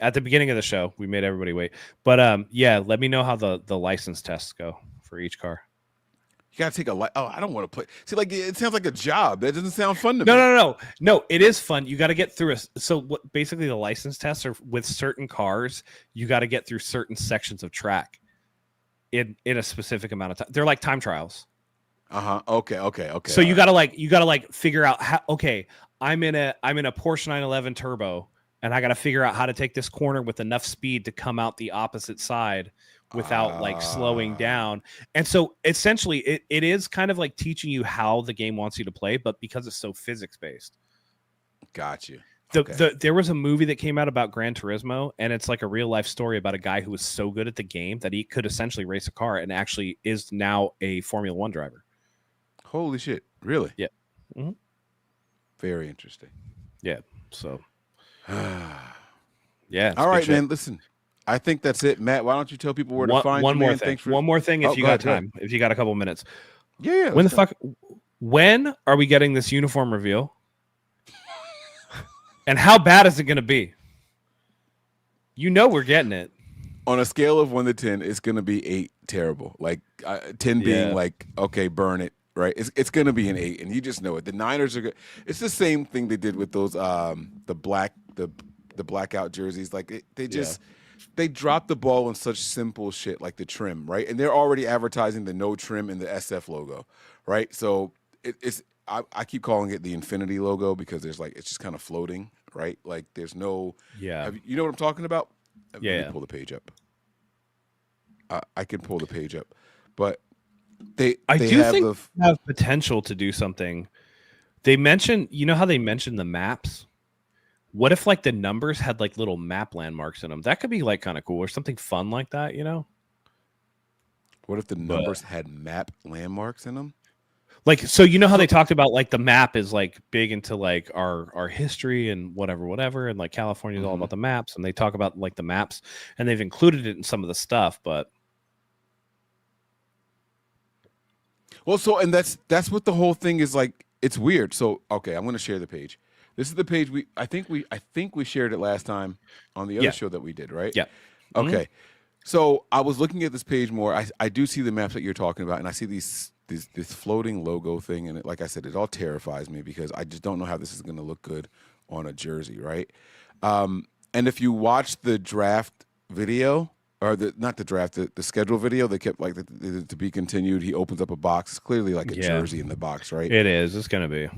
I: At the beginning of the show. We made everybody wait. But let me know how the license tests go for each car.
H: You gotta take I don't want to play. See, like, it sounds like a job. That doesn't sound fun to me.
I: No. It is fun. You got to get through basically the license tests are with certain cars. You got to get through certain sections of track in a specific amount of time. They're like time trials.
H: Okay.
I: So you gotta figure out how. Okay, I'm in a Porsche 911 Turbo, and I gotta figure out how to take this corner with enough speed to come out the opposite side without like slowing down. And so essentially it is kind of like teaching you how the game wants you to play, but because it's so physics based.
H: Got you.
I: There was a movie that came out about Gran Turismo, and it's like a real life story about a guy who was so good at the game that he could essentially race a car and actually is now a Formula 1 driver.
H: Holy shit. Really?
I: Yeah. Mm-hmm.
H: Very interesting.
I: Yeah. So yeah.
H: All right, man. Listen, I think that's it. Matt, why don't you tell people where to find you,
I: one more
H: man?
I: thing. One more thing if you got time. If you got a couple minutes.
H: Yeah.
I: When are we getting this uniform reveal? And how bad is it going to be? We're getting it.
H: On a scale of 1 to 10, it's going to be 8 terrible. Like 10 being like, okay, burn it, right? It's going to be an 8, and you just know it. The Niners are good. It's the same thing they did with those the blackout jerseys. Like they dropped the ball on such simple shit like the trim, right? And they're already advertising the no trim and the SF logo, right? So I keep calling it the infinity logo because it's just kind of floating, right? Like there's no you know what I'm talking about? Let me pull the page up. I can pull the page up, but I do think
I: they have potential to do something. They mentioned, how they mentioned the maps. What if like the numbers had like little map landmarks in them? That could be like kind of cool or something fun like that,
H: What if the numbers had map landmarks in them?
I: Like, so how they talked about like the map is like big into like our history and whatever, and like California is all about the maps, and they talk about like the maps, and they've included it in some of the stuff, but
H: and that's what the whole thing is like. It's weird. So okay, I'm going to share the page. This is the page I think we shared it last time on the other show that we did, right?
I: Yeah.
H: Okay. So I was looking at this page more. I do see the maps that you're talking about, and I see this floating logo thing, and like I said, it all terrifies me because I just don't know how this is going to look good on a jersey, right? And if you watch the draft video, or the schedule video, they kept like the to be continued. He opens up a box. It's clearly like a jersey in the box, right?
I: It is. It's going to be.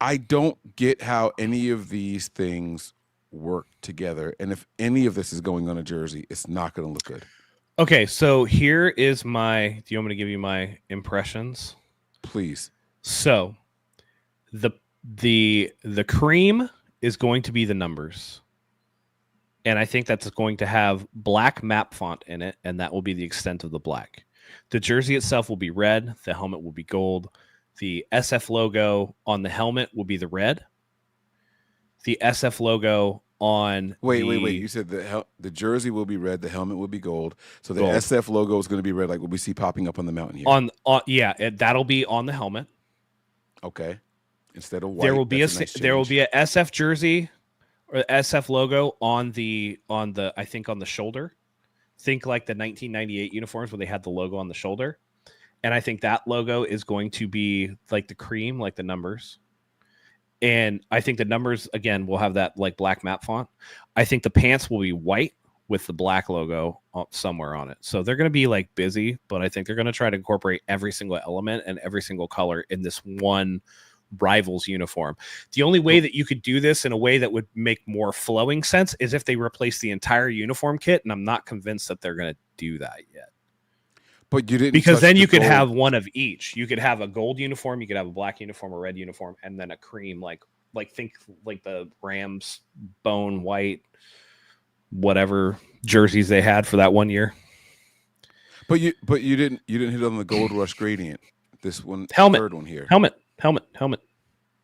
H: I don't get how any of these things work together, and if any of this is going on a jersey, it's not going to look good.
I: Okay, so here is do you want me to give you my impressions?
H: Please.
I: So the cream is going to be the numbers. And I think that's going to have black map font in it, and that will be the extent of the black. The jersey itself will be red, the helmet will be gold. The SF logo on the helmet will be the red. The SF logo on
H: wait. You said the jersey will be red, the helmet will be gold. So the gold. SF logo is going to be red, like what we see popping up on the mountain here.
I: That'll be on the helmet.
H: Okay. Instead of white,
I: there will be a SF jersey or SF logo on the I think on the shoulder. Think like the 1998 uniforms where they had the logo on the shoulder. and I think that logo is going to be like the cream, like the numbers. And I think the numbers, again, will have that like black map font. I think the pants will be white with the black logo somewhere on it. So they're going to be like busy, but I think they're going to try to incorporate every single element and every single color in this one Rivals uniform. The only way that you could do this in a way that would make more flowing sense is if they replace the entire uniform kit, and I'm not convinced that they're going to do that yet.
H: But you didn't,
I: because then you could have one of each. You could have a gold uniform, you could have a black uniform, a red uniform, and then a cream, like think like the Rams bone white, whatever jerseys they had for that one year.
H: But you didn't hit on the Gold Rush gradient. This one,
I: helmet,
H: third one here.
I: Helmet.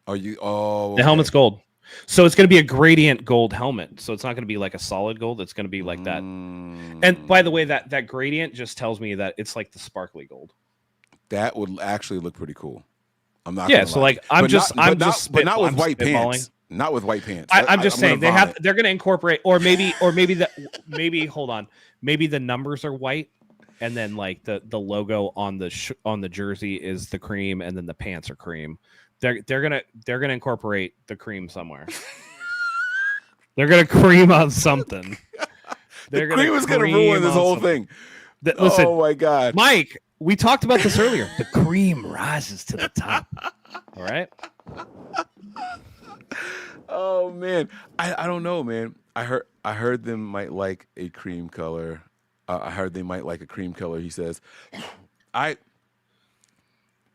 H: Are you? Oh,
I: the helmet's gold. So it's going to be a gradient gold helmet. So it's not going to be like a solid gold. It's going to be like that. And by the way, that gradient just tells me that it's like the sparkly gold.
H: That would actually look pretty cool. I'm not.
I: Yeah. So like I'm
H: but not with white pants. Not with white pants.
I: I'm just saying they're going to incorporate, or maybe hold on, maybe the numbers are white, and then like the logo on the jersey is the cream, and then the pants are cream. They're gonna incorporate the cream somewhere. They're gonna cream on something.
H: The cream is gonna ruin this whole thing.
I: Listen,
H: oh my god,
I: Mike, we talked about this earlier. The cream rises to the top. All right.
H: Oh man, I don't know, man. I heard them might like a cream color. I heard they might like a cream color. He says, God,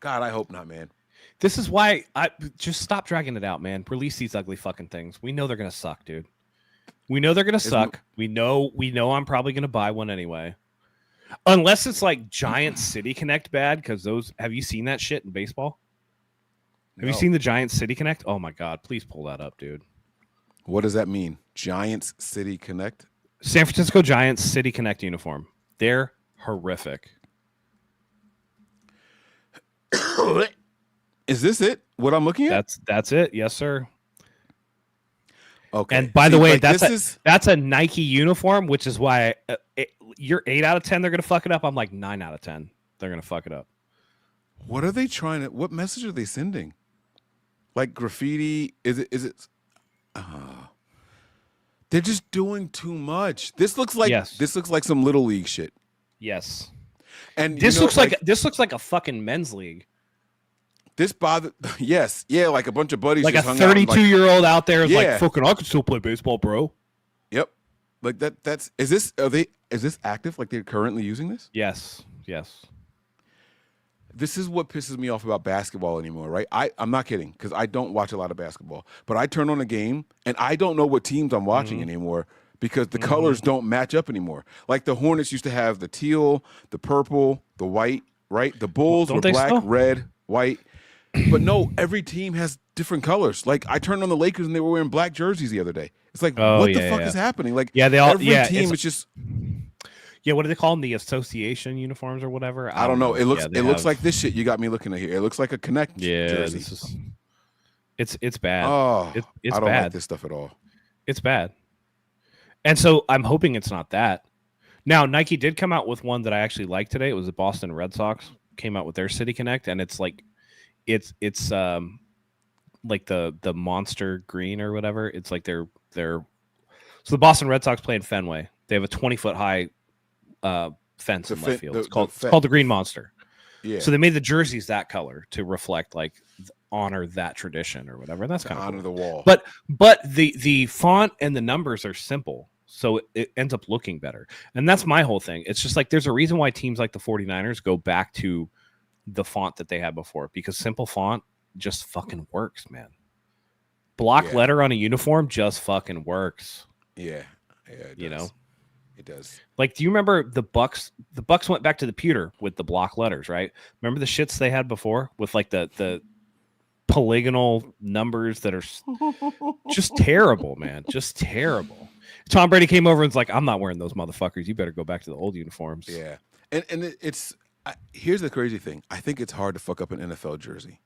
H: I hope not, man.
I: This is why I just stop dragging it out, man. Release these ugly fucking things. We know they're gonna suck, dude. We know they're gonna suck. We know I'm probably gonna buy one anyway. Unless it's like Giant City Connect bad, because those, have you seen that shit in baseball? Have you seen the Giant City Connect? Oh my god, please pull that up, dude.
H: What does that mean? Giants City Connect?
I: San Francisco Giants City Connect uniform. They're horrific.
H: Is this it? What I'm looking at?
I: That's it. Yes, sir.
H: Okay.
I: And by the way,
H: like,
I: that's a Nike uniform, which is why you're 8 out of 10. They're gonna fuck it up. I'm like 9 out of 10. They're gonna fuck it up.
H: What are they trying to? What message are they sending? Like graffiti? Is it? They're just doing too much. This looks like some little league shit.
I: Yes.
H: And
I: this looks like a fucking men's league.
H: This bothered. Yes, yeah, like a bunch of buddies.
I: Like
H: just
I: a
H: hung out
I: 32-year-old out there is like, fucking, I can still play baseball, bro.
H: Yep. Like that. Is this active? Like they're currently using this?
I: Yes.
H: This is what pisses me off about basketball anymore, right? I'm not kidding, because I don't watch a lot of basketball, but I turn on a game and I don't know what teams I'm watching anymore because the colors don't match up anymore. Like the Hornets used to have the teal, the purple, the white, right? The Bulls were black, red, white. But no, every team has different colors. Like I turned on the Lakers and they were wearing black jerseys the other day. It's like, what the fuck is happening? Like,
I: they all,
H: every team is just.
I: Yeah, what do they call them? The association uniforms or whatever?
H: I don't know. It looks like this shit you got me looking at here. It looks like a Connect jersey.
I: It's bad.
H: Oh,
I: it's
H: I don't
I: bad.
H: like this stuff at all.
I: It's bad. And so I'm hoping it's not that. Now, Nike did come out with one that I actually liked today. It was the Boston Red Sox came out with their City Connect, and it's like it's like the monster green or whatever. It's like they're so the Boston Red Sox play in Fenway. They have a 20-foot high fence in left field. It's called the Green Monster.
H: Yeah.
I: So they made the jerseys that color to reflect, like, honor that tradition or whatever. That's kind of
H: honor the wall.
I: But the font and the numbers are simple, so it ends up looking better. And that's my whole thing. It's just like there's a reason why teams like the 49ers go back to the font that they had before, because simple font just fucking works, man. Block letter on a uniform just fucking works.
H: Yeah, it does. It does.
I: Like, do you remember the Bucks? The Bucks went back to the pewter with the block letters, right? Remember the shits they had before with like the polygonal numbers that are just terrible, man. Just terrible. Tom Brady came over and was like, I'm not wearing those motherfuckers. You better go back to the old uniforms.
H: Yeah. And here's the crazy thing. I think it's hard to fuck up an NFL jersey.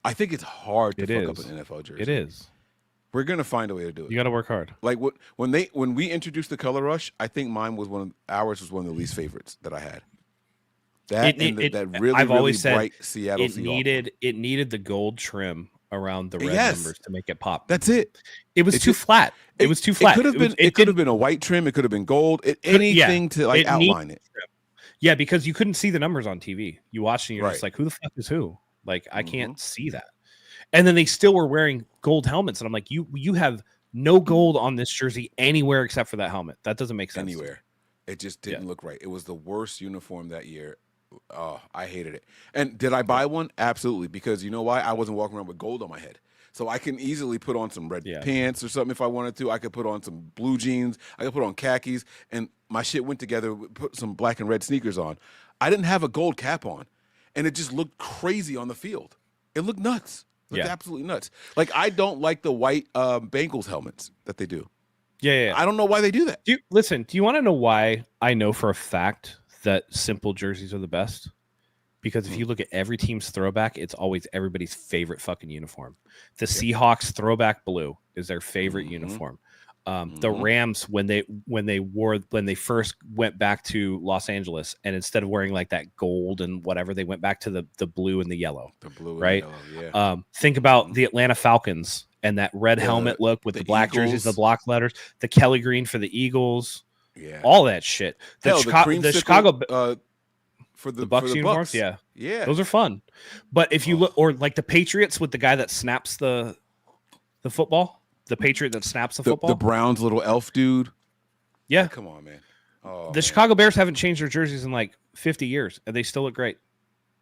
H: I think it's hard to fuck up an NFL jersey.
I: It is.
H: We're gonna find a way to do it.
I: You got to work hard.
H: Like when we introduced the color rush, I think ours was one of the least favorites that I had. That really,
I: I've
H: really
I: always
H: bright
I: said
H: Seattle
I: it
H: Seahawks.
I: needed the gold trim around the red
H: Yes.
I: numbers to make it pop.
H: That's it.
I: It was too flat. It was too flat.
H: It could have been a white trim. It could have been gold. Anything to like outline it.
I: Yeah, because you couldn't see the numbers on TV. You watched and you're just
H: Right.
I: like, who the fuck is who? Like, I can't see that. And then they still were wearing gold helmets, and I'm like, you have no gold on this jersey anywhere except for that helmet. That doesn't make sense.
H: Anywhere. It just didn't look right. It was the worst uniform that year. Oh, I hated it. And did I buy one? Absolutely, because you know why? I wasn't walking around with gold on my head. So I can easily put on some red pants or something if I wanted to. I could put on some blue jeans. I could put on khakis, and my shit went together. Put some black and red sneakers on. I didn't have a gold cap on, and it just looked crazy on the field. It looked nuts. It looked absolutely nuts. Like, I don't like the white Bengals helmets that they do.
I: Yeah.
H: I don't know why they do that.
I: Do you want to know why I know for a fact that simple jerseys are the best? Because if you look at every team's throwback, it's always everybody's favorite fucking uniform. The Seahawks throwback blue is their favorite uniform. The Rams, when they first went back to Los Angeles, and instead of wearing like that gold and whatever, they went back to the blue and the yellow.
H: The blue,
I: right?
H: And yellow, yeah.
I: Think about the Atlanta Falcons and that red helmet look with the black
H: Eagles.
I: jerseys, the block letters, the Kelly green for the Eagles, all that shit. The Chicago
H: for the
I: Bucks uniforms,
H: yeah,
I: those are fun. But if you look, or like the Patriots with the guy that snaps the football, the Patriot that snaps the football,
H: the Browns little elf dude.
I: Yeah,
H: come on, man.
I: The Chicago Bears haven't changed their jerseys in like 50 years, and they still look great.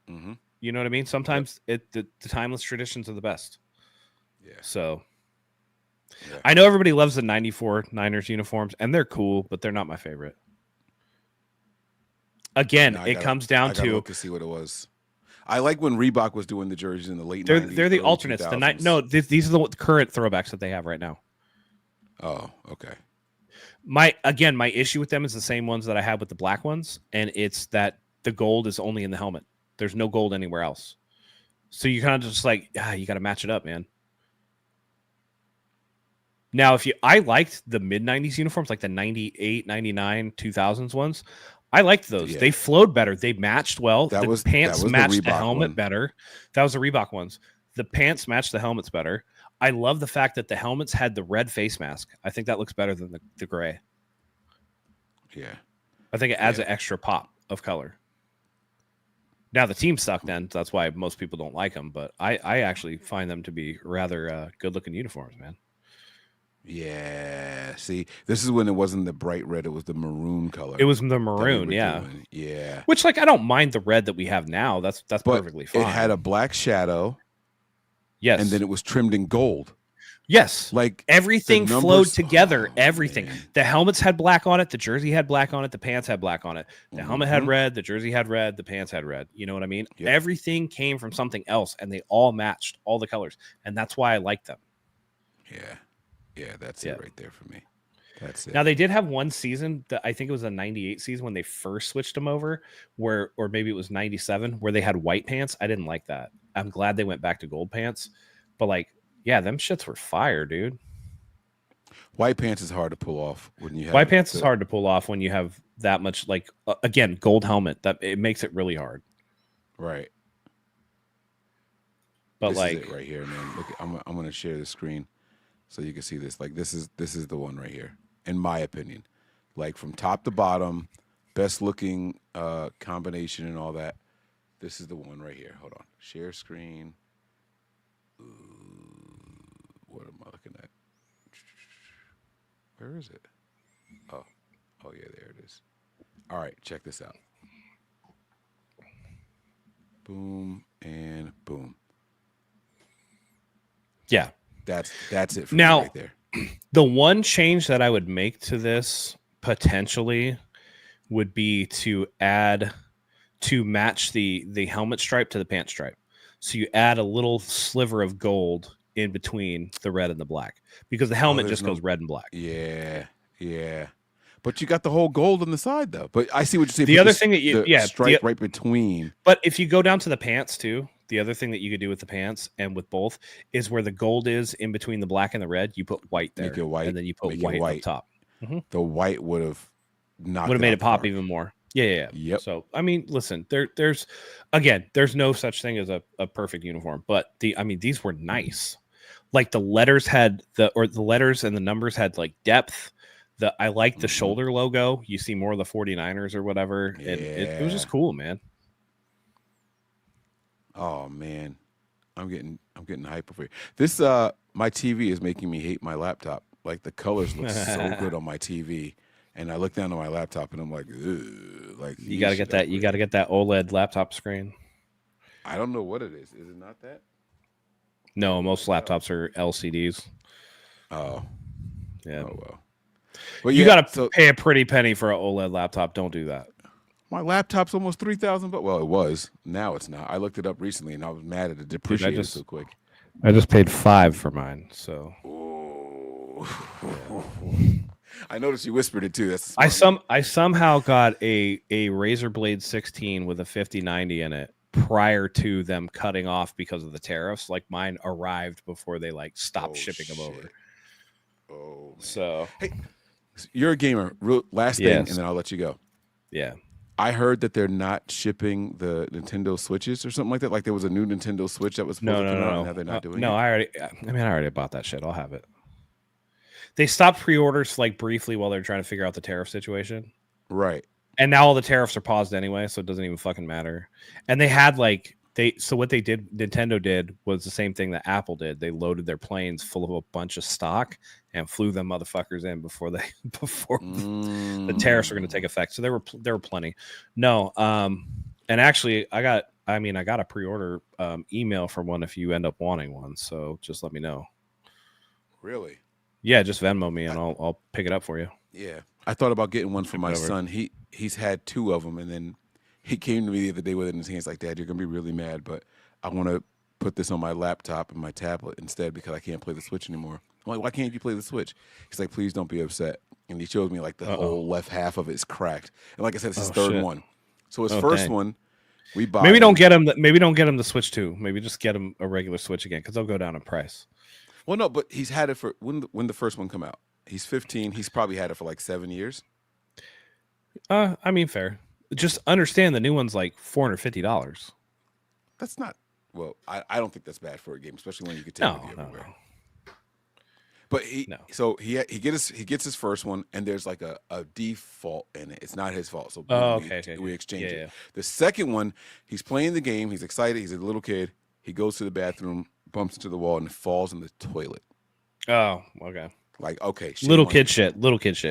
I: You know what I mean? Sometimes the timeless traditions are the best.
H: Yeah.
I: So I know everybody loves the 94 Niners uniforms, and they're cool, but they're not my favorite. Again, it comes down to
H: look to see what it was. I like when Reebok was doing the jerseys in the late 90s.
I: They're the alternates. These are the current throwbacks that they have right now.
H: Oh, okay.
I: My issue with them is the same ones that I had with the black ones, and it's that the gold is only in the helmet. There's no gold anywhere else. So you kind of just like, you got to match it up, man. Now, I liked the mid-90s uniforms, like the 98, 99, 2000s ones. I liked those. Yeah. They flowed better. They matched well. The pants matched the helmet better. That was the Reebok ones. The pants matched the helmets better. I love the fact that the helmets had the red face mask. I think that looks better than the gray.
H: Yeah.
I: I think it adds an extra pop of color. Now, the team suck then. That's why most people don't like them. But I actually find them to be rather good-looking uniforms, man.
H: Yeah. See, this is when it wasn't the bright red. It was the maroon color.
I: It was the maroon, yeah.
H: Yeah.
I: Which, like, I don't mind the red that we have now. That's perfectly fine.
H: It had a black shadow.
I: Yes.
H: And then it was trimmed in gold.
I: Yes.
H: Like
I: everything flowed together. Everything. Man. The helmets had black on it. The jersey had black on it. The pants had black on it. The helmet had red. The jersey had red. The pants had red. You know what I mean? Yep. Everything came from something else, and they all matched all the colors. And that's why I like them.
H: Yeah. Yeah, that's it right there for me. That's it.
I: Now, they did have one season that I think it was a 98 season when they first switched them over, or maybe it was 97, where they had white pants. I didn't like that. I'm glad they went back to gold pants. But, like, yeah, them shits were fire, dude.
H: White pants is hard to pull off when you have
I: white pants is hard to pull off when you have that much, like, again, gold helmet. That it makes it really hard.
H: Right.
I: But
H: this
I: like
H: is it right here, man. Look, I'm gonna share the screen so you can see this. Like this is the one right here, in my opinion. Like from top to bottom, best looking combination and all that. This is the one right here. Hold on. Share screen. What am I looking at? Where is it? Oh yeah, there it is. All right, check this out. Boom and boom.
I: Yeah.
H: That's it for
I: now,
H: me right there.
I: The one change that I would make to this potentially would be to match the helmet stripe to the pant stripe. So you add a little sliver of gold in between the red and the black, because the helmet just goes red and black.
H: Yeah. But you got the whole gold on the side though. But I see what you're saying.
I: The other thing that
H: stripe right between.
I: But if you go down to the pants too, the other thing that you could do with the pants and with both is where the gold is in between the black and the red, you put white there.
H: Make it white.
I: And then you put white up top.
H: The white would have
I: made it pop even more. Yeah.
H: Yep.
I: So I mean, listen, there's no such thing as a perfect uniform, but these were nice. Like the letters and the numbers had like depth. I like the shoulder logo. You see more of the 49ers or whatever.
H: Yeah.
I: And it was just cool, man.
H: Oh man. I'm getting hype over here. This my TV is making me hate my laptop. Like the colors look so good on my TV. And I look down on my laptop and I'm like, ugh, like
I: you gotta get that. You gotta get that OLED laptop screen.
H: I don't know what it is. Is it not that?
I: No, most laptops are LCDs.
H: Oh,
I: yeah.
H: Oh well. Well,
I: you gotta pay a pretty penny for an OLED laptop. Don't do that.
H: My laptop's almost $3,000, but well, it was. Now it's not. I looked it up recently and I was mad at it depreciated so quick.
I: I just paid $5 for mine. So.
H: I noticed you whispered it too. That's
I: I somehow got a Razer Blade 16 with a 5090 in it prior to them cutting off because of the tariffs. Like mine arrived before they like stopped shipping them over.
H: Oh, man.
I: So
H: hey, you're a gamer. Last thing, and then I'll let you go.
I: Yeah.
H: I heard that they're not shipping the Nintendo Switches or something like that. Like there was a new Nintendo Switch that was supposed to come out, and now they're not doing it.
I: I already bought that shit. I'll have it. They stopped pre-orders like briefly while they're trying to figure out the tariff situation.
H: Right.
I: And now all the tariffs are paused anyway, so it doesn't even fucking matter. And they had what they did, Nintendo did was the same thing that Apple did. They loaded their planes full of a bunch of stock and flew them motherfuckers in before the tariffs were going to take effect. So there were plenty. No, and actually I got a pre-order email for one if you end up wanting one. So just let me know.
H: Really?
I: Yeah, just Venmo me and I'll pick it up for you.
H: Yeah, I thought about getting one for my son. He's had 2 of them, and then he came to me the other day with it in his hands like, Dad, you're gonna be really mad, but I want to put this on my laptop and my tablet instead because I can't play the Switch anymore. I'm like, why can't you play the Switch? He's like, please don't be upset. And he showed me like the whole left half of it is cracked. And like I said, it's his third one. So his first one, we bought.
I: Maybe don't get him the Switch 2. Maybe just get him a regular Switch again because they'll go down in price.
H: Well, no, but he's had it for when the first one come out. He's 15. He's probably had it for like 7 years.
I: Fair. Just understand the new one's like $450.
H: That's not well. I don't think that's bad for a game, especially when you can take it everywhere. No. But he gets his first one, and there's like a default in it. It's not his fault, so we exchange it. Yeah. The second one, he's playing the game. He's excited. He's a little kid. He goes to the bathroom, bumps into the wall, and falls in the toilet.
I: Oh, okay.
H: Like, okay.
I: Little kid shit,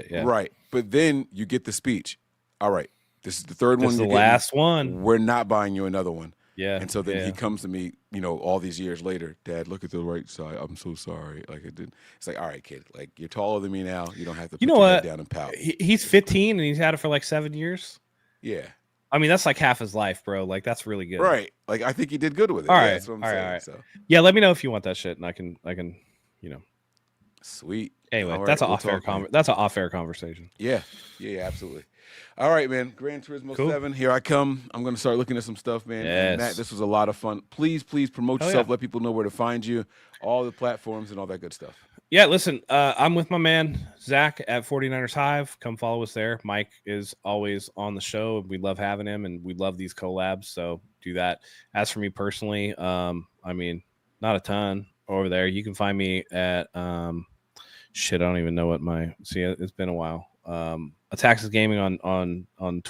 I: yeah.
H: Right. But then you get the speech. All right, this is the third one.
I: This is the last one.
H: We're not buying you another one.
I: Yeah.
H: And so then he comes to me, all these years later, Dad, look at the right side. I'm so sorry. Like it did. It's like, all right, kid, like you're taller than me now. You don't have to put your head down and pout.
I: He's 15 and he's had it for like 7 years.
H: Yeah.
I: I mean, that's like half his life, bro. Like that's really good.
H: Right. Like I think he did good with it.
I: All right.
H: That's what I'm saying. So.
I: Yeah, let me know if you want that shit and I can.
H: Sweet.
I: Anyway, right, that's an off-air conversation.
H: Yeah, absolutely. All right, man. Gran Turismo 7, here I come. I'm going to start looking at some stuff, man.
I: Yes.
H: Matt, this was a lot of fun. Please promote yourself. Let people know where to find you, all the platforms and all that good stuff.
I: Yeah, listen, I'm with my man, Zach, at 49ersHive. Come follow us there. Mike is always on the show. We love having him, and we love these collabs, so do that. As for me personally, not a ton over there. You can find me at I don't even know what it's been a while. Attacks Gaming on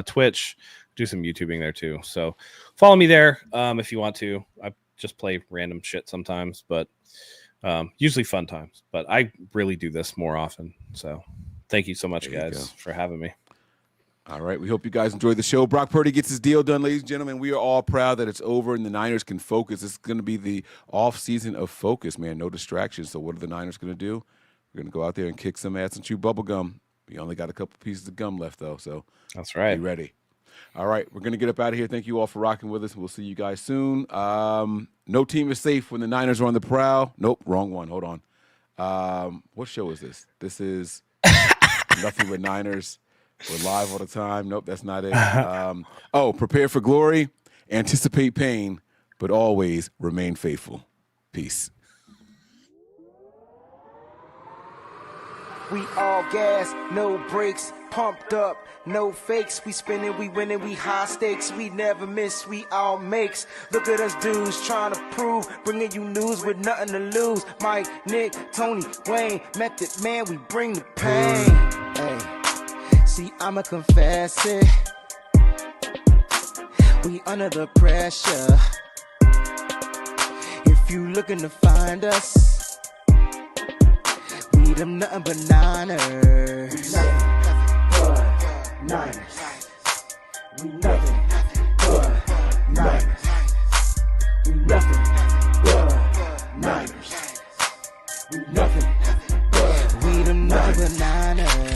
I: Twitch. Do some YouTubing there too. So follow me there if you want to. I just play random shit sometimes, but usually fun times. But I really do this more often. So thank you so much, guys, for having me.
H: All right. We hope you guys enjoyed the show. Brock Purdy gets his deal done, ladies and gentlemen. We are all proud that it's over and the Niners can focus. It's going to be the off season of focus, man. No distractions. So what are the Niners going to do? We're going to go out there and kick some ass and chew bubble gum. We only got a couple pieces of gum left, though. So
I: that's right.
H: Be ready. All right. We're going to get up out of here. Thank you all for rocking with us. We'll see you guys soon. No team is safe when the Niners are on the prowl. Nope. Wrong one. Hold on. What show is this? This is Nothing But Niners. We're live all the time. Nope, that's not it. Prepare for glory, anticipate pain, but always remain faithful. Peace.
J: We all gas, no brakes, pumped up, no fakes. We spinning, we winning, we high stakes. We never miss, we all makes. Look at us dudes trying to prove, bringing you news with nothing to lose. Mike, Nick, Tony, Wayne, Method Man, we bring the pain. Hey, see, I'ma confess it. We under the pressure. If you looking to find us, we them nothing but Niners. Niners. We nothing but Niners. We nothing but Niners. We nothing but. We them nothing but Niners.